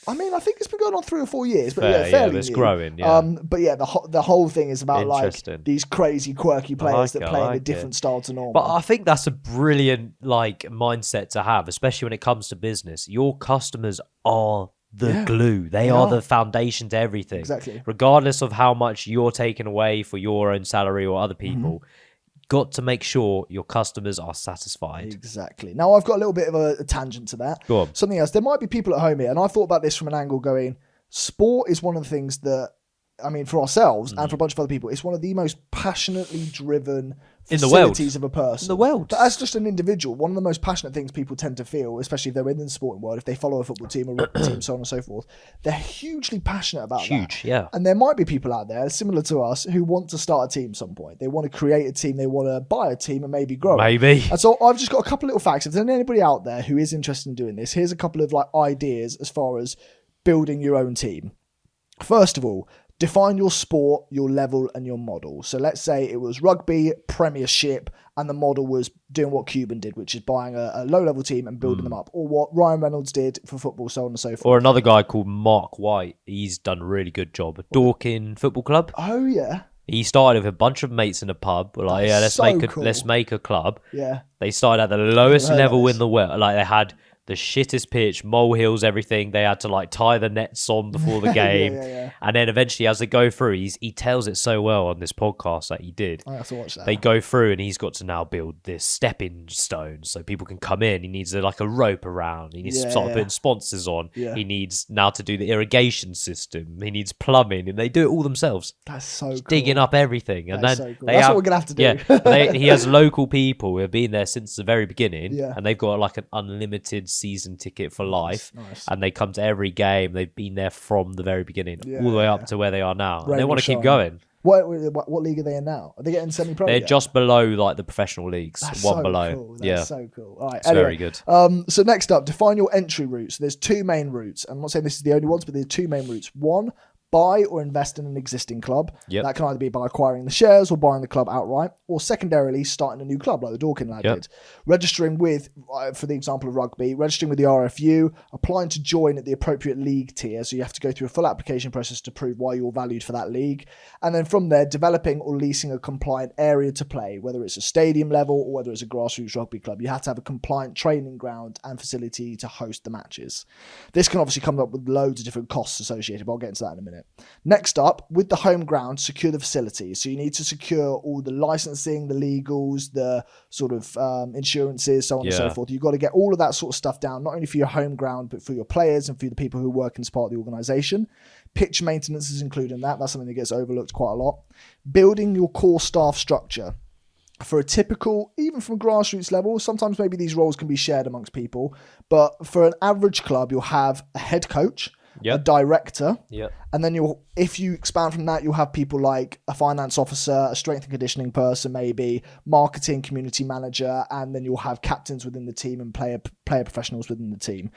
Speaker 6: I mean, I think it's been going on 3 or 4 years, but
Speaker 2: Fair,
Speaker 6: yeah,
Speaker 2: yeah,
Speaker 6: fairly
Speaker 2: but it's
Speaker 6: new.
Speaker 2: growing, yeah.
Speaker 6: But yeah, the whole thing is about like
Speaker 2: Interesting.
Speaker 6: these crazy, quirky players
Speaker 2: like
Speaker 6: that
Speaker 2: it, I
Speaker 6: play in a
Speaker 2: like
Speaker 6: different
Speaker 2: it.
Speaker 6: style to normal.
Speaker 2: But I think that's a brilliant like mindset to have, especially when it comes to business. Your customers are the glue. They are the foundation to everything.
Speaker 6: Exactly.
Speaker 2: Regardless of how much you're taking away for your own salary or other people, got to make sure your customers are satisfied.
Speaker 6: Exactly. Now, I've got a little bit of a tangent to that.
Speaker 2: Go on.
Speaker 6: Something else. There might be people at home here, and I thought about this from an angle going, sport is one of the things that I mean, for ourselves and for a bunch of other people, it's one of the most passionately driven
Speaker 2: In the world.
Speaker 6: facilities of a person.
Speaker 2: In the world.
Speaker 6: But as just an individual, one of the most passionate things people tend to feel, especially if they're in the sporting world, if they follow a football team, a rugby team, so on and so forth, they're hugely passionate about that.
Speaker 2: Huge, yeah.
Speaker 6: And there might be people out there, similar to us, who want to start a team at some point. They want to create a team, they want to buy a team and maybe grow it.
Speaker 2: Maybe.
Speaker 6: And so I've just got a couple little facts. If there's anybody out there who is interested in doing this, here's a couple of like ideas as far as building your own team. First of all, define your sport, your level, and your model. So let's say it was rugby, premiership, and the model was doing what Cuban did, which is buying a low-level team and building them up, or what Ryan Reynolds did for football, so on and so forth.
Speaker 2: Or another guy called Mark White. He's done a really good job at Dorking Football Club.
Speaker 6: Oh, yeah.
Speaker 2: He started with a bunch of mates in a pub. Like, yeah,
Speaker 6: That's
Speaker 2: let's make a club.
Speaker 6: Yeah.
Speaker 2: They started at the lowest
Speaker 6: heard
Speaker 2: level
Speaker 6: this.
Speaker 2: in the world. Like, they had the shittest pitch, molehills, everything. They had to like tie the nets on before the game.
Speaker 6: Yeah.
Speaker 2: And then eventually, as they go through, he tells it so well on this podcast that he did.
Speaker 6: I have to watch that.
Speaker 2: They go through and he's got to now build this stepping stones so people can come in. He needs like a rope around. He needs to start putting sponsors on.
Speaker 6: Yeah.
Speaker 2: He needs now to do the irrigation system. He needs plumbing, and they do it all themselves.
Speaker 6: That's so cool.
Speaker 2: Digging up everything. And
Speaker 6: That's
Speaker 2: then
Speaker 6: so cool.
Speaker 2: they
Speaker 6: That's
Speaker 2: have,
Speaker 6: what we're going to have to do.
Speaker 2: Yeah, he has local people who have been there since the very beginning.
Speaker 6: Yeah.
Speaker 2: And they've got like an unlimited season ticket for life.
Speaker 6: Nice.
Speaker 2: And they come to every game. They've been there from the very beginning, all the way up to where they are now. And they
Speaker 6: Rain
Speaker 2: want
Speaker 6: or
Speaker 2: to keep
Speaker 6: shine.
Speaker 2: going.
Speaker 6: What league are they in now? Are they getting semi-pro
Speaker 2: They're
Speaker 6: yet?
Speaker 2: just below like the professional leagues,
Speaker 6: That's
Speaker 2: one
Speaker 6: so
Speaker 2: below.
Speaker 6: Cool. That's
Speaker 2: Yeah,
Speaker 6: so cool. All right,
Speaker 2: it's very good.
Speaker 6: So next up, define your entry routes. There's two main routes. I'm not saying this is the only ones, but there's two main routes. One, buy or invest in an existing club.
Speaker 2: Yep.
Speaker 6: That can either be by acquiring the shares or buying the club outright, or secondarily starting a new club like the Dorking lad
Speaker 2: Yep.
Speaker 6: did. Registering with, for the example of rugby, registering with the RFU, applying to join at the appropriate league tier. So you have to go through a full application process to prove why you're valued for that league. And then from there, developing or leasing a compliant area to play, whether it's a stadium level or whether it's a grassroots rugby club. You have to have a compliant training ground and facility to host the matches. This can obviously come up with loads of different costs associated, but I'll get into that in a minute. Next up, with the home ground, secure the facilities. So you need to secure all the licensing, the legals, the sort of insurances, so on and so
Speaker 2: Yeah.
Speaker 6: forth. You've got to get all of that sort of stuff down, not only for your home ground, but for your players and for the people who work as part of the organisation. Pitch maintenance is included in that. That's something that gets overlooked quite a lot. Building your core staff structure. For a typical, even from grassroots level, sometimes maybe these roles can be shared amongst people, but for an average club, you'll have a head coach, a director, and then if you expand from that, you'll have people like a finance officer, a strength and conditioning person, maybe marketing, community manager, and then you'll have captains within the team and player professionals within the team.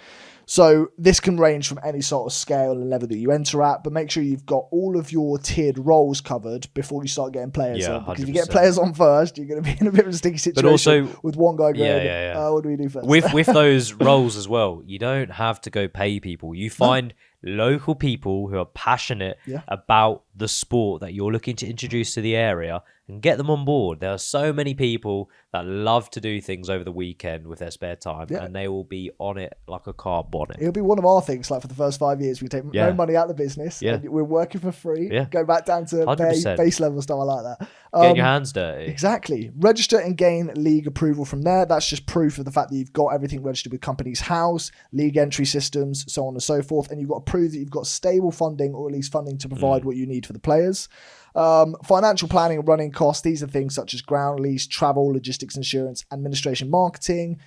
Speaker 6: So this can range from any sort of scale and level that you enter at, but make sure you've got all of your tiered roles covered before you start getting players on. Because if you get
Speaker 2: 100%.
Speaker 6: players on first, you're going to be in a bit of a sticky situation
Speaker 2: also-
Speaker 6: with one guy going,
Speaker 2: Yeah.
Speaker 6: what do we do first?
Speaker 2: With those roles as well, you don't have to go pay people. You find local people who are passionate about the sport that you're looking to introduce to the area and get them on board. There are so many people that love to do things over the weekend with their spare time, and they will be on it like a car bonnet.
Speaker 6: It'll be one of our things, like for the first 5 years, we take no money out of the business, and we're working for free, go back down to
Speaker 2: 100%.
Speaker 6: base level stuff. I like that.
Speaker 2: Getting your hands dirty.
Speaker 6: Exactly. Register and gain league approval from there. That's just proof of the fact that you've got everything registered with Companies House, league entry systems, so on and so forth, and you've got to prove that you've got stable funding, or at least funding to provide what you need for the players. Financial planning and running costs. These are things such as ground lease, travel, logistics, insurance, administration, marketing.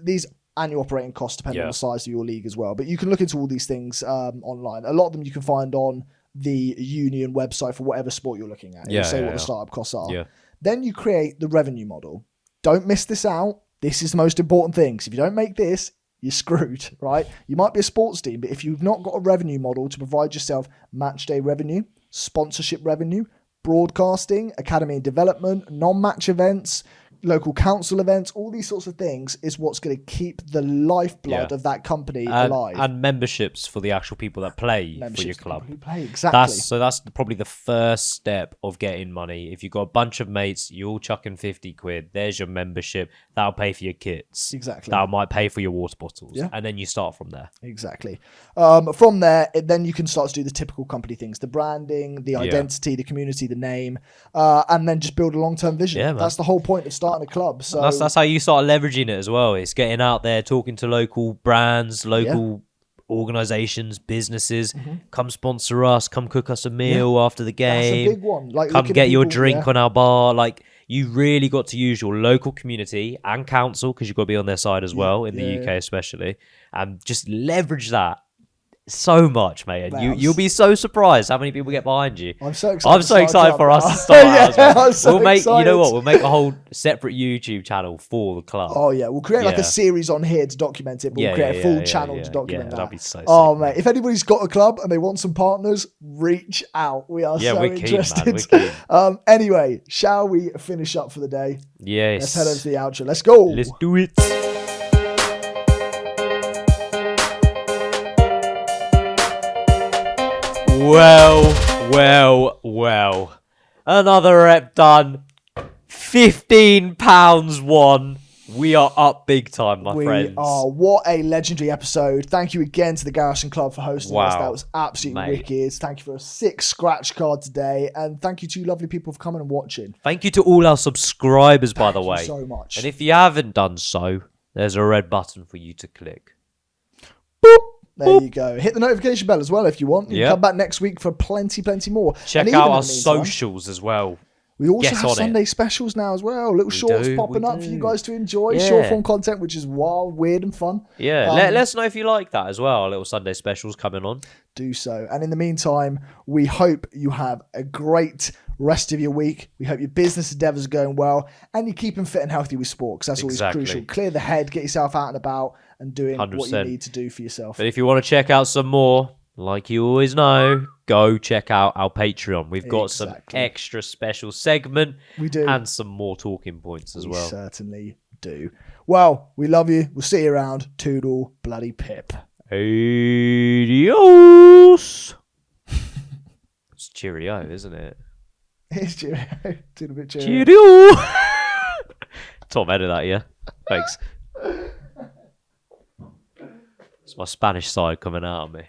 Speaker 6: These annual operating costs depend on the size of your league as well. But you can look into all these things online. A lot of them you can find on the union website for whatever sport you're looking at. It'll say what the startup costs are.
Speaker 2: Yeah.
Speaker 6: Then you create the revenue model. Don't miss this out. This is the most important thing. 'Cause if you don't make this, you're screwed, right? You might be a sports team, but if you've not got a revenue model to provide yourself match day revenue, sponsorship revenue, broadcasting, academy and development, non-match events, local council events, all these sorts of things is what's going to keep the lifeblood of that company alive.
Speaker 2: And memberships for the actual people that play for your club.
Speaker 6: Who play, exactly.
Speaker 2: That's probably the first step of getting money. If you've got a bunch of mates, you're all chucking 50 quid. There's your membership. That'll pay for your kits.
Speaker 6: Exactly.
Speaker 2: That might pay for your water bottles.
Speaker 6: Yeah.
Speaker 2: And then you start from there.
Speaker 6: Exactly. From there, then you can start to do the typical company things, the branding, the identity, the community, the name, and then just build a long-term vision.
Speaker 2: Yeah, man.
Speaker 6: That's the whole point of starting a club. So
Speaker 2: That's how you start leveraging it as well. It's getting out there, talking to local brands, local organizations, businesses, come sponsor us, come cook us a meal after the
Speaker 6: That's a
Speaker 2: game.
Speaker 6: big one. Like,
Speaker 2: Come
Speaker 6: looking at
Speaker 2: get your
Speaker 6: people-
Speaker 2: drink on our bar. Like, you really got to use your local community and council, because you've got to be on their side as well, in the UK especially, and just leverage that so much, mate.
Speaker 6: Man,
Speaker 2: You'll be so surprised how many people get behind you.
Speaker 6: I'm so excited.
Speaker 2: I'm so
Speaker 6: to
Speaker 2: excited
Speaker 6: start
Speaker 2: for
Speaker 6: a
Speaker 2: us
Speaker 6: club
Speaker 2: to
Speaker 6: now.
Speaker 2: start
Speaker 6: Yeah,
Speaker 2: ours, man.
Speaker 6: I'm so
Speaker 2: We'll make, you know
Speaker 6: excited.
Speaker 2: what? We'll make a whole separate YouTube channel for the club.
Speaker 6: Oh yeah, we'll create like
Speaker 2: Yeah.
Speaker 6: a series on here to document it, but we'll create a full channel to document that.
Speaker 2: That'd be so
Speaker 6: Oh
Speaker 2: sick,
Speaker 6: mate, if anybody's got a club and they want some partners, reach out. We are
Speaker 2: Yeah,
Speaker 6: so
Speaker 2: we're keen, man,
Speaker 6: interested.
Speaker 2: we're keen.
Speaker 6: Anyway, shall we finish up for the day?
Speaker 2: Yes.
Speaker 6: Let's head over to the outro. Let's go.
Speaker 2: Let's do it. Well. Another rep done. £15 won. We are up big time, my friends.
Speaker 6: What a legendary episode. Thank you again to the Garrison Club for hosting us.
Speaker 2: Wow,
Speaker 6: That was absolutely
Speaker 2: mate.
Speaker 6: wicked. Thank you for a sick scratch card today. And thank you to you lovely people for coming and watching.
Speaker 2: Thank you to all our subscribers, by the
Speaker 6: Thank you
Speaker 2: way.
Speaker 6: so much.
Speaker 2: And if you haven't done so, there's a red button for you to click.
Speaker 6: There you go. Hit the notification bell as well if you want. You
Speaker 2: Yep.
Speaker 6: come back next week for plenty more.
Speaker 2: Check
Speaker 6: And even
Speaker 2: out
Speaker 6: in
Speaker 2: our
Speaker 6: the meantime,
Speaker 2: socials as well.
Speaker 6: We also
Speaker 2: Get
Speaker 6: have
Speaker 2: on it.
Speaker 6: Sunday specials now as well. Little shorts
Speaker 2: do,
Speaker 6: popping
Speaker 2: we
Speaker 6: up for you
Speaker 2: do.
Speaker 6: guys to enjoy.
Speaker 2: Yeah.
Speaker 6: Short form content, which is wild, weird, and fun.
Speaker 2: Yeah, let us know if you like that as well. Our little Sunday specials coming on.
Speaker 6: Do so. And in the meantime, we hope you have a great rest of your week. We hope your business endeavors are going well and you're keeping fit and healthy with sport, because that's always
Speaker 2: Exactly.
Speaker 6: crucial. Clear the head, get yourself out and about and doing what you
Speaker 2: 100%.
Speaker 6: need to do for yourself.
Speaker 2: But if you want to check out some more, like you always know, go check out our Patreon. We've got some
Speaker 6: Exactly.
Speaker 2: extra special segment
Speaker 6: We do.
Speaker 2: and some more talking points as
Speaker 6: We
Speaker 2: well.
Speaker 6: certainly do. Well, we love you. We'll see you around. Toodle bloody pip.
Speaker 2: Adios. It's cheerio, isn't it?
Speaker 6: Here's cheerio. Toodle bit cheerio.
Speaker 2: Cheerio. Tom, edit that, yeah? Thanks. It's my Spanish side coming out of me.